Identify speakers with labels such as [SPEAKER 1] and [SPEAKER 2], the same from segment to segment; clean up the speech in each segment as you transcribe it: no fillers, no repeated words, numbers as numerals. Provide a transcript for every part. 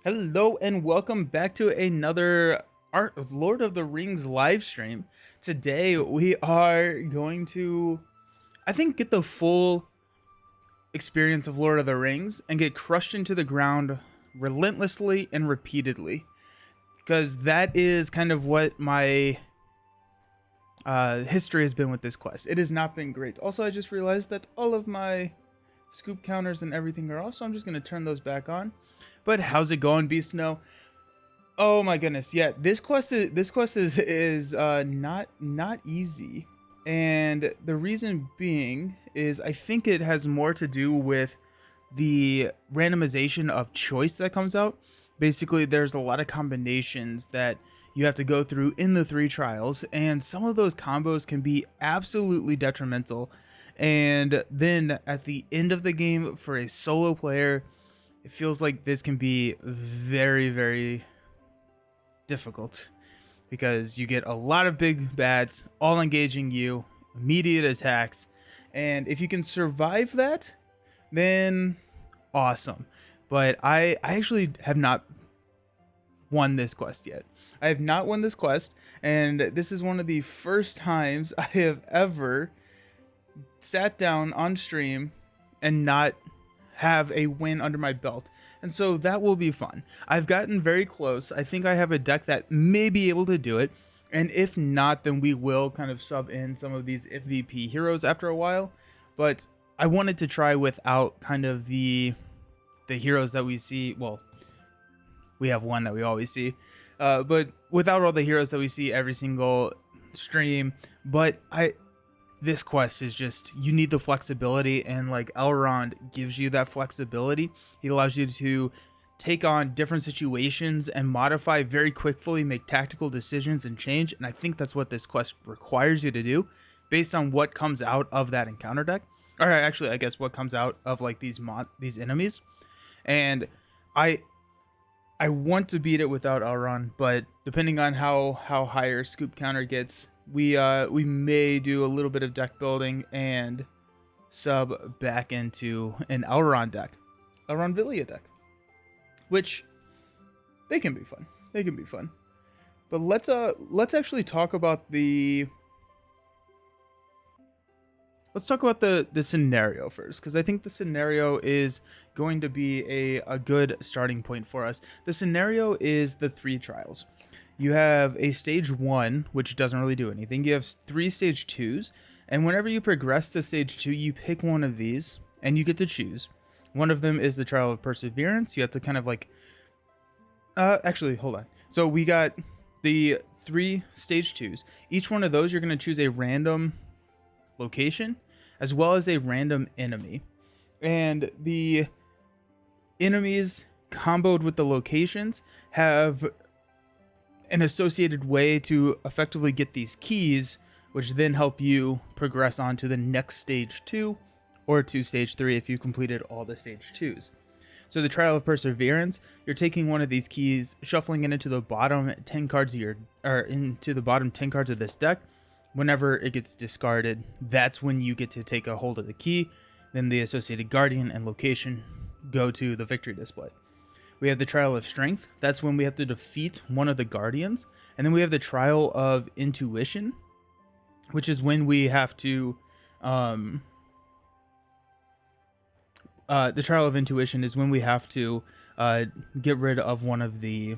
[SPEAKER 1] Hello and welcome back to another Art of Lord of the Rings live stream. Today we are going to, I think, get the full experience of Lord of the Rings and get crushed into the ground relentlessly and repeatedly. Because that is kind of what my history has been with this quest. It has not been great. Also, I just realized that all of my scoop counters and everything are off, so I'm just going to turn those back on. But how's it going, Beast Snow? Oh my goodness, yeah. This quest is not easy, and the reason being is I think it has more to do with the randomization of choice that comes out. Basically, there's a lot of combinations that you have to go through in the three trials, and some of those combos can be absolutely detrimental. And then at the end of the game, for a solo player, it feels like this can be very difficult because you get a lot of big bads all engaging you, immediate attacks, and if you can survive that, then awesome. But I actually have not won this quest yet. I have not won this quest, and this is one of the first times I have ever sat down on stream and not have a win under my belt. And so that will be fun. I've gotten very close. I think I have a deck that may be able to do it. And if not, then we will kind of sub in some of these FVP heroes after a while. But I wanted to try without kind of the heroes that we see. Well, we have one that we always see. But without all the heroes that we see every single stream. But this quest is just, you need the flexibility, and like Elrond gives you that flexibility. He allows you to take on different situations and modify very quickly, make tactical decisions and change. And I think that's what this quest requires you to do based on what comes out of that encounter deck. Or actually, I guess what comes out of like these enemies. And I I want to beat it without Elrond, but depending on how high our scoop counter gets, we may do a little bit of deck building and sub back into an Elrond deck, Elrondvillia deck, which they can be fun. They can be fun. But let's actually talk about the scenario first, because I think the scenario is going to be a good starting point for us. The scenario is the three trials. You have a stage one, which doesn't really do anything. You have three stage twos, and whenever you progress to stage two, you pick one of these, and you get to choose. One of them is the Trial of Perseverance. You have to kind of like, actually, hold on. So we got the three stage twos. Each one of those, you're going to choose a random location as well as a random enemy. And the enemies comboed with the locations have an associated way to effectively get these keys, which then help you progress on to the next stage two or to stage three if you completed all the stage twos. So the Trial of Perseverance, you're taking one of these keys, shuffling it into the bottom 10 cards of into the bottom 10 cards of this deck. Whenever it gets discarded, that's when you get to take a hold of the key. Then the associated guardian and location go to the victory display. We have the Trial of Strength. That's when we have to defeat one of the guardians. And then we have the Trial of Intuition, which is when we have to the Trial of Intuition is when we have to get rid of one of the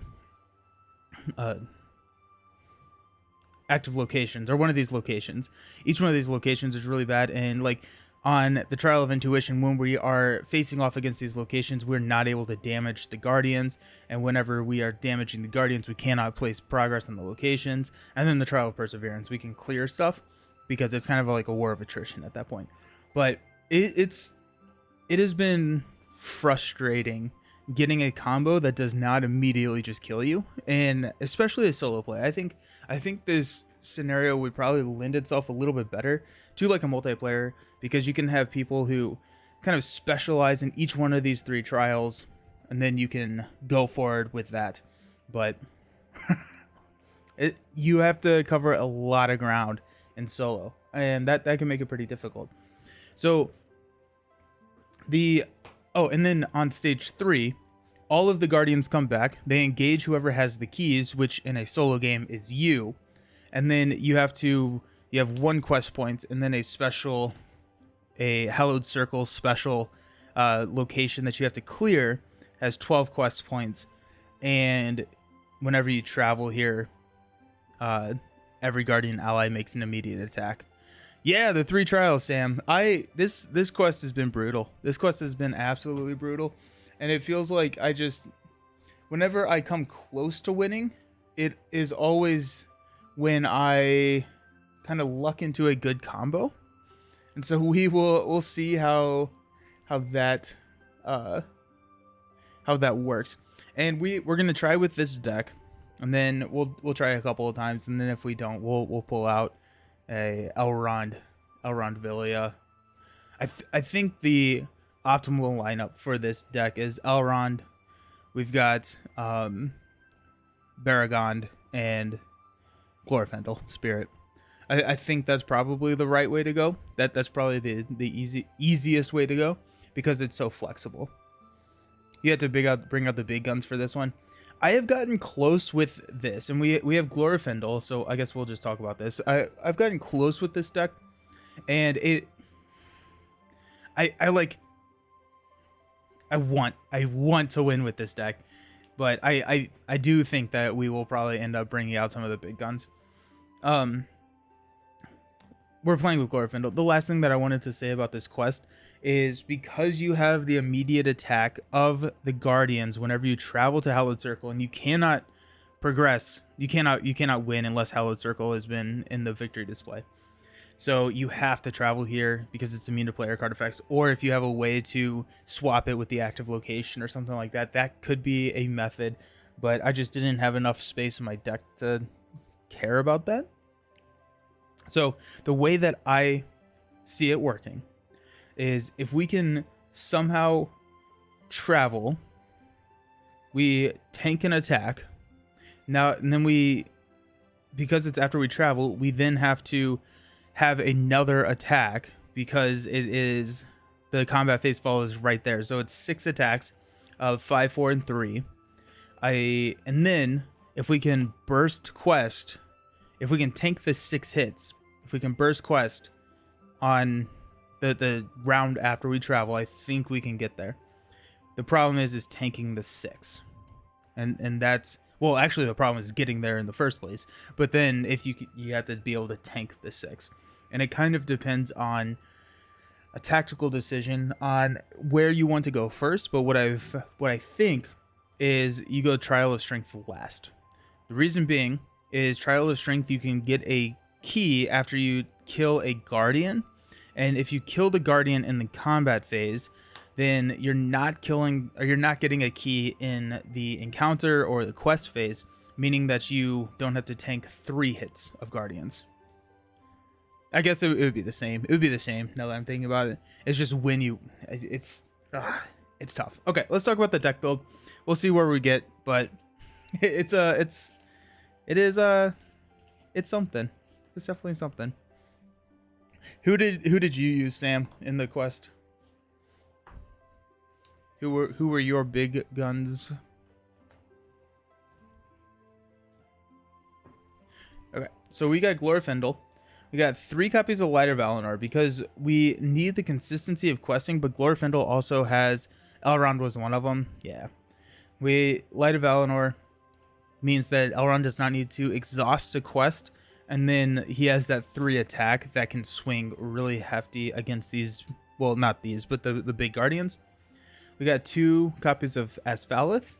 [SPEAKER 1] active locations, or one of these locations. Each one of these locations is really bad, and like on the Trial of Intuition, when we are facing off against these locations, we're not able to damage the guardians, and whenever we are damaging the guardians, we cannot place progress on the locations. And then the Trial of Perseverance, we can clear stuff because it's kind of like a war of attrition at that point. But it has been frustrating getting a combo that does not immediately just kill you, and especially a solo play. I think this scenario would probably lend itself a little bit better to like a multiplayer, because you can have people who kind of specialize in each one of these three trials, and then you can go forward with that. But you have to cover a lot of ground in solo, and that can make it pretty difficult. So and then on stage three, all of the Guardians come back. They engage whoever has the keys, which in a solo game is you. And then you have 1 quest point and then a Hallowed Circle special location that you have to clear has 12 quest points. And whenever you travel here, every Guardian ally makes an immediate attack. Yeah, the 3 trials, Sam. This quest has been brutal. This quest has been absolutely brutal. And it feels like whenever I come close to winning, it is always when I kind of luck into a good combo. And so we'll see how that works. And we're gonna try with this deck, and then we'll try a couple of times, and then if we don't, we'll pull out a Elrond Villia. I think the optimal lineup for this deck is Elrond. We've got Baragond and Glorfindel Spirit. I think that's probably the right way to go. That's probably the easiest way to go because it's so flexible. You have to bring out the big guns for this one. I have gotten close with this, and we have Glorfindel, so I guess we'll just talk about this. I've gotten close with this deck, and I want to win with this deck, but I do think that we will probably end up bringing out some of the big guns. We're playing with Glorfindel. The last thing that I wanted to say about this quest is because you have the immediate attack of the Guardians whenever you travel to Hallowed Circle, and you cannot progress, you cannot win unless Hallowed Circle has been in the victory display. So you have to travel here because it's immune to player card effects, or if you have a way to swap it with the active location or something like that, that could be a method, but I just didn't have enough space in my deck to care about that. So the way that I see it working is if we can somehow travel, we tank an attack. Now, and then because it's after we travel, we then have to have another attack because the combat phase follows right there. So it's 6 attacks of 5, 4, and 3. And then if we can burst quest, if we can tank the 6 hits, if we can burst quest on the round after we travel, I think we can get there. The problem is tanking the 6, and that's, well, actually the problem is getting there in the first place. But then if you have to be able to tank the 6, and it kind of depends on a tactical decision on where you want to go first. But what I think is you go Trial of Strength last. The reason being is Trial of Strength, you can get a key after you kill a Guardian, and if you kill the Guardian in the combat phase, then you're not getting a key in the encounter or the quest phase, meaning that you don't have to tank 3 hits of Guardians. I guess it would be the same. It would be the same now that I'm thinking about it. It's just when it's tough. Okay, let's talk about the deck build. We'll see where we get, but it's something. It's definitely something. Who did you use, Sam, in the quest? Who were your big guns? Okay, so we got Glorfindel. We got 3 copies of Light of Valinor because we need the consistency of questing, but Glorfindel also has, Elrond was one of them. Yeah. Light of Valinor means that Elrond does not need to exhaust a quest, and then he has that 3 attack that can swing really hefty against these, well, not these, but the big Guardians. We got 2 copies of Asphaleth,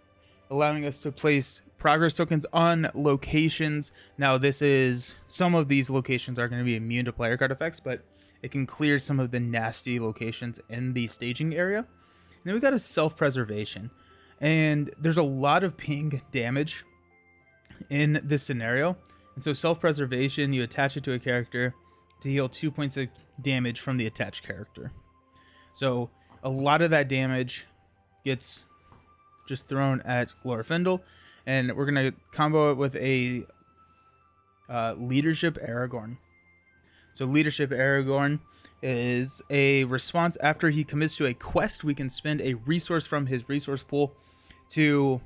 [SPEAKER 1] allowing us to place progress tokens on locations. Now, some of these locations are going to be immune to player card effects, but it can clear some of the nasty locations in the staging area. And then we got a self-preservation, and there's a lot of ping damage in this scenario. And so self-preservation, you attach it to a character to heal 2 points of damage from the attached character. So a lot of that damage gets just thrown at Glorfindel, and we're going to combo it with a Leadership Aragorn. So Leadership Aragorn is a response after he commits to a quest. We can spend a resource from his resource pool to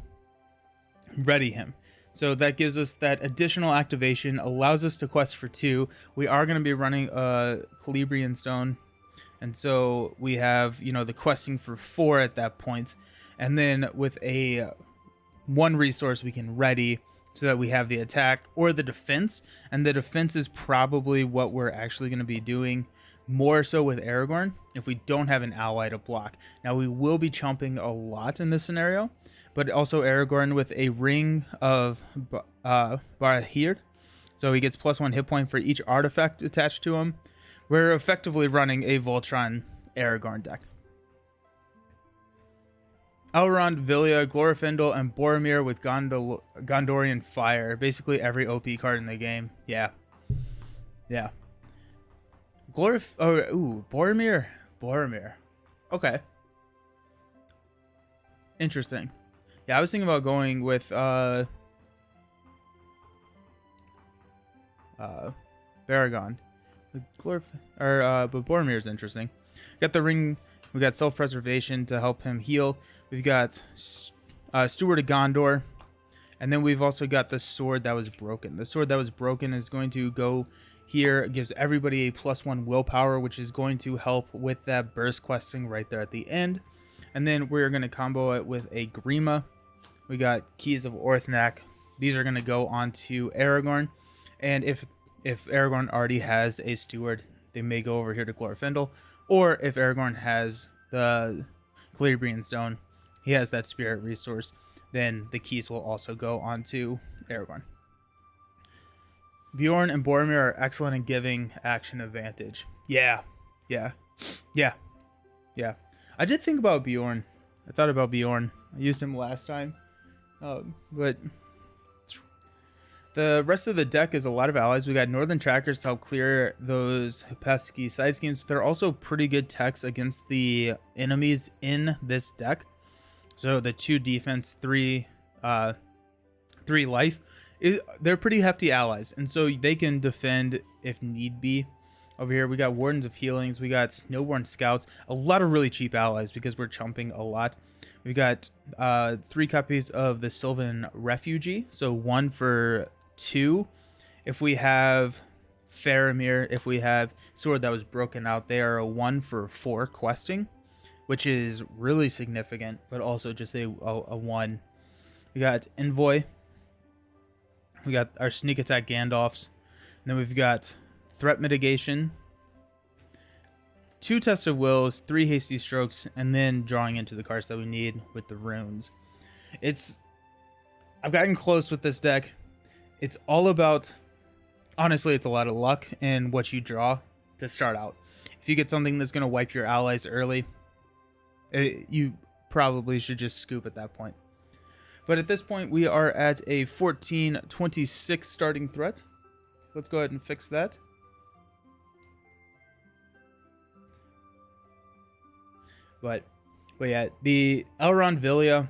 [SPEAKER 1] ready him. So that gives us that additional activation, allows us to quest for 2. We are going to be running a Calibrian Stone, and so we have, you know, the questing for 4 at that point. And then with a 1 resource we can ready so that we have the attack or the defense. And the defense is probably what we're actually going to be doing more so with Aragorn if we don't have an ally to block. Now we will be chumping a lot in this scenario, but also Aragorn with a Ring of Barahir, so he gets +1 hit point for each artifact attached to him. We're effectively running a Voltron Aragorn deck. Elrond, Vilya, Glorfindel, and Boromir with Gondorian Fire. Basically every OP card in the game. Yeah. Boromir. Okay. Interesting. Yeah, I was thinking about going with Baragon. But Boromir is interesting. Got the ring. We got self-preservation to help him heal. We've got Steward of Gondor. And then we've also got the sword that was broken. The sword that was broken is going to go here. It gives everybody a +1 willpower, which is going to help with that burst questing right there at the end. And then we're going to combo it with a Grima. We got Keys of Orthanc. These are going to go on to Aragorn. And if Aragorn already has a steward, they may go over here to Glorfindel. Or if Aragorn has the Celebrian Stone, he has that spirit resource, then the keys will also go on to Aragorn. Bjorn and Boromir are excellent in giving action advantage. Yeah. I did think about Bjorn. I thought about Bjorn. I used him last time. But the rest of the deck is a lot of allies. We got Northern Trackers to help clear those pesky side schemes. But they're also pretty good techs against the enemies in this deck. So the 2 defense, 3 life. They're pretty hefty allies. And so they can defend if need be. Over here, we got Wardens of Healings. We got Snowborn Scouts. A lot of really cheap allies because we're chumping a lot. We've got 3 copies of the Sylvan Refugee. So 1 for 2. If we have Faramir, if we have Sword that was broken out, they are a 1 for 4 questing, which is really significant, but also just a 1. We got Envoy. We got our Sneak Attack Gandalfs. And then we've got Threat Mitigation, 2 Test of Wills, 3 Hasty Strokes, and then drawing into the cards that we need with the runes. I've gotten close with this deck. It's all about, honestly, it's a lot of luck in what you draw to start out. If you get something that's going to wipe your allies early, you probably should just scoop at that point. But at this point, we are at a 1426 starting threat. Let's go ahead and fix that. But yeah, the Elrond Vilya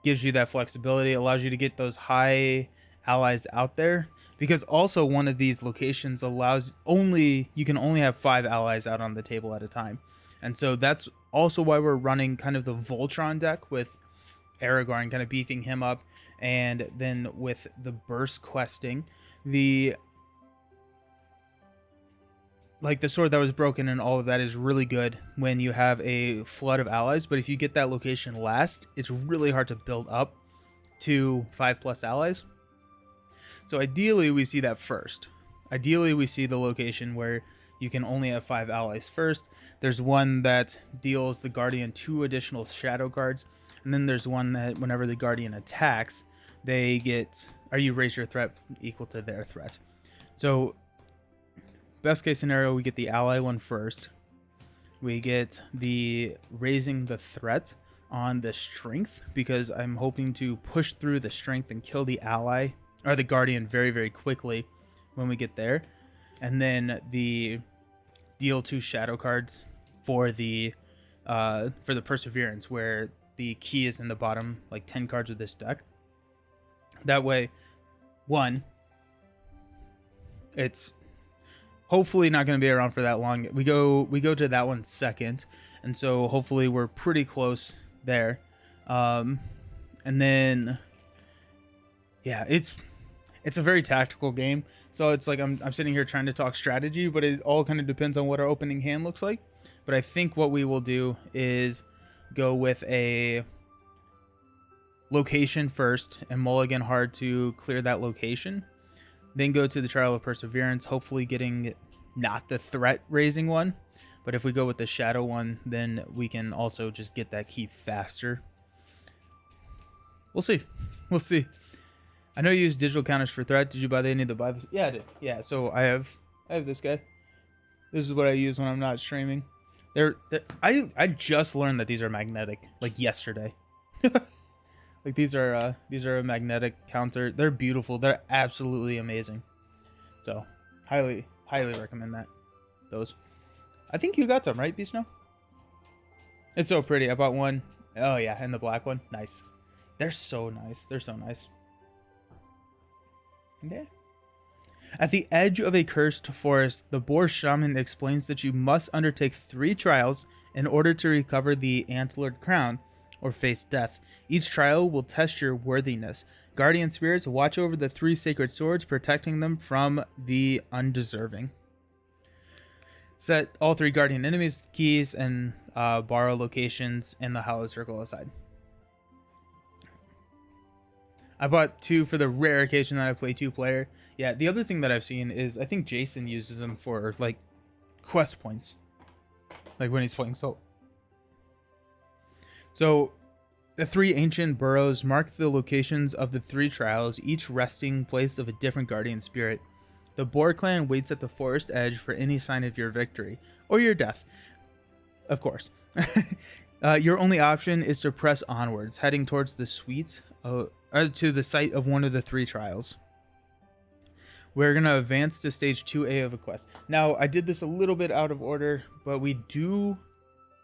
[SPEAKER 1] gives you that flexibility, allows you to get those high allies out there, because also one of these locations allows you can only have 5 allies out on the table at a time. And so that's also why we're running kind of the Voltron deck with Aragorn, kind of beefing him up, and then with the burst questing, the sword that was broken and all of that is really good when you have a flood of allies. But if you get that location last, it's really hard to build up to 5+ allies. So ideally we see that first. Ideally we see the location where you can only have 5 allies first. There's one that deals the Guardian 2 additional shadow cards. And then there's one that whenever the Guardian attacks, you raise your threat equal to their threat. So best case scenario, we get the ally one first. We get the raising the threat on the strength, because I'm hoping to push through the strength and kill the ally or the Guardian very, very quickly when we get there. And then the deal 2 shadow cards for the Perseverance, where the key is in the bottom, 10 cards of this deck. That way, 1, it's hopefully not going to be around for that long. We go to that one second, and so hopefully we're pretty close there. And then, yeah, it's a very tactical game. So it's like I'm sitting here trying to talk strategy, but it all kind of depends on what our opening hand looks like. But I think what we will do is go with a location first and mulligan hard to clear that location. Then go to the Trial of Perseverance, hopefully getting not the threat raising one. But if we go with the shadow one, then we can also just get that key faster. We'll see. We'll see. I know you use digital counters for threat. Did you buy any to buy this? Yeah, I did. Yeah, so I have this guy. This is what I use when I'm not streaming. I just learned that these are magnetic, like yesterday. Like these are a magnetic counter. They're beautiful. They're absolutely amazing. So highly recommend those. I think you got some, right, Beast Snow? It's so pretty. I bought one. Oh yeah, and the black one. Nice. They're so nice. They're so nice. Okay. At the edge of a cursed forest, the Boar Shaman explains that you must undertake 3 trials in order to recover the antlered crown or face death. Each trial will test your worthiness. Guardian spirits watch over the 3 sacred swords, protecting them from the undeserving. Set all 3 guardian enemies keys and borrow locations in the hollow circle aside. I bought 2 for the rare occasion that I play 2-player. Yeah, the other thing that I've seen is I think Jason uses them for like quest points, like when he's playing solo. So the 3 ancient burrows mark the locations of the 3 trials, each resting place of a different guardian spirit. The Boar clan waits at the forest edge for any sign of your victory or your death, of course. Your only option is to press onwards, heading towards the suite to the site of one of the 3 trials. We're going to advance to stage 2A of a quest. Now, I did this a little bit out of order, but we do,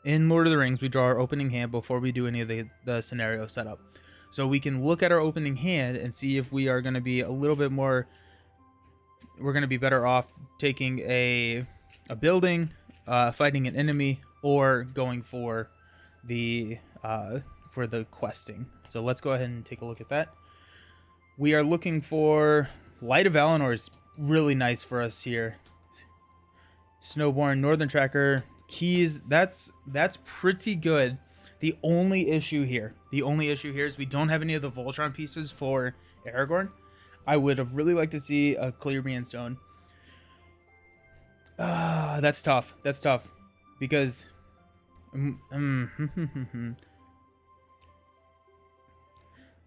[SPEAKER 1] in Lord of the Rings, we draw our opening hand before we do any of the scenario setup. So we can look at our opening hand and see if we are going to be a little bit more, we're going to be better off taking a building, fighting an enemy, or going for the questing. So let's go ahead and take a look at that. We are looking for Light of Valinor is really nice for us here. Snowborn, Northern Tracker, keys, that's pretty good. The only issue here is we don't have any of the Voltron pieces for Aragorn. I would have really liked to see a Celebrian Stone. That's tough. That's tough. Because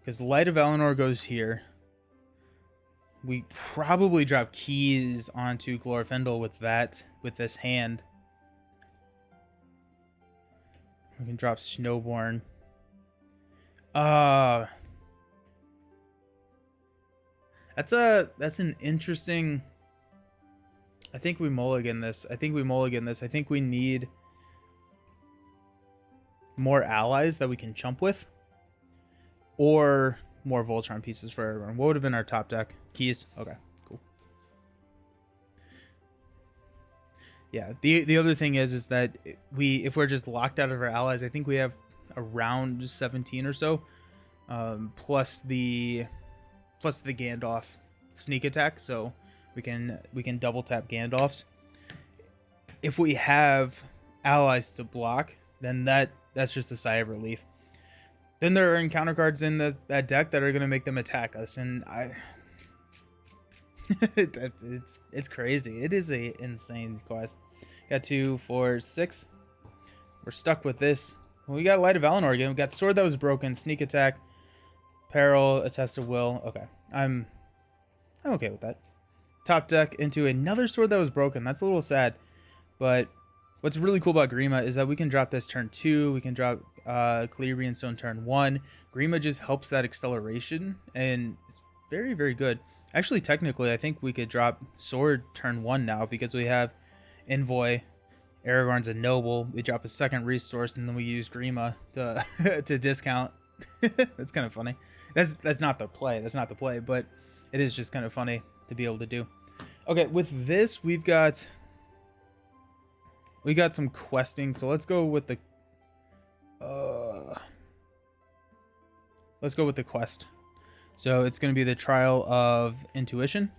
[SPEAKER 1] because Light of Valinor goes here. We probably drop keys onto Glorfindel with this hand. We can drop Snowborn. That's an interesting. I think we mulligan this. I think we need more allies that we can chump with, or more Voltron pieces for everyone. What would have been our top deck? Keys. Okay, cool. Yeah, the other thing is that if we're just locked out of our allies, I think we have around 17 or so, plus the Gandalf sneak attack, so we can double tap Gandalfs. If we have allies to block, then that's just a sigh of relief. Then there are encounter cards in that deck that are going to make them attack us, and it's crazy. It is a insane quest. Got 2, 4, 6. We're stuck with this. Well, we got Light of Valinor again. We got Sword That Was Broken, Sneak Attack, Peril, A Test of Will. Okay, I'm okay with that. Top deck into another Sword That Was Broken. That's a little sad, but what's really cool about Grima is that we can drop this turn 2. We can drop Celebrian Stone turn 1. Grima just helps that acceleration, and it's very, very good. Actually, technically, I think we could drop Sword turn 1 now because we have Envoy. Aragorn's a noble. We drop a second resource, and then we use Grima to discount. That's kind of funny. That's not the play. That's not the play, but it is just kind of funny to be able to do. Okay, with this, we got some questing. So let's go with the let's go with the quest. So it's going to be the Trial of Intuition.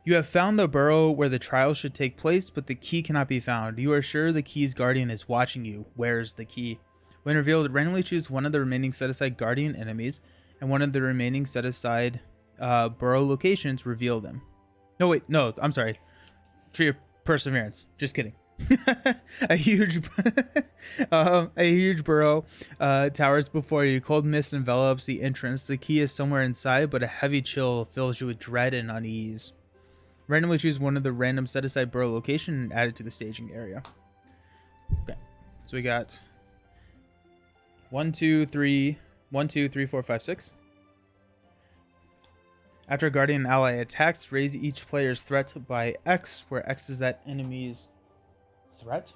[SPEAKER 1] You have found the burrow where the trial should take place, but the key cannot be found. You are sure the key's guardian is watching you. Where's the key? When revealed, randomly choose one of the remaining set-aside guardian enemies and one of the remaining set-aside burrow locations. Reveal them. No, wait. No, I'm sorry. Tree of Perseverance. Just kidding. a huge burrow towers before you. Cold mist envelops the entrance. The key is somewhere inside, but a heavy chill fills you with dread and unease. Randomly choose one of the random set-aside burrow location and add it to the staging area. Okay, so we got 1, 2, 3, 1, 2, 3, 4, 5, 6. After a guardian ally attacks, raise each player's threat by X, where X is that enemy's threat.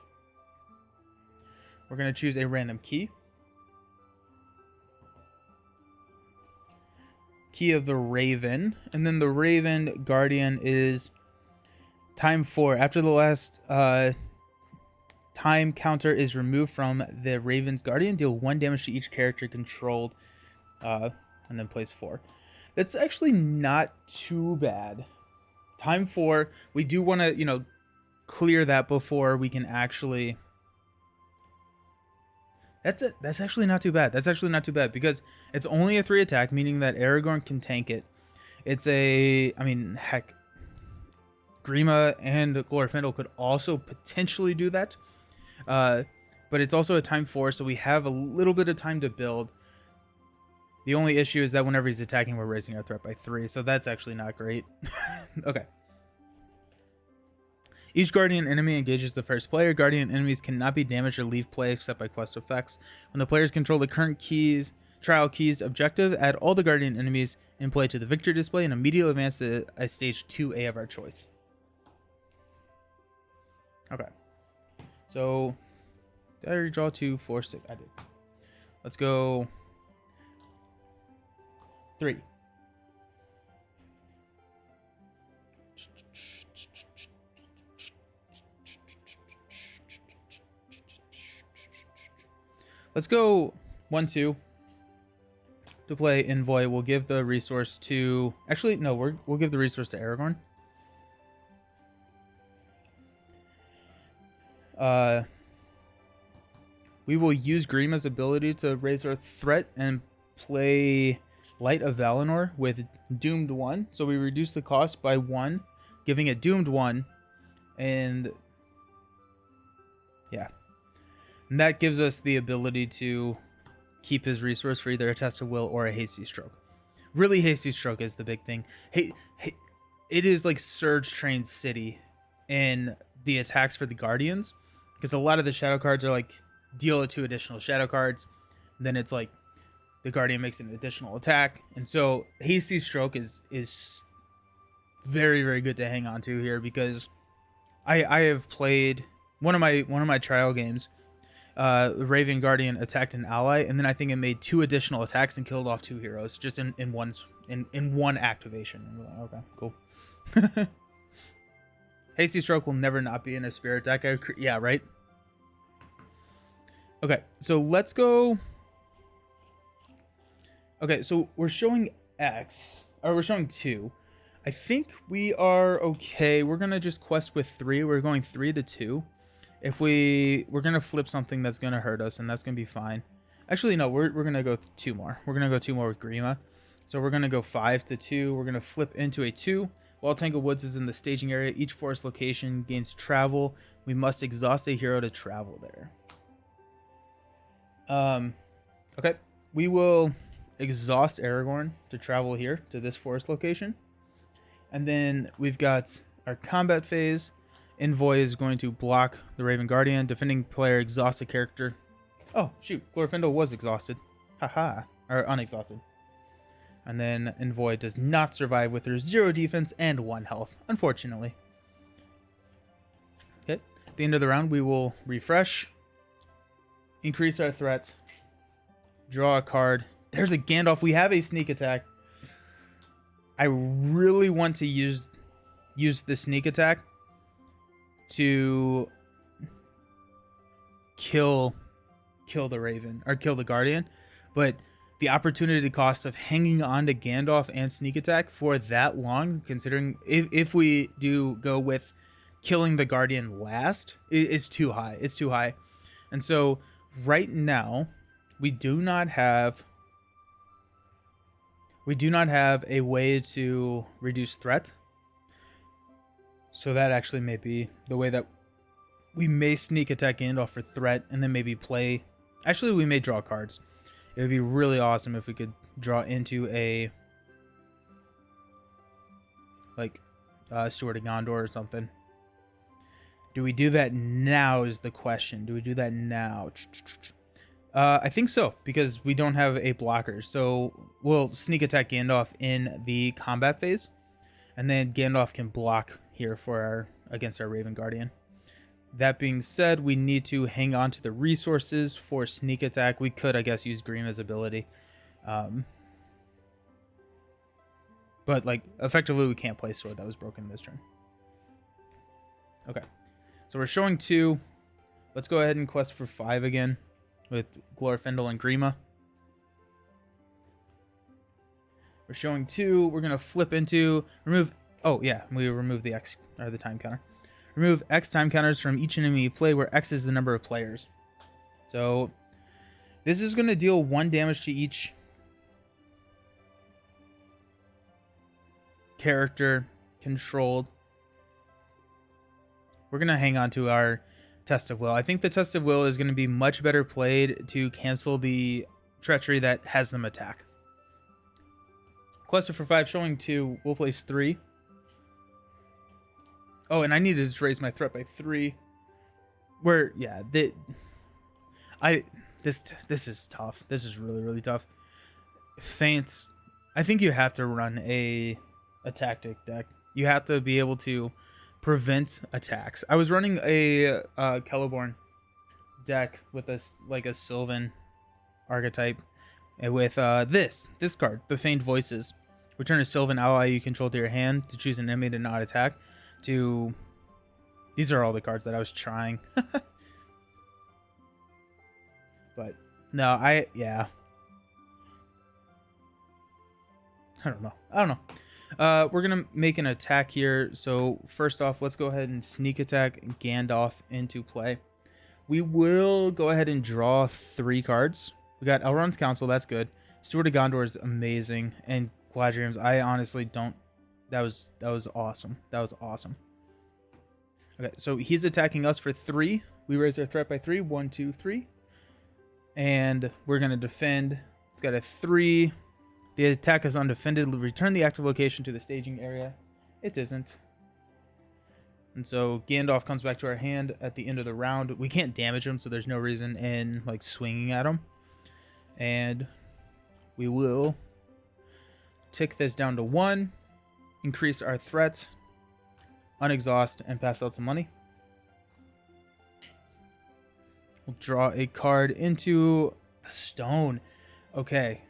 [SPEAKER 1] We're going to choose a random key. Key of the Raven, and then the Raven Guardian is time 4. After the last time counter is removed from the Raven's Guardian, deal 1 damage to each character controlled, and then place 4. That's actually not too bad. Time 4, we do want to, clear that before we can actually... That's actually not too bad. That's actually not too bad because it's only a 3 attack, meaning that Aragorn can tank it. It's heck, Grima and Glorfindel could also potentially do that. But it's also a time 4, so we have a little bit of time to build. The only issue is that whenever he's attacking, we're raising our threat by 3, so that's actually not great. Okay. Each guardian enemy engages the first player. Guardian enemies cannot be damaged or leave play except by quest effects. When the players control the current trial keys objective, add all the guardian enemies in play to the victory display and immediately advance to a stage 2A of our choice. Okay. So, did I redraw 2, 4, 6? I did. Let's go 3. Let's go 1, 2 to play Envoy. We'll give the resource to... Actually, no, we'll give the resource to Aragorn. We will use Grima's ability to raise our threat and play Light of Valinor with Doomed 1. So we reduce the cost by 1, giving it Doomed 1. And... yeah. And that gives us the ability to keep his resource for either a test of will or a hasty stroke. Really, hasty stroke is the big thing. Hey, it is like Surge Train City in the attacks for the Guardians, because a lot of the shadow cards are like deal 2 additional shadow cards. Then it's like the Guardian makes an additional attack, and so hasty stroke is very, very good to hang on to here, because I have played one of my trial games. Raven Guardian attacked an ally, and then I think it made 2 additional attacks and killed off 2 heroes just in one activation. And we're like, okay, cool. Hasty Stroke will never not be in a spirit deck. Yeah, right? Okay, so let's go. Okay, so we're showing X, or we're showing 2. I think we are okay. We're gonna just quest with 3. We're going 3 to 2. If we're gonna flip something that's gonna hurt us, and that's gonna be fine. Actually, no, we're gonna go 2 more. We're gonna go 2 more with Grima. So we're gonna go 5 to 2. We're gonna flip into a 2. While Tangled Woods is in the staging area, each forest location gains travel. We must exhaust a hero to travel there. Okay, we will exhaust Aragorn to travel here to this forest location, and then we've got our combat phase. Envoy is going to block the Raven Guardian. Defending player exhausts a character. Oh, shoot. Glorfindel was exhausted. Haha. Or unexhausted. And then Envoy does not survive with her 0 defense and 1 health, unfortunately. Okay. At the end of the round, we will refresh. Increase our threat. Draw a card. There's a Gandalf. We have a sneak attack. I really want to use the sneak attack to kill kill the Raven or kill the Guardian, but the opportunity cost of hanging on to Gandalf and sneak attack for that long, considering if we do go with killing the Guardian last, is too high. It's too high. And so right now we do not have a way to reduce threat. So that actually may be the way that we may sneak attack Gandalf for threat, and then maybe play. Actually, we may draw cards. It would be really awesome if we could draw into a Steward of Gondor or something. Do we do that now is the question. Do we do that now? I think so, because we don't have a blocker. So we'll sneak attack Gandalf in the combat phase, and then Gandalf can block here for against our Raven Guardian. That being said, we need to hang on to the resources for sneak attack. We could, I guess, use green visibility. But like effectively we can't play Sword. That was broken this turn. Okay. So we're showing 2. Let's go ahead and quest for 5 again with Glorfindel and Grima. We're showing 2. We're going to flip into remove. Oh, yeah. We remove the X or the time counter. Remove X time counters from each enemy you play, where X is the number of players. So this is going to deal 1 damage to each character controlled. We're going to hang on to our Test of Will. I think the Test of Will is going to be much better played to cancel the treachery that has them attack. Quested for 5, showing 2. We'll place 3. Oh, and I need to just raise my threat by 3. Where, yeah, this is tough. This is really, really tough. Feints. I think you have to run a tactic deck. You have to be able to prevent attacks. I was running a Celeborn deck with a Sylvan archetype, and with this card, the Feigned Voices. Return a Sylvan ally you control to your hand to choose an enemy to not attack. These are all the cards that I was trying. But no, I don't know. We're gonna make an attack here. So first off, let's go ahead and sneak attack Gandalf into play. We will go ahead and draw 3 cards. We got Elrond's Council, that's good. Steward of Gondor is amazing, and Galadriel's. I honestly don't. That was awesome. That was awesome. Okay, so he's attacking us for 3. We raise our threat by 3. 1, 2, 3. And we're gonna defend. It's got a 3. The attack is undefended. Return the active location to the staging area. It isn't. And so Gandalf comes back to our hand at the end of the round. We can't damage him, so there's no reason in like swinging at him. And we will tick this down to 1, increase our threat, unexhaust, and pass out some money. We'll draw a card into the stone. Okay.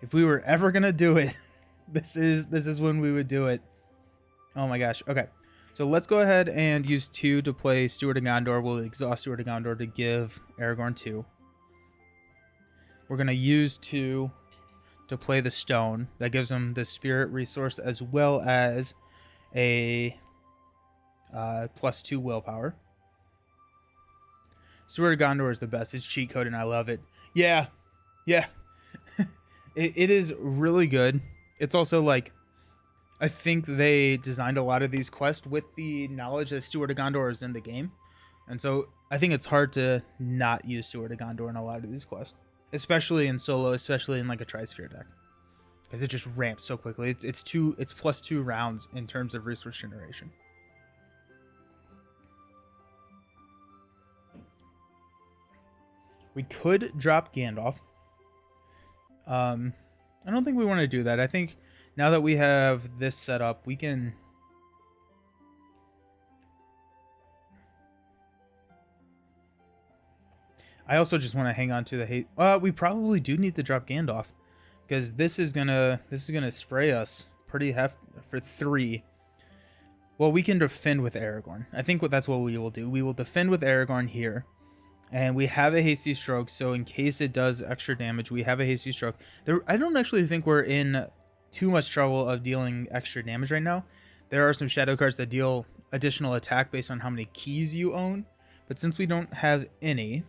[SPEAKER 1] If we were ever gonna do it, this is when we would do it. Oh my gosh. Okay. So let's go ahead and use 2 to play Steward of Gondor. We'll exhaust Steward of Gondor to give Aragorn 2. We're gonna use 2 to play the stone. That gives him the spirit resource as well as a +2 willpower. Steward of Gondor is the best. It's cheat code and I love it. Yeah. It is really good. It's also like, I think they designed a lot of these quests with the knowledge that Steward of Gondor is in the game. And so I think it's hard to not use Steward of Gondor in a lot of these quests. Especially in solo, especially in like a Tri-Sphere deck. Because it just ramps so quickly. It's +2 rounds in terms of resource generation. We could drop Gandalf. I don't think we want to do that. I think now that we have this set up, we can... I also just want to hang on to the hate. We probably do need to drop Gandalf because this is gonna spray us pretty hefty for 3. Well, we can defend with Aragorn. I think that's what we will do. We will defend with Aragorn here. And we have a hasty stroke, so in case it does extra damage, we have a hasty stroke. I don't actually think we're in too much trouble of dealing extra damage right now. There are some shadow cards that deal additional attack based on how many keys you own, but since we don't have any,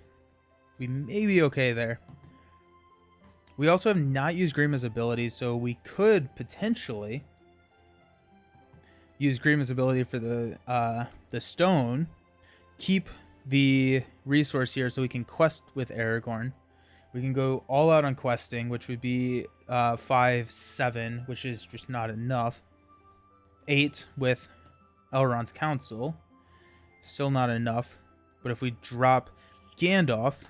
[SPEAKER 1] we may be okay there. We also have not used Grima's ability, so we could potentially use Grima's ability for the stone, keep the resource here so we can quest with Aragorn. We can go all out on questing, which would be 5, 7, which is just not enough. 8 with Elrond's Council, still not enough. But if we drop Gandalf,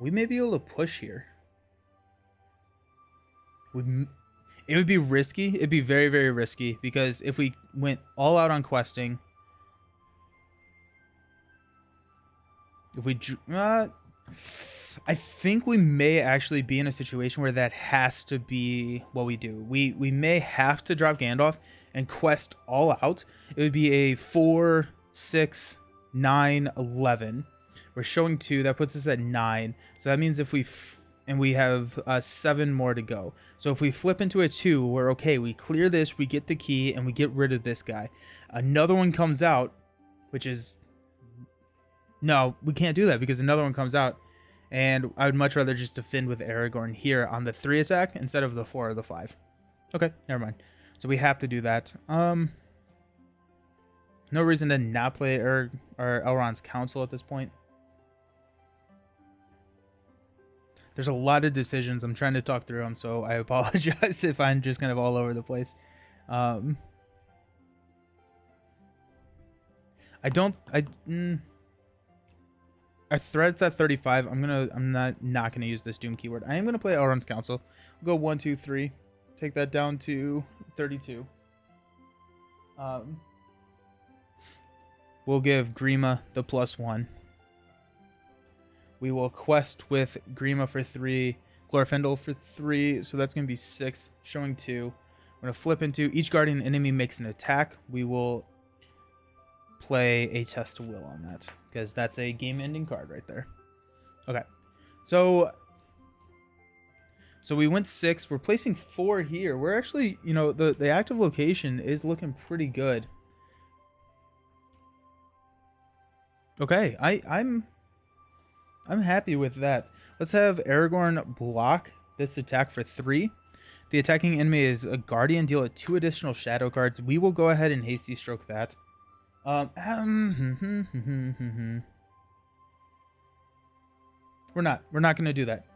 [SPEAKER 1] we may be able to push here. It would be risky. It'd be very, very risky, because if we went all out on questing, if we I think we may actually be in a situation where that has to be what we do. We may have to drop Gandalf and quest all out. It would be a 4, 6, 9, 11. We're showing 2. That puts us at 9. So that means if we and we have 7 more to go. So if we flip into a 2, we're okay. We clear this, we get the key, and we get rid of this guy. Another one comes out, which is... No, we can't do that because another one comes out. And I would much rather just defend with Aragorn here on the 3 attack instead of the 4 or the 5. Okay, never mind. So we have to do that. No reason to not play or Elrond's Council at this point. There's a lot of decisions. I'm trying to talk through them, so I apologize if I'm just kind of all over the place. Our threat's at 35. I'm not gonna use this Doom keyword. I am gonna play Elrond's Council. We'll go 1, 2, 3. Take that down to 32. We'll give Grima the +1. We will quest with Grima for 3, Glorfindel for 3, so that's going to be 6, showing 2. We're going to flip into each guardian enemy makes an attack. We will play a Test of Will on that, because that's a game-ending card right there. Okay, so we went 6. We're placing 4 here. We're actually, you know, the active location is looking pretty good. Okay, I'm happy with that. Let's have Aragorn block this attack for 3. The attacking enemy is a guardian. Deal it 2 additional shadow cards. We will go ahead and hasty stroke that. We're not going to do that.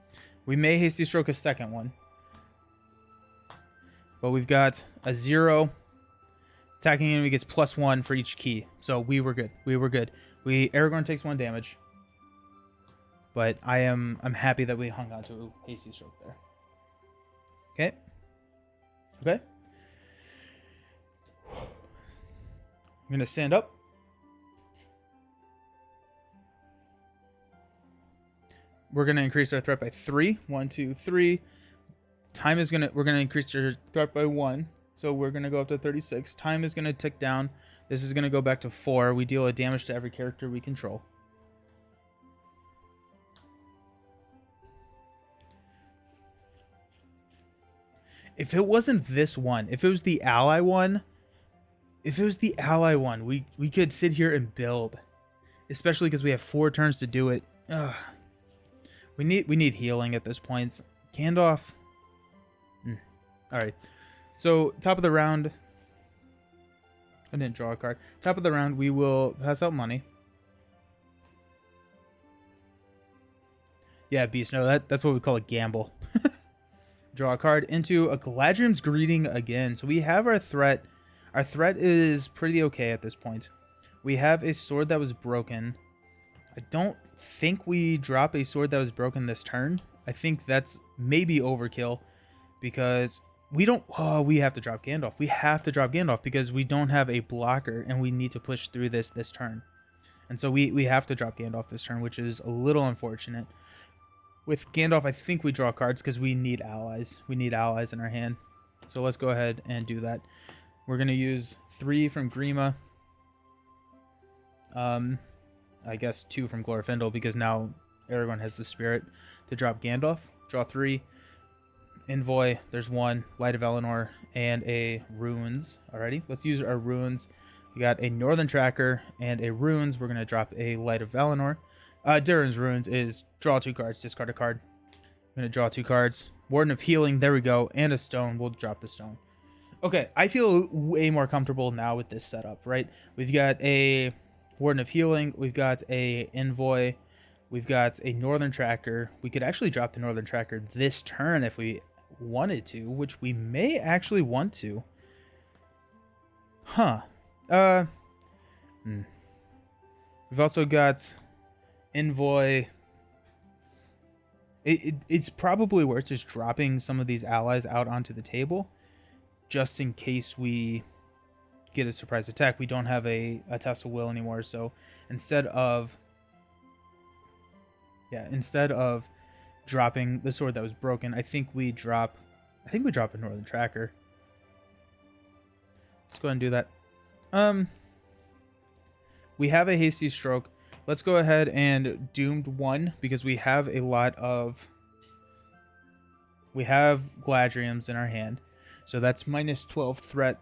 [SPEAKER 1] We may hasty stroke a second one. But we've got a 0. Attacking enemy gets +1 for each key. So we were good. Aragorn takes 1 damage. But I'm happy that we hung on to a hasty stroke there. Okay. I'm gonna stand up. We're gonna increase our threat by 3. 1, 2, 3. We're gonna increase our threat by 1. So we're gonna go up to 36. Time is gonna tick down. This is gonna go back to 4. We deal a damage to every character we control. If it wasn't this one, if it was the ally one, we could sit here and build. Especially because we have 4 turns to do it. Ugh. We need healing at this point. Gandalf. Alright. So, top of the round. I didn't draw a card. Top of the round, we will pass out money. Yeah, Beast, no, that's what we call a gamble. Draw a card into a Galadriel's Greeting again. So we have our threat. Our threat is pretty okay at this point. We have a sword that was broken. I don't think we drop a sword that was broken this turn. I think that's maybe overkill because we don't... Oh, we have to drop Gandalf. We have to drop Gandalf because we don't have a blocker and we need to push through this turn. And so we have to drop Gandalf this turn, which is a little unfortunate. With Gandalf, I think we draw cards because we need allies. We need allies in our hand. So let's go ahead and do that. We're going to use 3 from Grima. I guess 2 from Glorfindel, because now Aragorn has the spirit to drop Gandalf. Draw 3. Envoy, there's 1. Light of Eleanor, and a Runes. Alrighty, let's use our Runes. We got a Northern Tracker and a Runes. We're going to drop a Light of Eleanor. Durin's Runes is draw 2 cards, discard a card. I'm going to draw 2 cards. Warden of Healing, there we go, and a stone. We'll drop the stone. Okay, I feel way more comfortable now with this setup, right? We've got a Warden of Healing, we've got a Envoy, we've got a Northern Tracker. We could actually drop the Northern Tracker this turn if we wanted to, which we may actually want to. Huh. We've also got Envoy. It's probably worth just dropping some of these allies out onto the table, just in case we get a surprise attack. We don't have a test of will anymore, so instead of dropping the sword that was broken, I think we drop a Northern Tracker. Let's go ahead and do that. We have a Hasty Stroke. Let's go ahead and Doomed 1, because we have Galadriums in our hand. So that's minus 12 threat.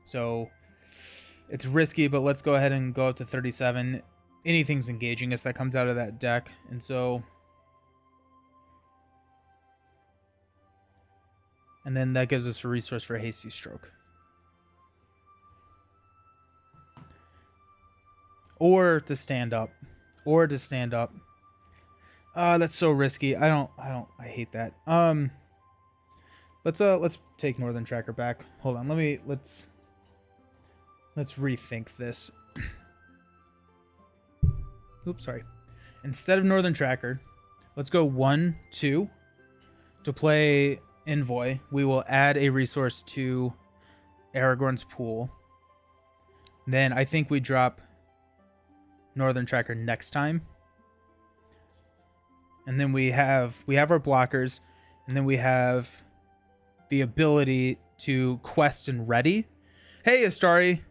[SPEAKER 1] So it's risky, but let's go ahead and go up to 37. Anything's engaging us that comes out of that deck. And so, and then that gives us a resource for a Hasty Stroke. Or to stand up. That's so risky. I hate that. Let's take Northern Tracker back. Hold on. Let's rethink this. Oops, sorry. Instead of Northern Tracker, let's go 1, 2 to play Envoy. We will add a resource to Aragorn's pool. Then I think we drop Northern Tracker next time. And then we have our blockers, and then we have the ability to quest and ready. Hey, Astari,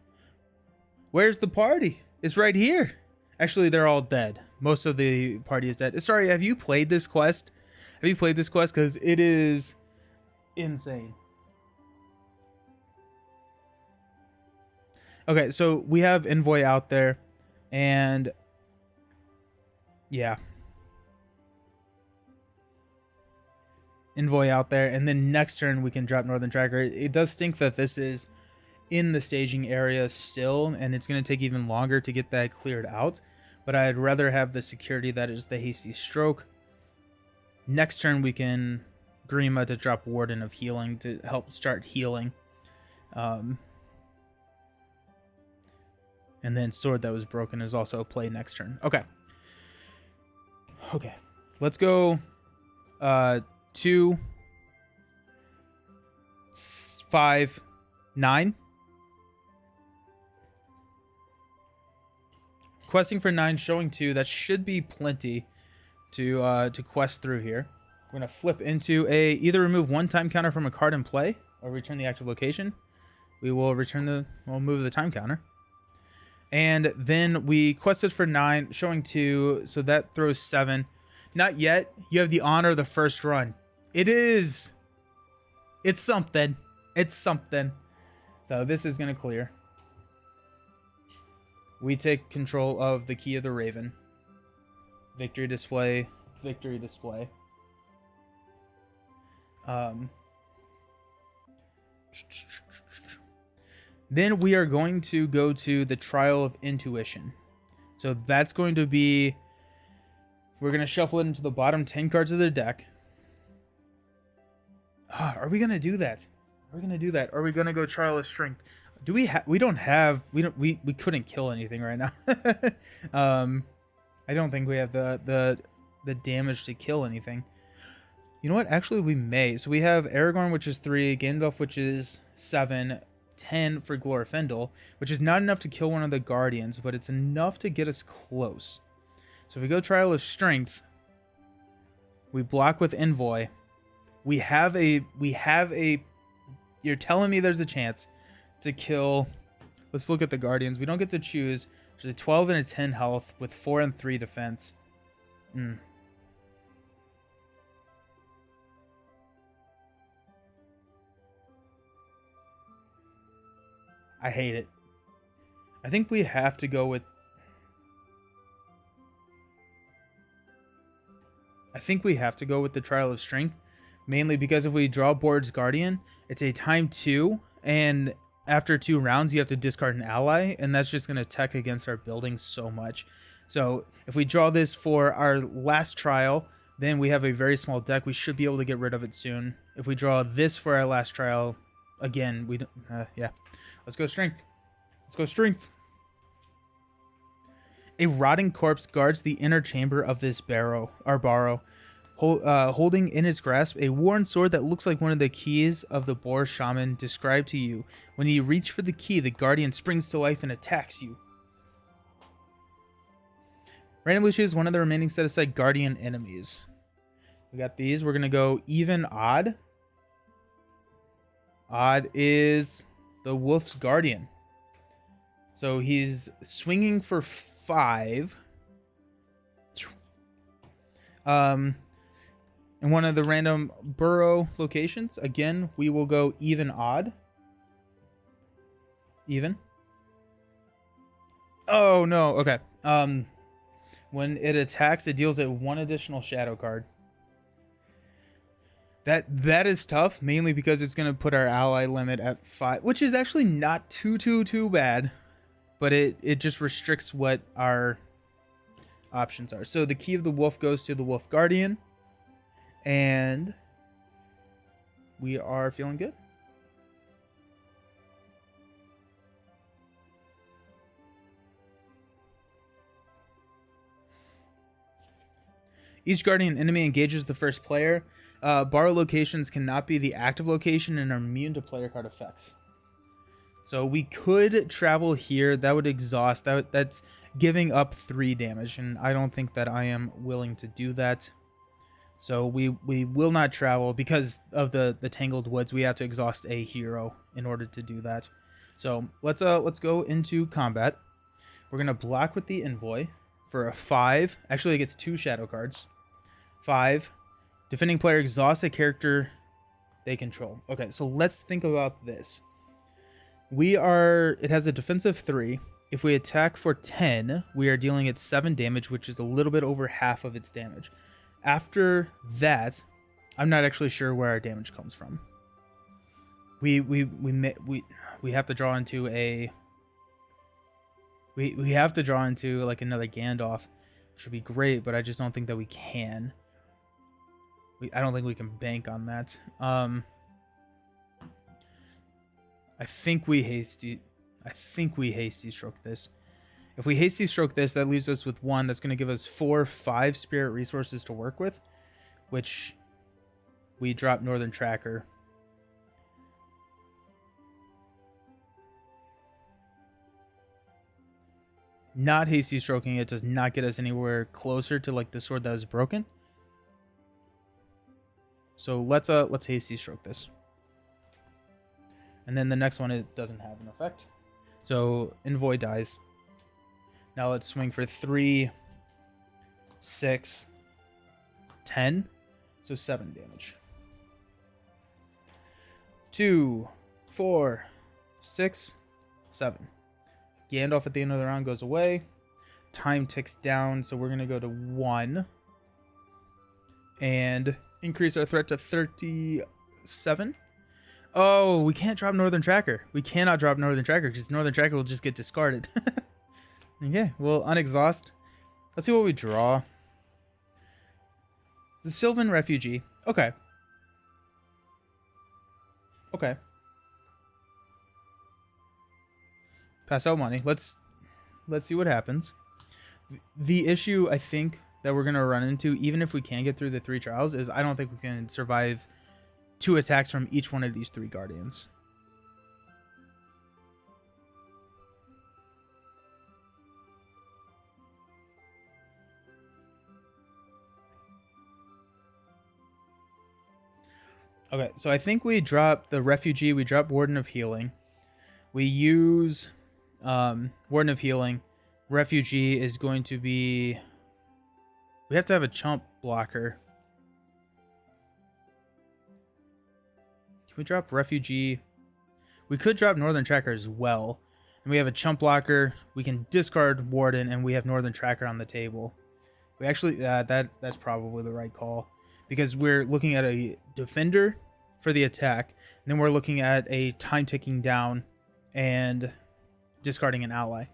[SPEAKER 1] where's the party? It's right here. Actually, they're all dead. Most of the party is dead. Astari, have you played this quest? Because it is insane. Okay, so we have Envoy out there, and yeah. Envoy out there, and then next turn we can drop Northern Tracker. It does stink that this is in the staging area still, and it's going to take even longer to get that cleared out, but I'd rather have the security that is the Hasty Stroke. Next turn we can Grima to drop Warden of Healing to help start healing. And then Sword That Was Broken is also a play next turn. Okay. Let's go 2, 5, 9. Questing for 9, showing 2. That should be plenty to quest through here. We're gonna flip into either remove 1 time counter from a card in play or return the active location. We will we'll move the time counter. And then we quested for 9, showing 2, so that throws 7. Not yet. You have the honor of the first run. It's something. So this is going to clear. We take control of the Key of the Raven. Victory display. Then we are going to go to the Trial of Intuition. So that's going to be... We're going to shuffle it into the bottom 10 cards of the deck. Are we going to do that? Are we going to go Trial of Strength? We couldn't kill anything right now. I don't think we have the damage to kill anything. You know what? Actually, we may. So we have Aragorn, which is 3, Gandalf, which is 7, 10 for Glorfindel, which is not enough to kill one of the Guardians, but it's enough to get us close. So if we go Trial of Strength, we block with Envoy. We have a. You're telling me there's a chance to kill. Let's look at the Guardians. We don't get to choose. There's a 12 and a 10 health with 4 and 3 defense. I hate it. I think we have to go with... the Trial of Strength. Mainly because if we draw Board's Guardian, it's a time 2, and after 2 rounds, you have to discard an ally, and that's just going to tech against our building so much. So if we draw this for our last trial, then we have a very small deck. We should be able to get rid of it soon. If we draw this for our last trial, again, we don't... yeah. Let's go Strength. Let's go Strength. A rotting corpse guards the inner chamber of this barrow. Holding in its grasp a worn sword that looks like one of the keys of the Boar Shaman described to you. When you reach for the key, the Guardian springs to life and attacks you. Randomly choose one of the remaining set-aside Guardian enemies. We got these. We're going to go even odd. Odd is the Wolf's Guardian. So he's swinging for 5. In one of the random burrow locations, again, we will go even odd. Even. Oh, no. Okay. When it attacks, it deals it 1 additional shadow card. That is tough, mainly because it's going to put our ally limit at 5, which is actually not too bad, but it just restricts what our options are. So the Key of the Wolf goes to the Wolf Guardian. And we are feeling good. Each Guardian enemy engages the first player. Borrow locations cannot be the active location and are immune to player card effects. So we could travel here. That would exhaust. That's giving up 3 damage, and I don't think that I am willing to do that. So we will not travel because of the Tangled Woods. We have to exhaust a hero in order to do that. So let's go into combat. We're gonna block with the Envoy for a 5. Actually, it gets 2 shadow cards. 5. Defending player exhausts a character they control. Okay, so let's think about this. It has a defensive 3. If we attack for 10, we are dealing it 7 damage, which is a little bit over half of its damage. After that, I'm not actually sure where our damage comes from. We have to draw into a... We have to draw into like another Gandalf, which would be great, but I just don't think that we can. I don't think we can bank on that. I think we hasty stroke this. If we hasty stroke this, that leaves us with 1. That's going to give us 5 spirit resources to work with, which we drop Northern Tracker. Not hasty stroking it does not get us anywhere closer to like the sword that was broken. So let's hasty stroke this. And then the next one, it doesn't have an effect. So Envoy dies. Now let's swing for 3, 6, 10. So 7 damage. 2, 4, 6, 7. Gandalf at the end of the round goes away. Time ticks down, so we're going to go to 1. And increase our threat to 37. Oh, we can't drop Northern Tracker. We cannot drop Northern Tracker because Northern Tracker will just get discarded. Okay, well, unexhaust. Let's see what we draw. The Sylvan Refugee. Okay. Okay. Pass out money. Let's see what happens. The issue I think that we're going to run into, even if we can get through the 3 trials, is I don't think we can survive 2 attacks from each one of these 3 guardians. Okay, so I think we drop the Refugee, we drop Warden of Healing. We use Warden of Healing, refugee is going to be... We have to have a chump blocker. Can we drop refugee? We could drop Northern Tracker as well. And we have a chump blocker. We can discard Warden, and we have Northern Tracker on the table. We actually... that's probably the right call. Because we're looking at a defender for the attack. And then we're looking at a time ticking down and discarding an ally.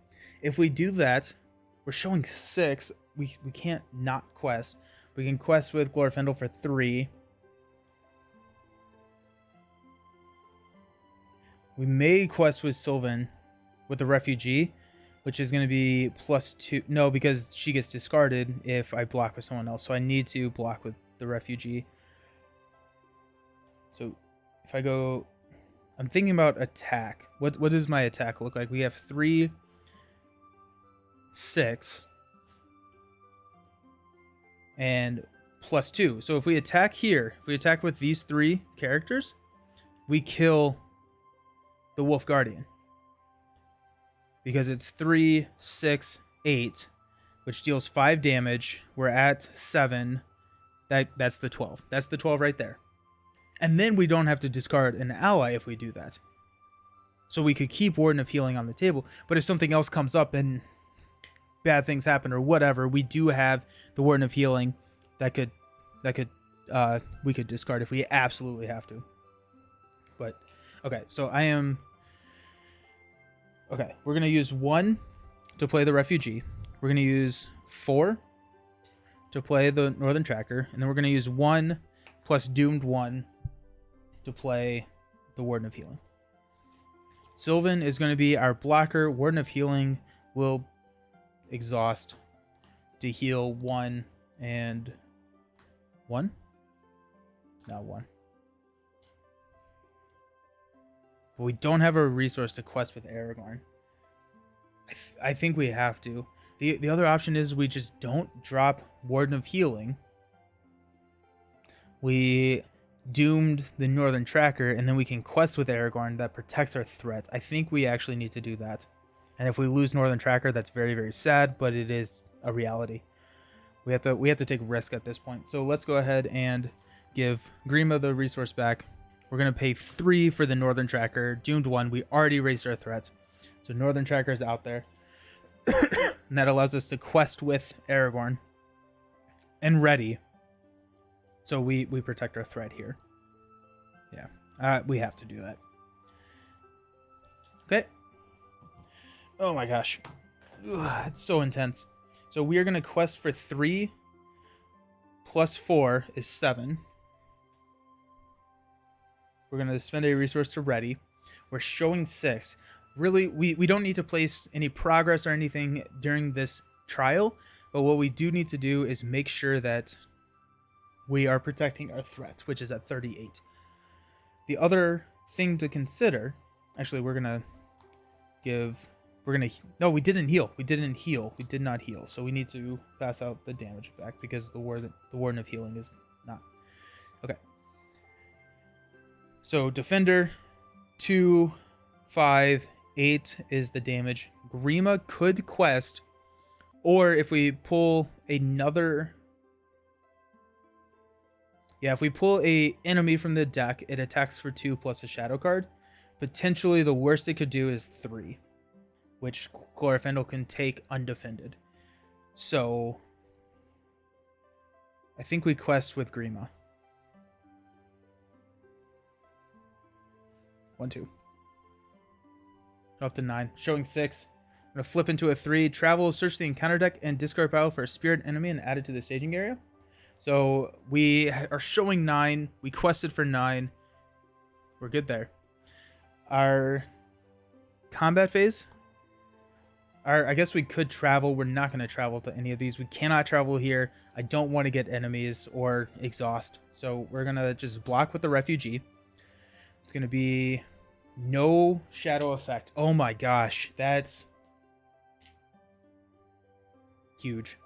[SPEAKER 1] If we do that, we're showing 6. We can't not quest. We can quest with Glorfindel for 3. We may quest with Sylvan with the refugee, which is going to be +2. No, because she gets discarded if I block with someone else. So I need to block with the refugee. So if I go... I'm thinking about attack. What does my attack look like? We have 3, 6, and +2. So if we attack here, if we attack with these 3 characters, we kill the Wolf Guardian. Because it's 3, 6, 8, which deals 5 damage. We're at 7. That's the 12. That's the 12 right there. And then we don't have to discard an ally if we do that. So we could keep Warden of Healing on the table. But if something else comes up and bad things happen or whatever, we do have the Warden of Healing that we could discard if we absolutely have to. But okay, so we're gonna use 1 to play the refugee. We're gonna use 4 to play the Northern Tracker, and then we're gonna use 1 plus Doomed 1 to play the Warden of Healing. Sylvan is going to be our blocker. Warden of Healing will exhaust to heal 1 and 1. Not 1. But we don't have a resource to quest with Aragorn. I think we have to. The other option is we just don't drop Warden of Healing. We doomed the Northern Tracker, and then we can quest with Aragorn that protects our threat. I think we actually need to do that. And if we lose Northern Tracker, that's very, very sad, but it is a reality. We have to take risk at this point. So let's go ahead and give Grima the resource back. We're going to pay 3 for the Northern Tracker. Doomed 1. We already raised our threats. So Northern Tracker is out there. And that allows us to quest with Aragorn. And ready. So we protect our threat here. Yeah. We have to do that. Okay. Oh my gosh. Ugh, it's so intense. So we are going to quest for 3 plus 4 is 7. We're going to spend a resource to ready. We're showing 6. Really, we don't need to place any progress or anything during this trial, but what we do need to do is make sure that we are protecting our threat, which is at 38. The other thing to consider, actually, no, we didn't heal. We did not heal. So we need to pass out the damage back because the Warden of Healing is not. Okay. So Defender, 2, 5, 8 is the damage. Grima could quest, or if we pull another... Yeah, if we pull a enemy from the deck, it attacks for 2 plus a shadow card. Potentially the worst it could do is 3, which Glorfindel can take undefended. So I think we quest with Grima. 1, 2. Up to 9. Showing 6. I'm going to flip into a 3. Travel, search the encounter deck, and discard battle for a spirit enemy and add it to the staging area. So we are showing 9. We quested for 9. We're good there. Our combat phase. I guess we could travel. We're not going to travel to any of these. We cannot travel here. I don't want to get enemies or exhaust. So we're going to just block with the refugee. It's going to be no shadow effect. Oh my gosh. That's huge.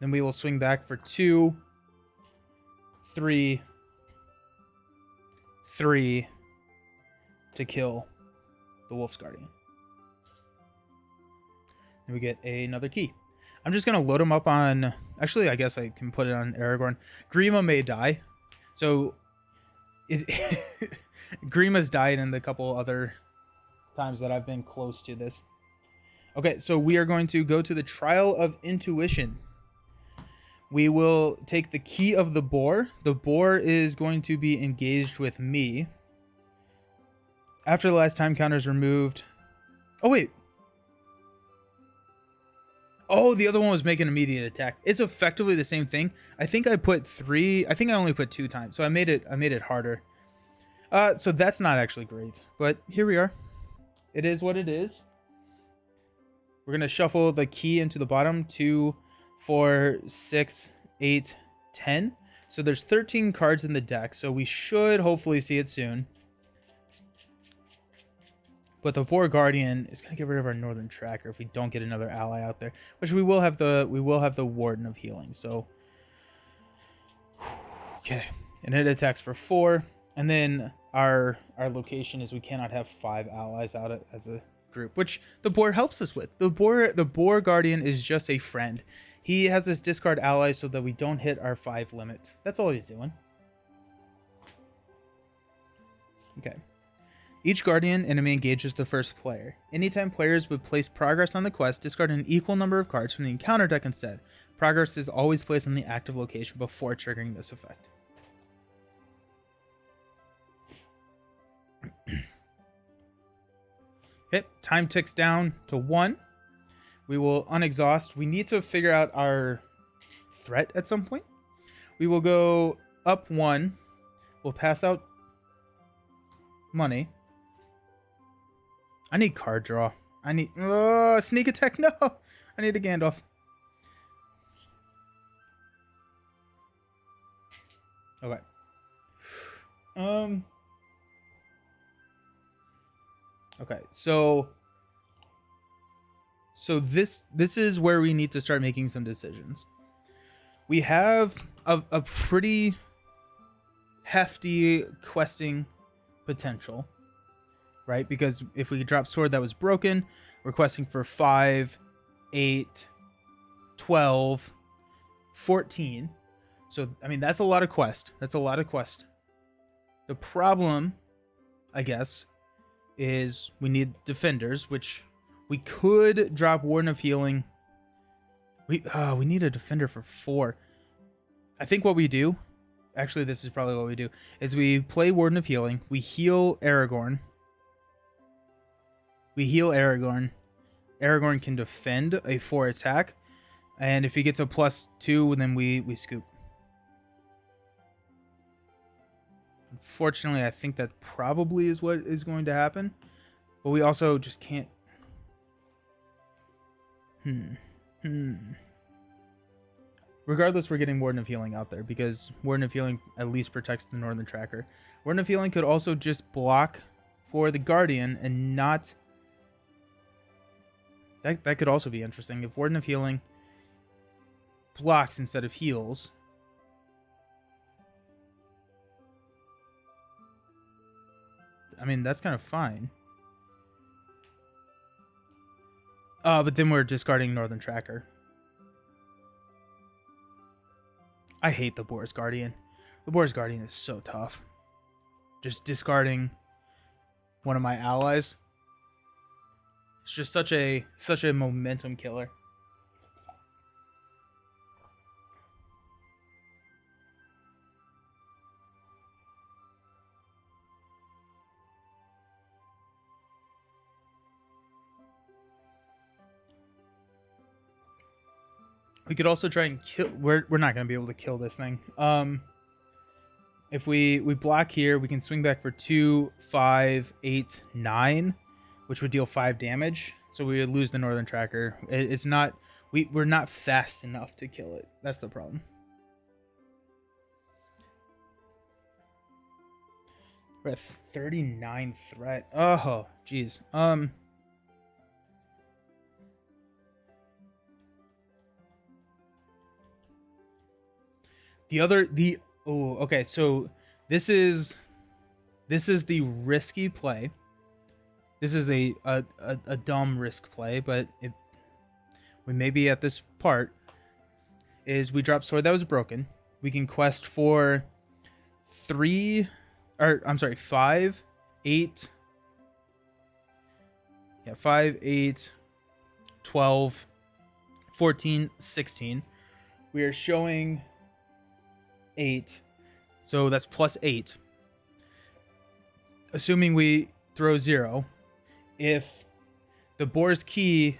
[SPEAKER 1] Then we will swing back for 2, 3 to kill the Wolf's Guardian. and we get another key. I'm just gonna load them up on. Actually, I guess I can put it on Aragorn. Grima may die, so it Grima's died in the couple other times that I've been close to this. Okay, so we are going to go to the Trial of Intuition. We will take the key of the boar. The boar is going to be engaged with me. After the last time counter is removed. Oh, wait. Oh, the other one was making an immediate attack. It's effectively the same thing. I think I put 3. I think I only put 2 times. So I made it harder. So that's not actually great. But here we are. It is what it is. We're going to shuffle the key into the bottom. 2, 4, 6, 8, 10. So there's 13 cards in the deck. So we should hopefully see it soon. But the Boar Guardian is going to get rid of our Northern Tracker if we don't get another ally out there, which we will have the Warden of Healing. So okay, and it attacks for 4, and then our location is we cannot have 5 allies out as a group, which the boar helps us with. The Boar Guardian is just a friend. He has this discard ally so that we don't hit our 5 limit. That's all he's doing. Okay. Each Guardian enemy engages the first player. Anytime players would place progress on the quest, discard an equal number of cards from the encounter deck instead. Progress is always placed on the active location before triggering this effect. Okay, time ticks down to 1. We will unexhaust. We need to figure out our threat at some point. We will go up 1. We'll pass out money. I need card draw. I need sneak attack. No, I need a Gandalf. Okay. Okay. So this is where we need to start making some decisions. We have a pretty hefty questing potential. Right? Because if we drop sword that was broken, we're questing for 5, 8, 12, 14. So, I mean, that's a lot of quest. That's a lot of quest. The problem, I guess, is we need defenders, which we could drop Warden of Healing. We need a defender for 4. I think what we do, actually, this is probably what we do, is we play Warden of Healing. We heal Aragorn. We heal Aragorn. Aragorn can defend a 4 attack. And if he gets a +2, then we scoop. Unfortunately, I think that probably is what is going to happen. But we also just can't... Regardless, we're getting Warden of Healing out there, because Warden of Healing at least protects the Northern Tracker. Warden of Healing could also just block for the Guardian and not... That could also be interesting. If Warden of Healing blocks instead of heals. I mean, that's kind of fine. But then we're discarding Northern Tracker. I hate the Boar's Guardian. The Boar's Guardian is so tough. Just discarding one of my allies. It's just such a momentum killer. We could also try and kill... We're not going to be able to kill this thing. If we block here, we can swing back for 2, 5, 8, 9, which would deal 5 damage. So we would lose the Northern Tracker. It's not... We're not fast enough to kill it. That's the problem. We're at 39 threat. Oh, jeez. Okay, so this is the risky play. This is a dumb risk play, but we may be at this part, is we drop Sword That Was Broken. We can quest for 5, 8. Yeah, 5, 8, 12, 14, 16. We are showing 8. So that's plus 8. Assuming we throw 0. If the Boar's Key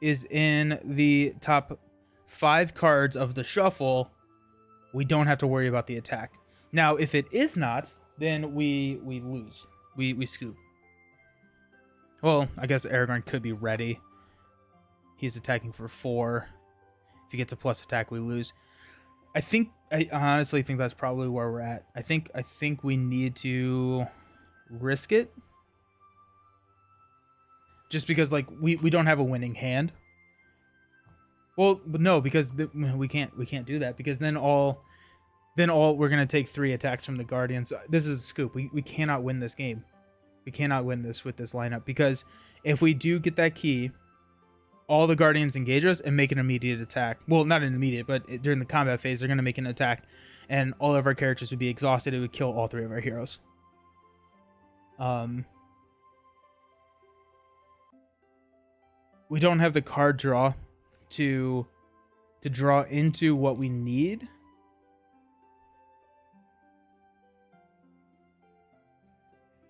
[SPEAKER 1] is in the top 5 cards of the shuffle, we don't have to worry about the attack. Now, if it is not, then we lose. We scoop. Well, I guess Aragorn could be ready. He's attacking for 4. If he gets a plus attack, we lose. I honestly think that's probably where we're at. I think we need to risk it. Just because like we don't have a winning hand. Well, but no, because we can't do that, because then all we're gonna take 3 attacks from the Guardians. This is a scoop. We cannot win this game. We cannot win this with this lineup, because if we do get that key, all the Guardians engage us and make an immediate attack. Well, not an immediate, but during the combat phase, they're gonna make an attack, and all of our characters would be exhausted. It would kill all 3 of our heroes. We don't have the card draw to draw into what we need.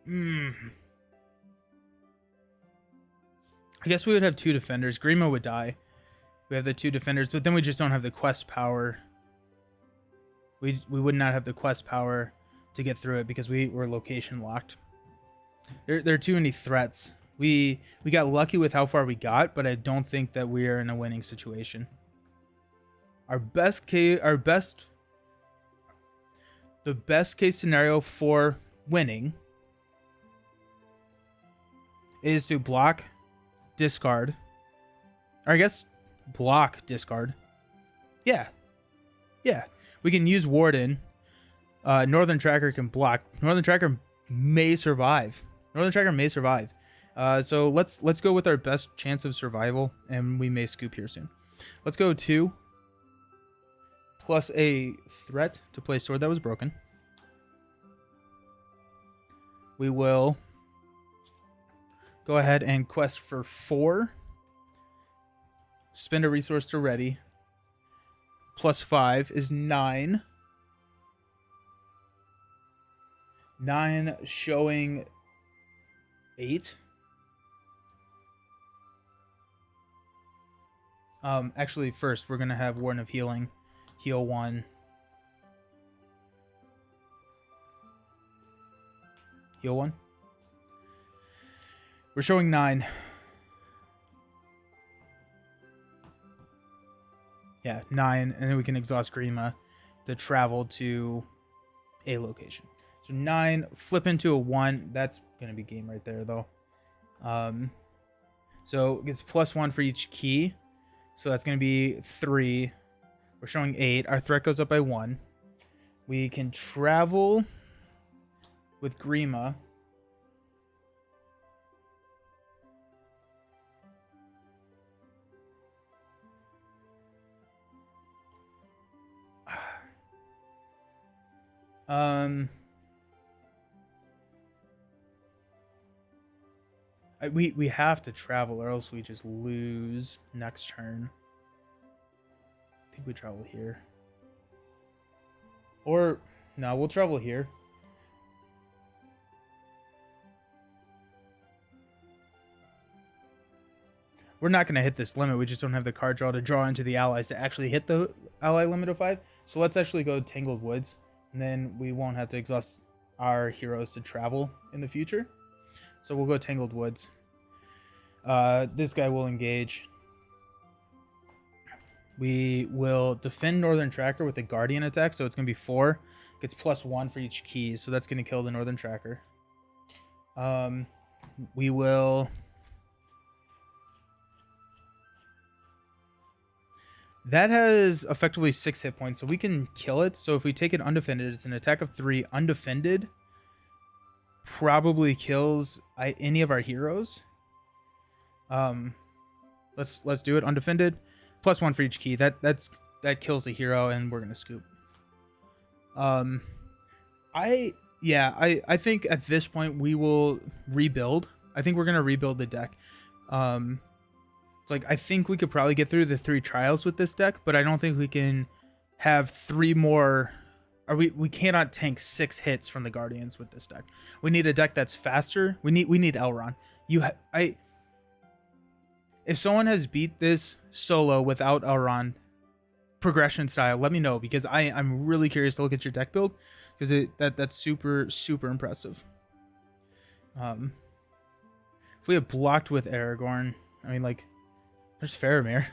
[SPEAKER 1] I guess we would have 2 defenders. Grima would die. We have the 2 defenders, but then we just don't have the quest power. We would not have the quest power to get through it, because we were location locked. There are too many threats. We got lucky with how far we got, but I don't think that we are in a winning situation. The best case scenario for winning is to block, discard, or I guess block, discard. Yeah. We can use Warden. Northern Tracker can block. Northern Tracker may survive. So let's go with our best chance of survival, and we may scoop here soon. Let's go 2 plus a threat to play Sword That Was Broken. We will go ahead and quest for 4. Spend a resource to ready. Plus 5 is 9. 9 showing 8. Actually, first we're gonna have Warden of Healing, heal 1, heal 1. We're showing 9. Yeah, 9, and then we can exhaust Grima to travel to a location. So 9, flip into a 1. That's gonna be game right there, though. So it gets plus 1 for each key. So that's gonna be 3. We're showing 8. Our threat goes up by 1. We can travel with Grima. We have to travel, or else we just lose next turn. I think we travel here. Or no, we'll travel here. We're not going to hit this limit. We just don't have the card draw to draw into the allies to actually hit the ally limit of 5. So let's actually go Tangled Woods, and then we won't have to exhaust our heroes to travel in the future. So we'll go Tangled Woods. This guy will engage. We will defend Northern Tracker with a Guardian attack, so it's going to be 4. Gets plus 1 for each key, so that's going to kill the Northern Tracker. We will... That has effectively 6 hit points, so we can kill it. So if we take it undefended, it's an attack of 3. Undefended probably kills any of our heroes. Let's do it undefended. +1 for each key. That kills a hero, and we're gonna scoop. I think at this point we will rebuild. I think we're gonna rebuild the deck. It's like I think we could probably get through the 3 trials with this deck, but I don't think we can have 3 more. Or we cannot tank 6 hits from the Guardians with this deck. We need a deck that's faster. We need Elrond. If someone has beat this solo without Elrond progression style, let me know, because I'm really curious to look at your deck build, because that's super impressive. If we have blocked with Aragorn, I mean, like, there's Faramir,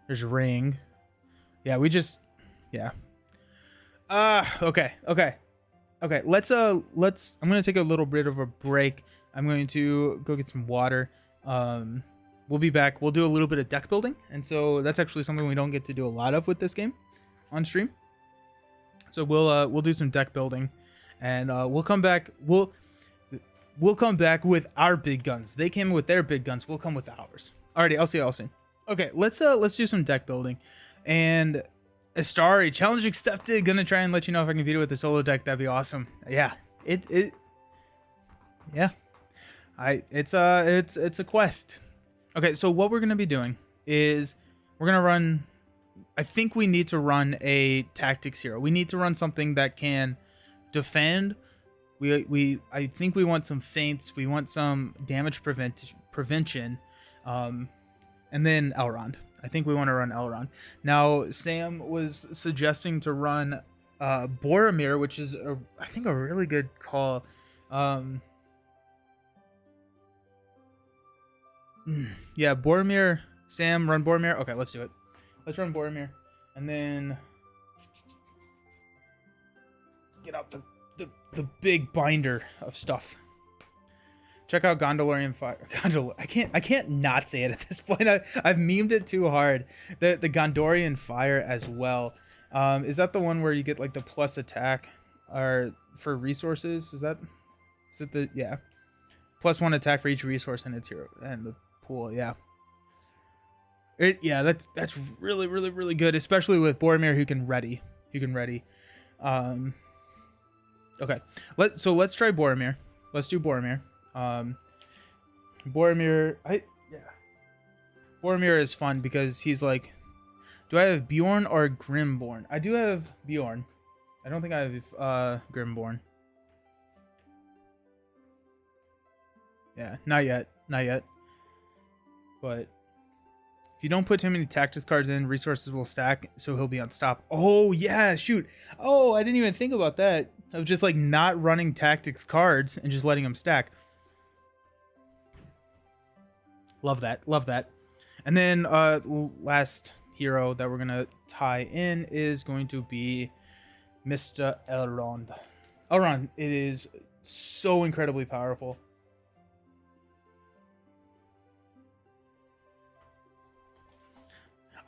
[SPEAKER 1] there's Ring. Yeah, okay. Let's I'm gonna take a little bit of a break. I'm going to go get some water. We'll be back. We'll do a little bit of deck building, and so that's actually something we don't get to do a lot of with this game on stream. So we'll do some deck building, and we'll come back. We'll come back with our big guns. They came with their big guns. We'll come with ours. Alrighty, I'll see y'all soon. Okay, let's do some deck building, and Astari, challenge accepted. Gonna try and let you know if I can beat it with a solo deck. That'd be awesome. Yeah, yeah. It's a quest. Okay, so what we're gonna be doing is we're gonna run. I think we need to run a tactics hero. We need to run something that can defend. I think we want some feints. We want some damage prevention, and then Elrond. I think we want to run Elrond. Now, Sam was suggesting to run Boromir, which is, I think, a really good call. Yeah, Boromir. Sam, run Boromir. Okay, let's do it. Let's run Boromir. And then let's get out the big binder of stuff. Check out Gondorian Fire. I can't not say it at this point. I've memed it too hard. The Gondorian Fire as well. Is that the one where you get like the plus attack or for resources? Is it the yeah? +1 attack for each resource in its hero and the pool. Yeah. That's really good, especially with Boromir who can ready. Okay. Let's try Boromir. Let's do Boromir. Boromir is fun because he's like, do I have Bjorn or Grimborn? I do have Bjorn. I don't think I have Grimborn. Yeah, not yet. But if you don't put too many tactics cards in, resources will stack, so he'll be unstoppable. Oh yeah, shoot. Oh, I didn't even think about that. Of just like not running tactics cards and just letting them stack. Love that. And then last hero that we're gonna tie in is going to be Mr. Elrond. Elrond, it is so incredibly powerful.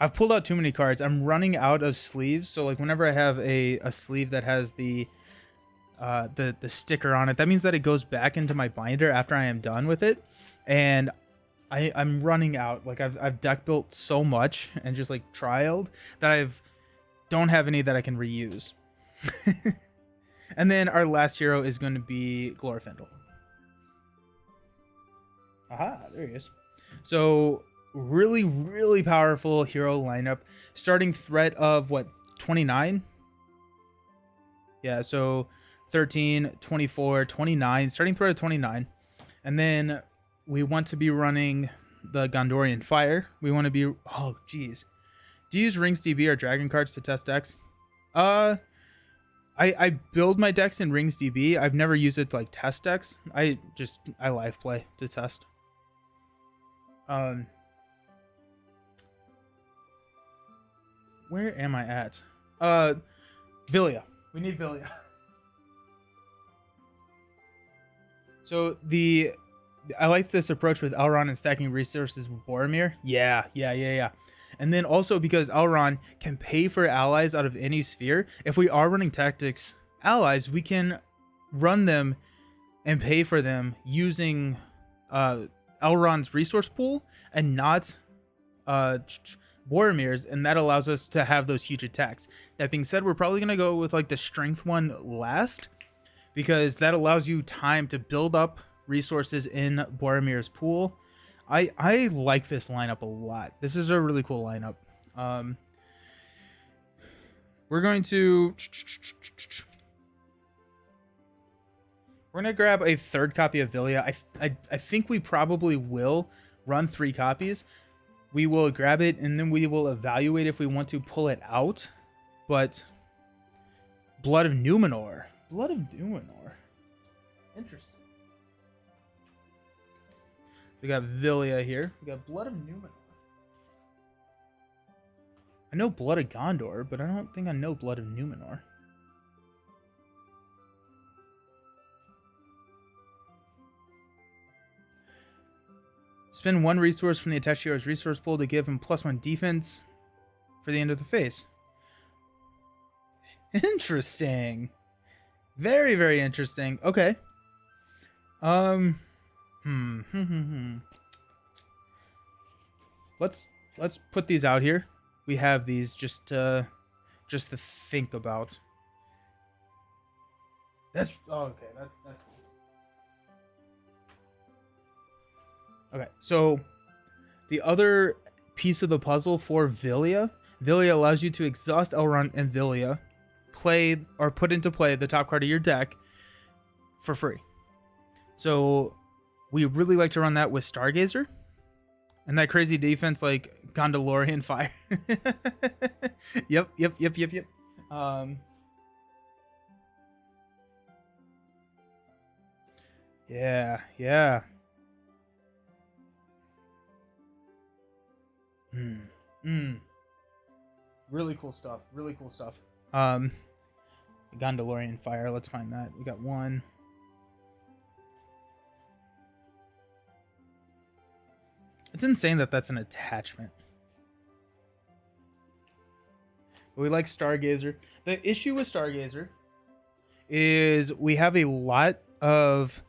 [SPEAKER 1] I've pulled out too many cards. I'm running out of sleeves, so like whenever I have a sleeve that has the sticker on it, that means that it goes back into my binder after I am done with it, and I'm running out. Like I've deck built so much and just like trialed that don't have any that I can reuse. And then our last hero is going to be Glorfindel. Aha, there he is. So really powerful hero lineup. Starting threat of what, 29? Yeah, so 13, 24, 29. Starting threat of 29. And then we want to be running the Gondorian Fire. We want to be... Oh, geez. Do you use Rings DB or Dragon cards to test decks? I build my decks in Rings DB. I've never used it to like test decks. I live play to test. Where am I at? Villia. We need Villia. So I like this approach with Elrond and stacking resources with Boromir. Yeah. And then also because Elrond can pay for allies out of any sphere, if we are running tactics allies, we can run them and pay for them using Elrond's resource pool and not Boromirs, and that allows us to have those huge attacks. That being said, we're probably going to go with like the strength one last, because that allows you time to build up resources in Boromir's pool. I like this lineup a lot. This is a really cool lineup. We're going to grab a third copy of Villia. I think we probably will run 3 copies. We will grab it and then we will evaluate if we want to pull it out. But Blood of Numenor. Blood of Numenor. Interesting. We got Villia here. We got Blood of Numenor. I know Blood of Gondor, but I don't think I know Blood of Numenor. Spend 1 resource from the attached hero's resource pool to give him +1 defense for the end of the phase. Interesting. Very, very interesting. Okay. Let's put these out here. We have these just to think about. That's okay. That's cool. Okay, so the other piece of the puzzle for Villia allows you to exhaust Elrond and Villia, play or put into play the top card of your deck for free. So we really like to run that with Stargazer and that crazy defense like Gondorian Fire. Yep. Yeah. Really cool stuff. Gondorian Fire. Let's find that. We got 1. It's insane that that's an attachment. But we like Stargazer. The issue with Stargazer is we have a lot of,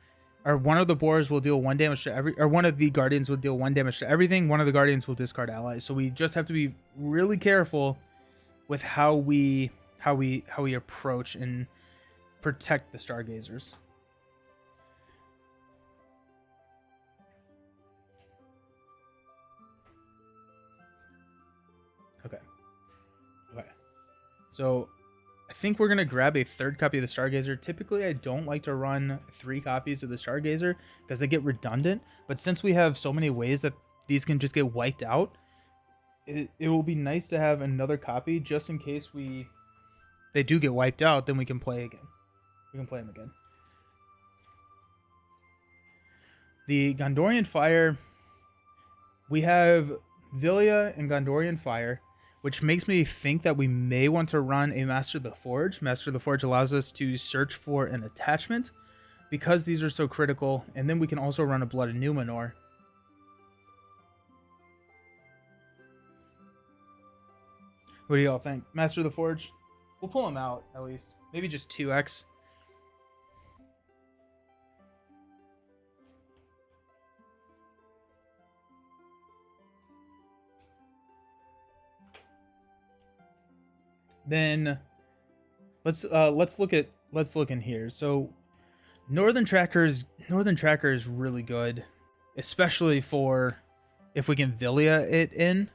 [SPEAKER 1] or one of the boars will deal 1 damage to every, or one of the guardians will deal 1 damage to everything. One of the guardians will discard allies. So we just have to be really careful with how we approach and protect the Stargazers. Okay. So I think we're going to grab a third copy of the Stargazer. Typically, I don't like to run 3 copies of the Stargazer because they get redundant. But since we have so many ways that these can just get wiped out, it will be nice to have another copy just in case they do get wiped out. Then we can play again. We can play them again. The Gondorian Fire. We have Villia and Gondorian Fire, which makes me think that we may want to run a Master of the Forge. Master of the Forge allows us to search for an attachment because these are so critical. And then we can also run a Blood of Numenor. What do y'all think? Master of the Forge? We'll pull them out, at least. Maybe just 2x. Then let's look in here. So Northern Tracker is really good, especially for if we can Villia it in.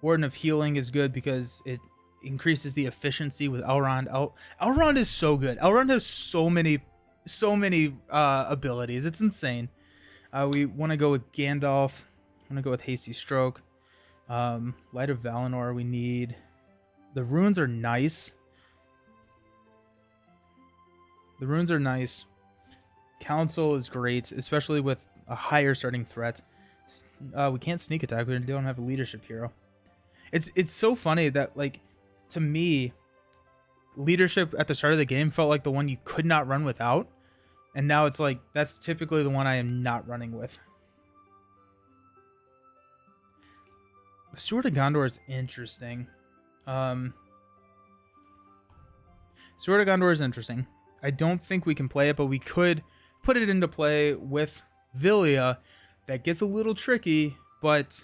[SPEAKER 1] Warden of Healing is good because it increases the efficiency with Elrond. Elrond is so good. Elrond has so many abilities. It's insane. We want to go with Gandalf. Want to go with Hasty Stroke. Light of Valinor we need. The runes are nice. Council is great, especially with a higher starting threat. We can't sneak attack. We don't have a leadership hero. It's so funny that, like, to me, leadership at the start of the game felt like the one you could not run without, and now it's like that's typically the one I am not running with. The Sword of Gondor is interesting. Sword of Gondor is interesting. I don't think we can play it, but we could put it into play with Villia. That gets a little tricky, but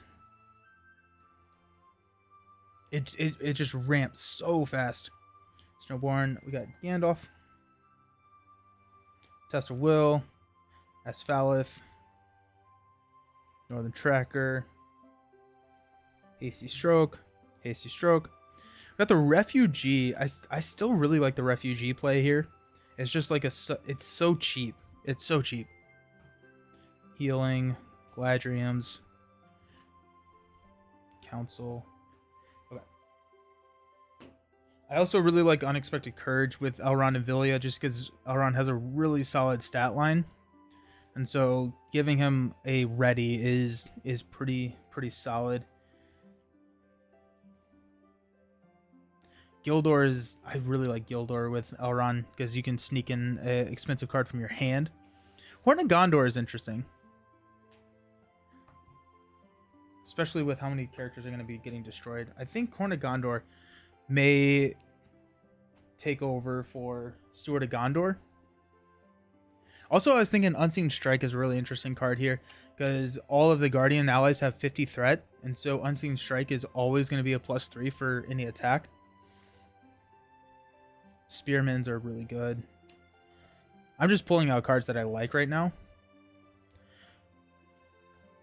[SPEAKER 1] it just ramps so fast. Snowborn, we got Gandalf, Test of Will, Asphalith, Northern Tracker, Hasty Stroke. We got the Refugee. I still really like the Refugee play here. It's just like it's so cheap. It's so cheap. Healing, Gladriums, Council. Okay. I also really like Unexpected Courage with Elrond and Villia, just because Elrond has a really solid stat line, and so giving him a ready is pretty solid. Gildor is, I really like Gildor with Elrond because you can sneak in an expensive card from your hand. Horn of Gondor is interesting, especially with how many characters are going to be getting destroyed. I think Horn of Gondor may take over for Steward of Gondor. Also, I was thinking Unseen Strike is a really interesting card here because all of the Guardian allies have 50 threat, and so Unseen Strike is always going to be a +3 for any attack. Spearmans are really good. I'm just pulling out cards that I like right now.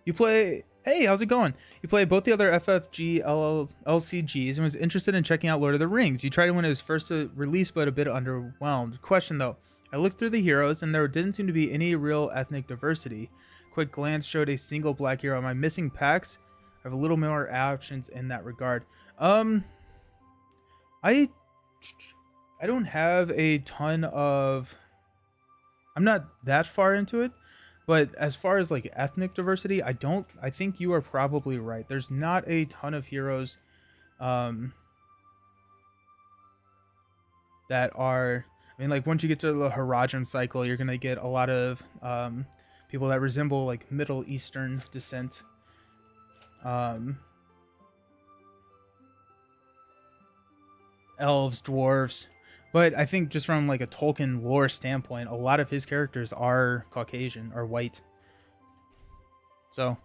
[SPEAKER 1] You play... Hey, how's it going? You play both the other FFG LCGs and was interested in checking out Lord of the Rings. You tried it when it was first released, but a bit underwhelmed. Question though, I looked through the heroes and there didn't seem to be any real ethnic diversity. Quick glance showed a single black hero. Am I missing packs? I have a little more options in that regard. I don't have a ton of... I'm not that far into it, but as far as like ethnic diversity, I think you are probably right. There's not a ton of heroes that are... I mean, like once you get to the Haradrim cycle, you're going to get a lot of people that resemble like Middle Eastern descent. Elves, dwarves. But I think just from like a Tolkien lore standpoint, a lot of his characters are Caucasian or white. So,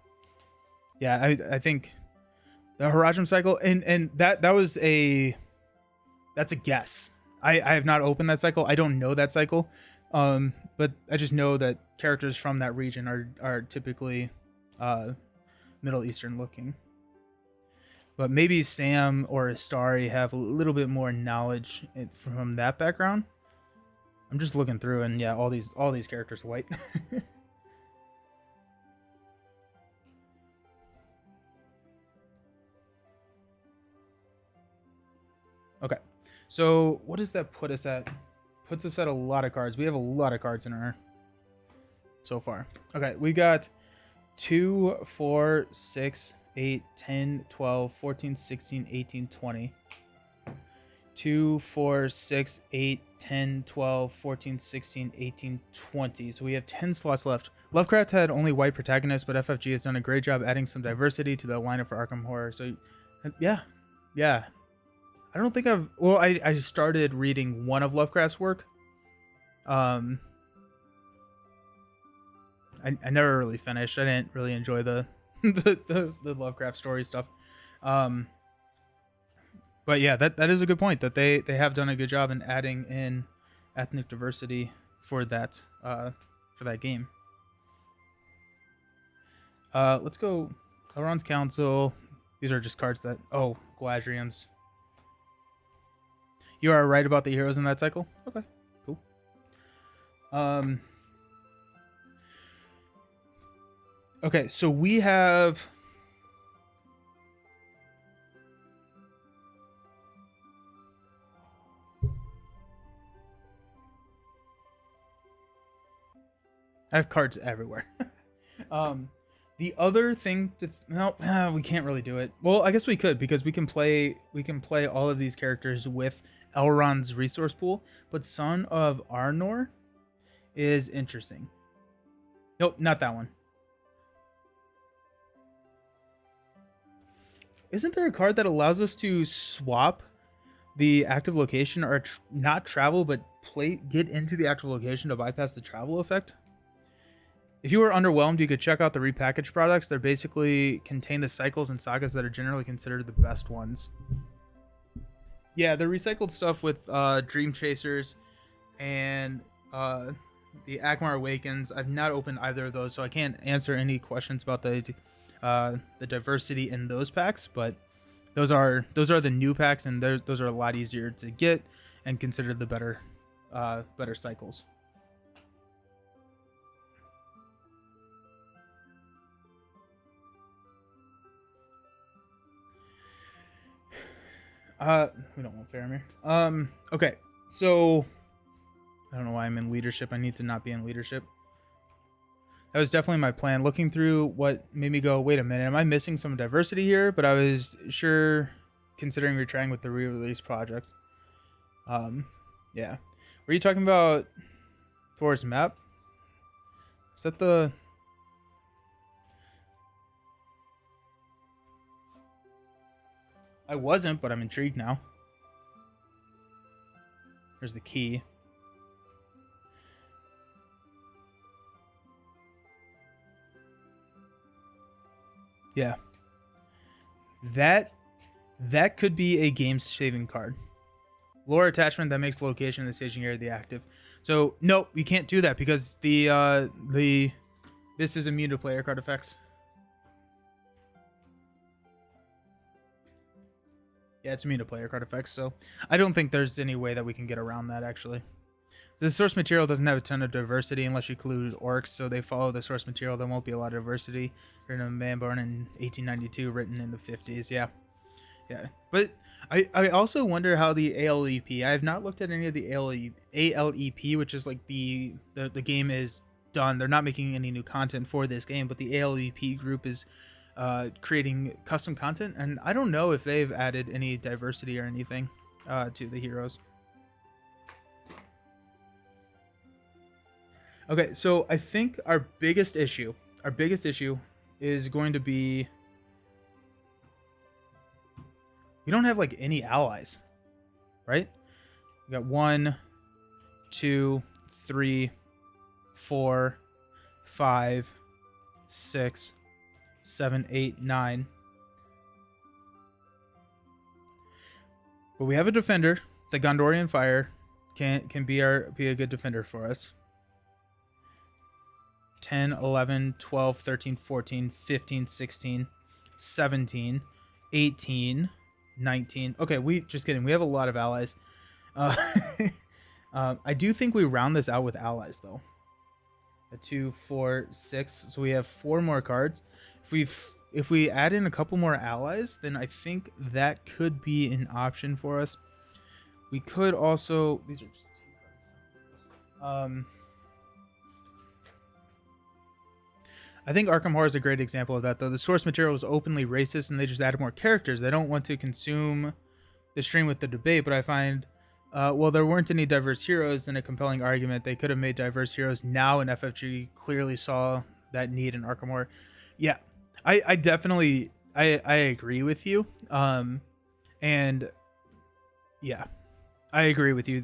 [SPEAKER 1] yeah, I think the Haradrim cycle, and that's a guess. I have not opened that cycle. I don't know that cycle, but I just know that characters from that region are typically Middle Eastern looking. But maybe Sam or Astari have a little bit more knowledge from that background. I'm just looking through, and yeah, all these characters are white. Okay, so what does that put us at? Puts us at a lot of cards. We have a lot of cards in our so far. Okay, we got 2, 4, 6, 8, 10, 12, 14, 16, 18, 20. 2, 4, 6, 8, 10, 12, 14, 16, 18, 20. So we have 10 slots left. Lovecraft had only white protagonists, but FFG has done a great job adding some diversity to the lineup for Arkham Horror. So, yeah. I don't think I started reading one of Lovecraft's work. I never really finished. I didn't really enjoy the Lovecraft story stuff. But yeah, that is a good point, that they have done a good job in adding in ethnic diversity for that game. Let's go Elrond's Council. These are just cards that... Oh, Galadrians. You are right about the heroes in that cycle? Okay, cool. Okay, so we have... I have cards everywhere. The other thing to... No, we can't really do it. Well, I guess we could, because we can play all of these characters with Elrond's resource pool, but Son of Arnor is interesting. Nope, not that one. Isn't there a card that allows us to swap the active location, or not travel, but get into the active location to bypass the travel effect? If you were underwhelmed, you could check out the repackaged products. They basically contain the cycles and sagas that are generally considered the best ones. Yeah, the recycled stuff with Dream Chasers and uh, the Akmar Awakens. I've not opened either of those, so I can't answer any questions about the diversity in those packs. But those are the new packs, and those are a lot easier to get and considered the better cycles. We don't want Faramir. Okay, so I don't know why I'm in leadership. I need to not be in leadership. That was definitely my plan. Looking through what made me go, wait a minute, am I missing some diversity here? But I was sure, considering retrying with the re-release projects. Um, yeah. Were you talking about Forest Map? Is that the? I wasn't, but I'm intrigued now. There's the key. Yeah. That that could be a game saving card. Lore attachment that makes the location of the staging area the active. So nope, you can't do that because the this is immune to player card effects. Yeah, it's immune to player card effects, so I don't think there's any way that we can get around that actually. The source material doesn't have a ton of diversity unless you include orcs, so they follow the source material. There won't be a lot of diversity. Written a man born in 1892, written in the 50s. Yeah, yeah. But I also wonder how the ALEP. I have not looked at any of the ALEP, which is like the game is done. They're not making any new content for this game, but the ALEP group is creating custom content, and I don't know if they've added any diversity or anything to the heroes. Okay, so I think our biggest issue is going to be we don't have like any allies, right? We got 1, 2, 3, 4, 5, 6, 7, 8, 9. But we have a defender. The Gondorian Fire can be a good defender for us. 10, 11, 12, 13, 14, 15, 16, 17, 18, 19. Okay, we just kidding. We have a lot of allies. Uh, I do think we round this out with allies though. A 2, 4, 6. So we have 4 more cards. If we add in a couple more allies, then I think that could be an option for us. We could also, these are just 2 cards. I think Arkham Horror is a great example of that, though. The source material was openly racist, and they just added more characters. They don't want to consume the stream with the debate, but I find, well, there weren't any diverse heroes, then a compelling argument. They could have made diverse heroes now, and FFG clearly saw that need in Arkham Horror. Yeah, I definitely, I agree with you. And yeah, I agree with you.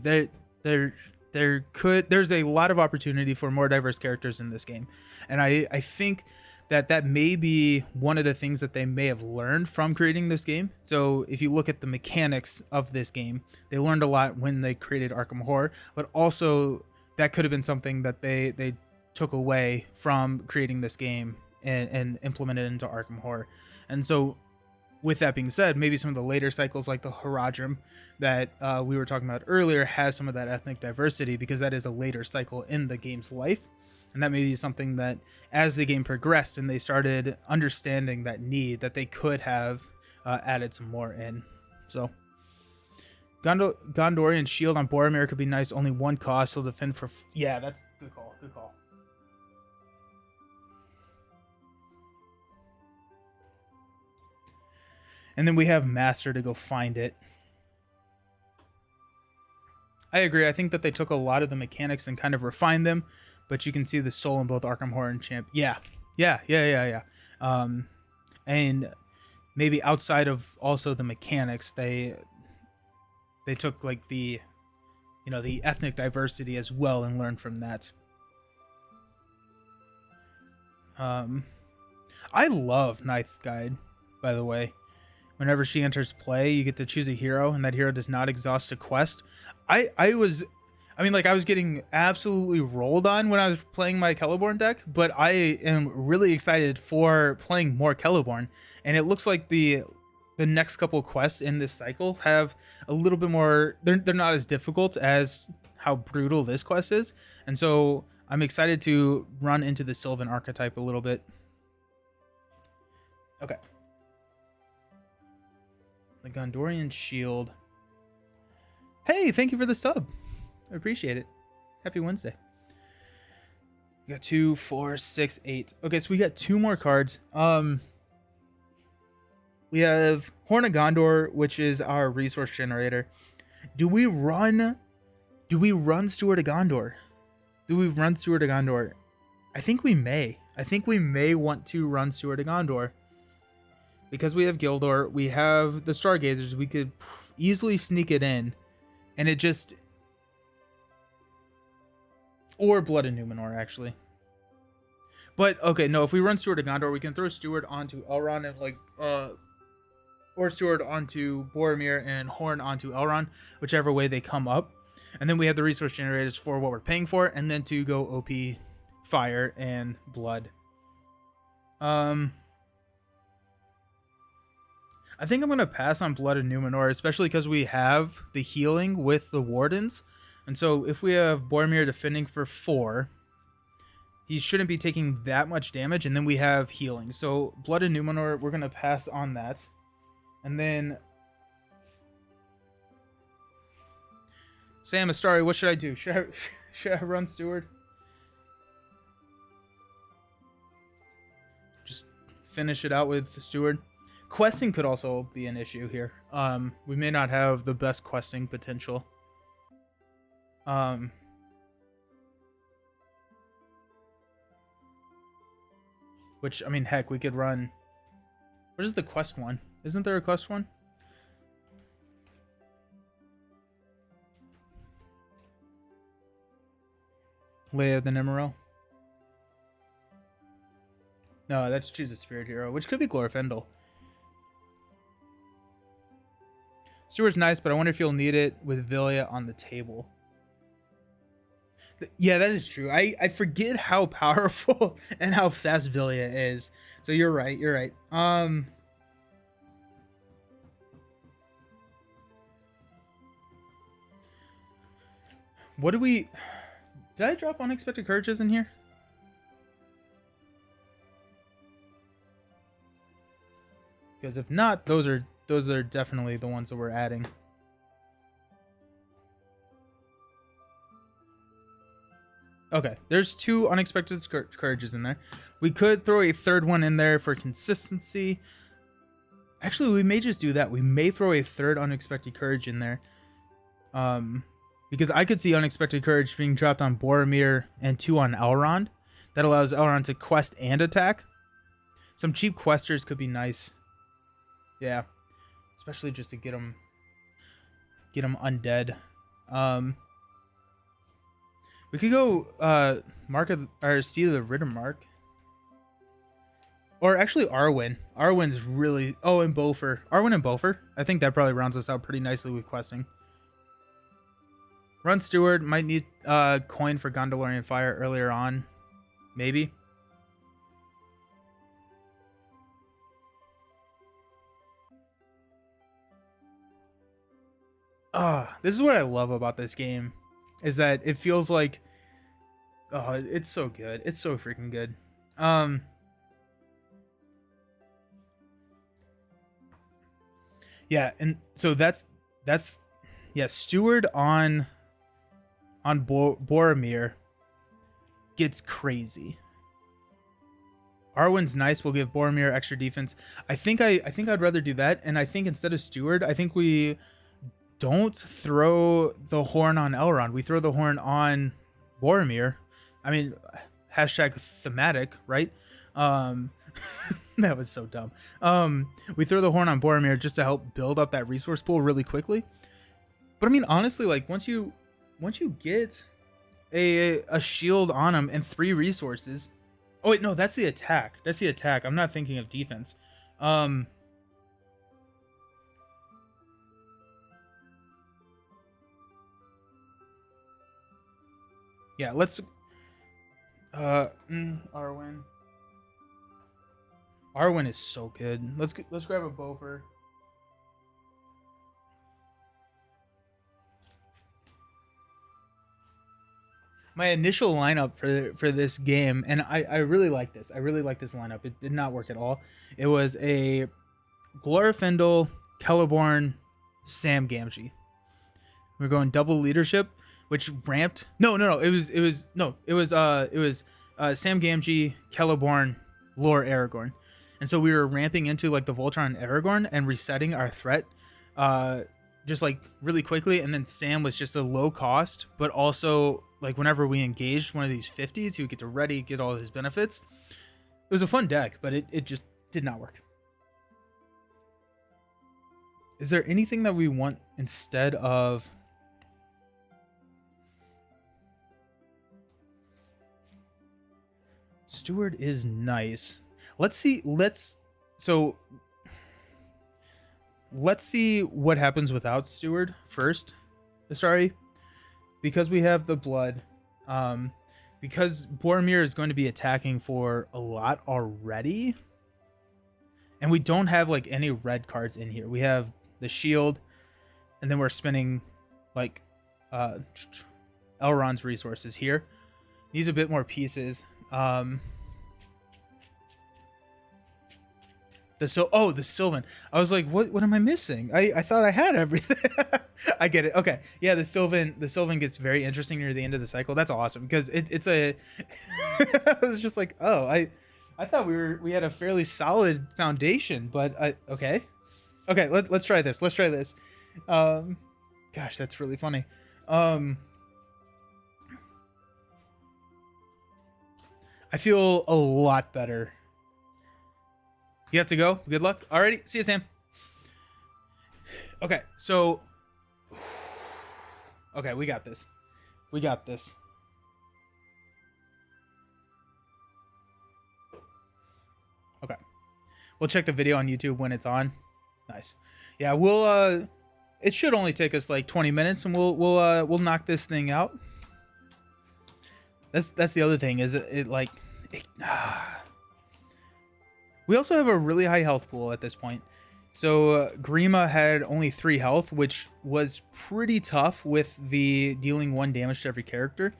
[SPEAKER 1] There's a lot of opportunity for more diverse characters in this game, and I think that may be one of the things that they may have learned from creating this game. So if you look at the mechanics of this game, they learned a lot when they created Arkham Horror, but also that could have been something that they took away from creating this game and implemented into Arkham Horror. And so with that being said, maybe some of the later cycles like the Haradrim that we were talking about earlier has some of that ethnic diversity because that is a later cycle in the game's life. And that may be something that as the game progressed and they started understanding that need, that they could have added some more in. So Gondorian shield on Boromir could be nice. Only 1 cost. He'll defend for... Yeah, that's good call. Good call. And then we have Master to go find it. I agree. I think that they took a lot of the mechanics and kind of refined them, but you can see the soul in both Arkham Horror and Champ. Yeah. And maybe outside of also the mechanics, they took like the ethnic diversity as well and learned from that. I love Ninth Guide, by the way. Whenever she enters play, you get to choose a hero, and that hero does not exhaust a quest. I mean, like, I was getting absolutely rolled on when I was playing my Celeborn deck, but I am really excited for playing more Celeborn. And it looks like the next couple quests in this cycle have a little bit more. They're not as difficult as how brutal this quest is, and so I'm excited to run into the Sylvan archetype a little bit. Okay. The Gondorian Shield. Hey, thank you for the sub. I appreciate it. Happy Wednesday. We got 2, 4, 6, 8. Okay, so we got 2 more cards. We have Horn of Gondor, which is our resource generator. Do we run Steward of Gondor? I think we may. I think we may want to run Steward of Gondor. Because we have Gildor, we have the Stargazers, we could easily sneak it in. And it just... Or Blood of Numenor, actually. But, okay, no, if we run Steward of Gondor, we can throw Steward onto Elrond and, like, or Steward onto Boromir and Horn onto Elrond, whichever way they come up. And then we have the resource generators for what we're paying for, and then to go OP Fire and Blood. I think I'm going to pass on Blood of Numenor, especially because we have the healing with the Wardens. And so if we have Boromir defending for 4, he shouldn't be taking that much damage. And then we have healing. So Blood of Numenor, we're going to pass on that. And then Sam Astari, what should I do? Should I run Steward? Just finish it out with the Steward. Questing could also be an issue here. We may not have the best questing potential. Which, I mean, heck, we could run... What is the quest one? Isn't there a quest one? Leia the Nemeril. No, that's choose a spirit hero, which could be Glorfindel. Steward's nice, but I wonder if you'll need it with Vilya on the table. Yeah, that is true. I forget how powerful and how fast Vilya is. So you're right. You're right. What do we... Did I drop Unexpected Courages in here? Because if not, those are definitely the ones that we're adding. Okay, there's 2 Unexpected Courages in there. We could throw a 3rd one in there for consistency. Actually, we may just do that. We may throw a 3rd Unexpected Courage in there. Because I could see Unexpected Courage being dropped on Boromir and 2 on Elrond. That allows Elrond to quest and attack. Some cheap questers could be nice. Yeah. Especially just to get them undead. We could go Mark of, or Seed of the Rittermark. Or actually Arwen. Arwen's really... Oh, and Beaufort. Arwen and Beaufort. I think that probably rounds us out pretty nicely with questing. Run Steward. Might need coin for Gondorian Fire earlier on. Maybe. This is what I love about this game. Is that it feels like... Oh, it's so good. It's so freaking good. Yeah, and so that's yeah, Steward on Boromir gets crazy. Arwen's nice. We'll give Boromir extra defense. I think I'd rather do that, and I think instead of Steward, I think we don't throw the horn on Elrond. We throw the horn on Boromir. I mean, hashtag thematic, right? That was so dumb. We throw the horn on Boromir just to help build up that resource pool really quickly. But I mean, honestly, like once you get a shield on him and 3 resources. Oh wait, no, that's the attack. That's the attack. I'm not thinking of defense. Yeah, let's Arwen. Arwen is so good. Let's grab a Bofer. My initial lineup for this game, and I really like this. I really like this lineup. It did not work at all. It was a Glorfindel, Celeborn, Sam Gamgee. We're going double leadership, which ramped. No. It was Sam Gamgee, Celeborn, Lore Aragorn, and so we were ramping into like the Voltron and Aragorn and resetting our threat, just like really quickly. And then Sam was just a low cost, but also like whenever we engaged one of these 50s, he would get to ready, get all of his benefits. It was a fun deck, but it just did not work. Is there anything that we want instead of? Steward is nice. Let's see what happens without Steward first. Sorry. Because we have the blood. Because Boromir is going to be attacking for a lot already. And we don't have like any red cards in here. We have the shield, and then we're spending like Elrond's resources here. Needs a bit more pieces. The Sylvan. I was like, what am I missing? I thought I had everything. I get it. Okay. Yeah, the Sylvan gets very interesting near the end of the cycle. That's awesome because it's a I was just like, oh, I thought we had a fairly solid foundation, but okay. Okay, let's try this. Let's try this. Gosh, that's really funny. I feel a lot better. You have to go. Good luck. Alrighty. See you, Sam. Okay, so okay, we got this. We got this. Okay. We'll check the video on YouTube when it's on. Nice. Yeah, we'll it should only take us like 20 minutes and we'll knock this thing out. That's the other thing is we also have a really high health pool at this point. So Grima had only 3 health, which was pretty tough with the dealing 1 damage to every character.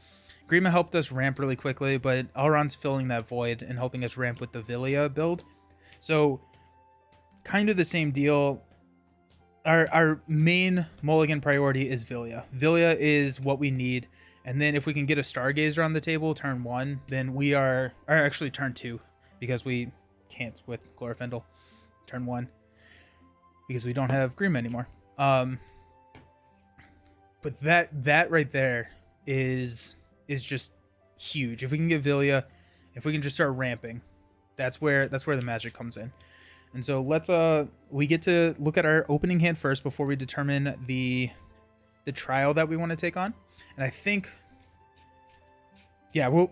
[SPEAKER 1] Grima helped us ramp really quickly, but Elrond's filling that void and helping us ramp with the Villia build. So kind of the same deal. Our main mulligan priority is Villia. Villia is what we need. And then if we can get a Stargazer on the table turn 1, then we are actually turn 2, because we can't with Glorfindel. Turn 1, because we don't have Grima anymore. But that right there is just huge. If we can get Villia, if we can just start ramping, that's where the magic comes in. And so let's we get to look at our opening hand first before we determine the trial that we want to take on. And I think, yeah, we'll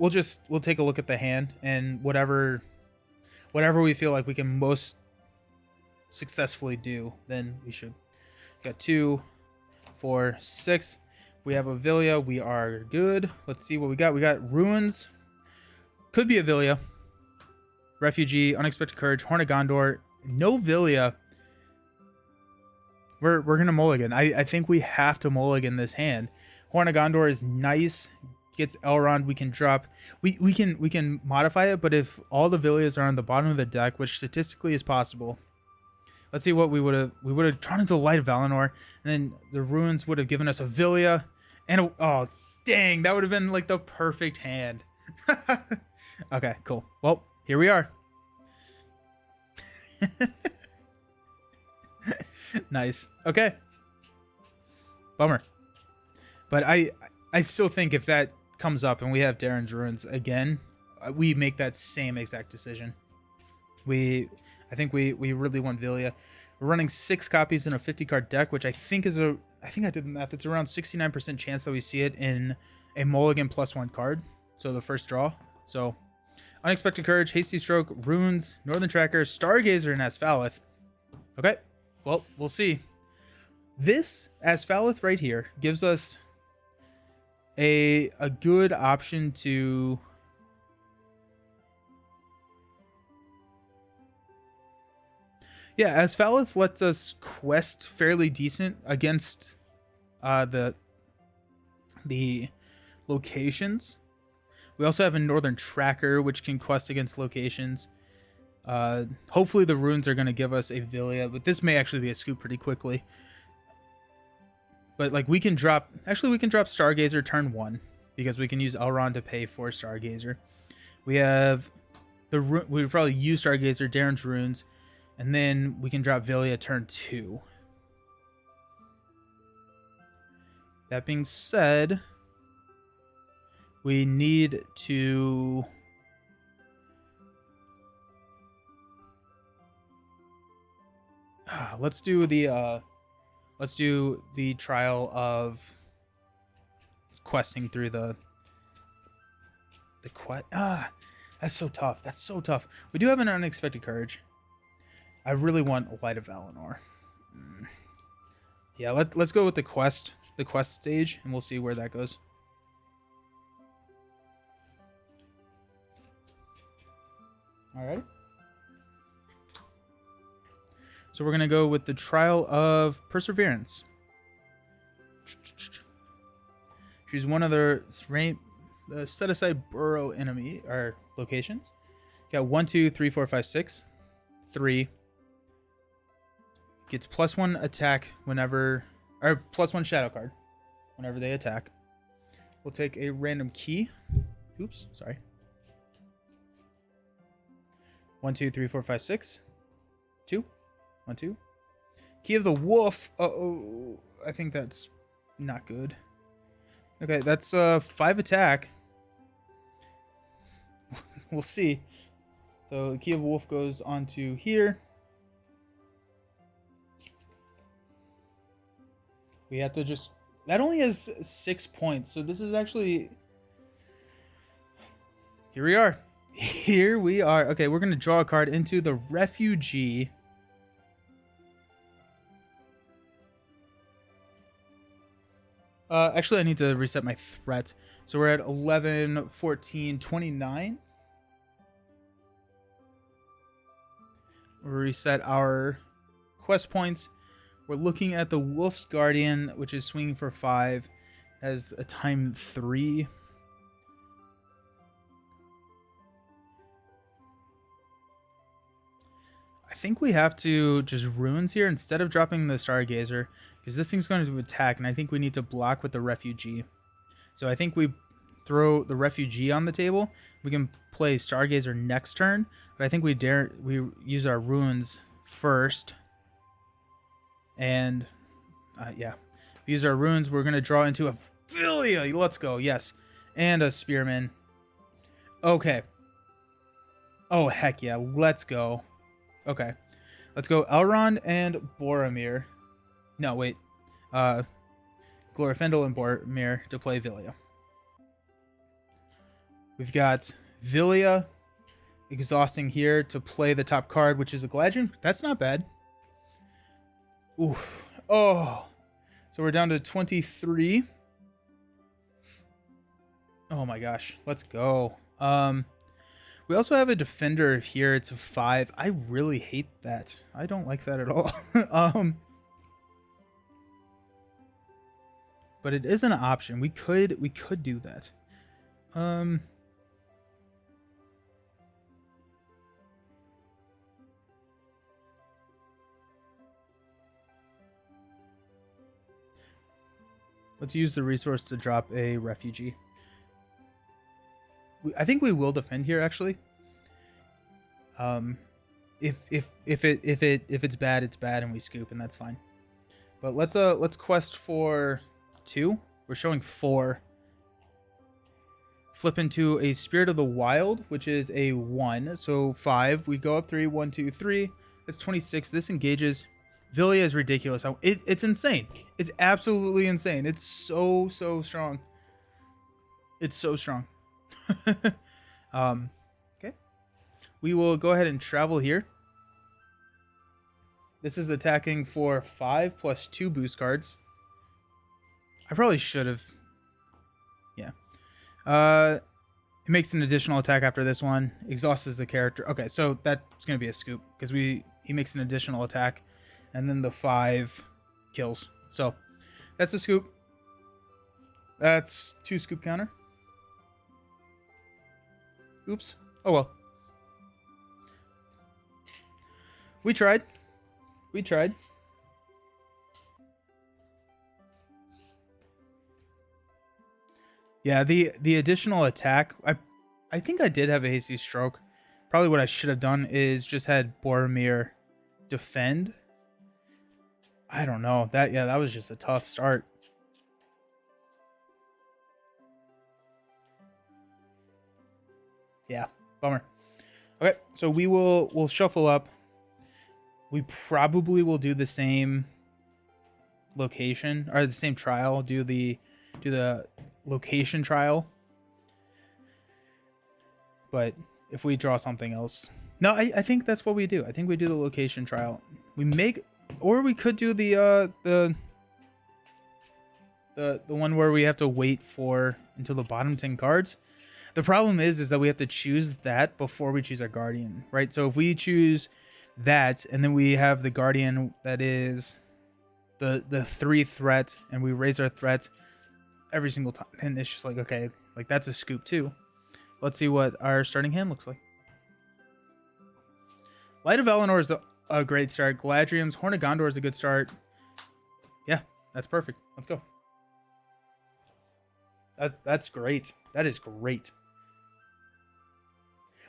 [SPEAKER 1] take a look at the hand, and whatever we feel like we can most successfully do, then we should. Got 2, 4, 6. If we have a Villia, we are good. Let's see what we got. We got Ruins. Could be a Villia. Refugee, Unexpected Courage, Horn of Gondor. No Villia. We're gonna mulligan. I think we have to mulligan this hand. Horn of Gondor is nice. Gets Elrond. We can drop. We can modify it, but if all the Villias are on the bottom of the deck, which statistically is possible. Let's see what we would have drawn into Light of Valinor, and then the Ruins would have given us a Villia, and oh dang, that would have been like the perfect hand. Okay, cool. Well, here we are. Nice. Okay. Bummer. But I still think if that comes up and we have Darren's Ruins again, we make that same exact decision. I think we really want Villia. We're running 6 copies in a 50 card deck, which I think is I think I did the math. It's around 69% chance that we see it in a mulligan +1 card. So the first draw. So Unexpected Courage, Hasty Stroke, Runes, Northern Tracker, Stargazer, and Asphalith. Okay, well, we'll see. This Asphalith right here gives us A good option to... Yeah, as Falith lets us quest fairly decent against the locations. We also have a Northern Tracker, which can quest against locations. Hopefully the runes are going to give us a Villia, but this may actually be a scoop pretty quickly. But like we can drop Stargazer turn 1 because we can use Elrond to pay for Stargazer. We have we would probably use Stargazer, Darren's runes, and then we can drop Villia turn 2. That being said, we need to... let's do the trial of questing through the quest. That's so tough. That's so tough. We do have an unexpected courage. I really want Light of Valinor. Yeah, let's go with the quest stage, and we'll see where that goes. All right. So we're gonna go with the Trial of Perseverance. She's one of the set aside burrow enemy or locations. Got 1, 2, 3, 4, 5, 6, 3. Gets +1 attack whenever, or +1 shadow card whenever they attack. We'll take a random key. Oops, sorry. 1, 2, 3, 4, 5, 6, 2. 1, 2. Key of the Wolf. Uh-oh. I think that's not good. Okay, that's 5 attack. We'll see. So the Key of the Wolf goes onto here. We have to just... That only has 6 points. So this is actually... Here we are. Here we are. Okay, we're going to draw a card into the Refugee. Actually, I need to reset my threat. So we're at 11, 14, 29. We'll reset our quest points. We're looking at the Wolf's Guardian, which is swinging for 5. Has a time 3. I think we have to just runes here instead of dropping the Stargazer, because this thing's going to attack, and I think we need to block with the Refugee. So I think we throw the Refugee on the table. We can play Stargazer next turn, but I think we use our runes first. And yeah, we use our runes. We're going to draw into a Villia. Let's go. Yes. And a Spearman. Okay. Oh, heck yeah. Let's go. Okay. Let's go Elrond and Boromir. No, wait. Glorfindel and Boromir to play Villia. We've got Villia exhausting here to play the top card, which is a Gladrian. That's not bad. Ooh. Oh. So we're down to 23. Oh my gosh. Let's go. We also have a defender here. It's a 5. I really hate that. I don't like that at all. But it is an option. We could do that. Let's use the resource to drop a Refugee. I think we will defend here actually. If it's bad, it's bad, and we scoop, and that's fine. But let's quest for 2. We're showing 4. Flip into a Spirit of the Wild, which is a 1. So 5. We go up 3. 1, 2, 3. That's 26. This engages. Villia is ridiculous. It's insane. It's absolutely insane. It's so strong. It's so strong. Okay. We will go ahead and travel here. This is attacking for 5 plus 2 boost cards. I probably should have. It makes an additional attack after this one. Exhausts the character. Okay, so that's gonna be a scoop because he makes an additional attack, and then the 5 kills. So that's a scoop. That's 2 scoop counter. Oops. Oh well. We tried. We tried. Yeah, the additional attack, I think I did have a hasty stroke. Probably what I should have done is just had Boromir defend. I don't know. That was just a tough start. Yeah, bummer. Okay, so we'll shuffle up. We probably will do the same location or the same trial, do the location trial. But if we draw something else, no, I think that's what we do. I think we do the location trial. We make, or we could do the one where we have to wait for until the bottom 10 cards. The problem is that we have to choose that before we choose our guardian, right? So if we choose that and then we have the guardian that is the 3 threat and we raise our threat every single time, and it's just like, okay, like that's a scoop too. Let's see what our starting hand looks like. Light of Valinor is a great start. Galadriel's Horn of Gondor is a good start. Yeah, that's perfect. Let's go. That's great. That is great.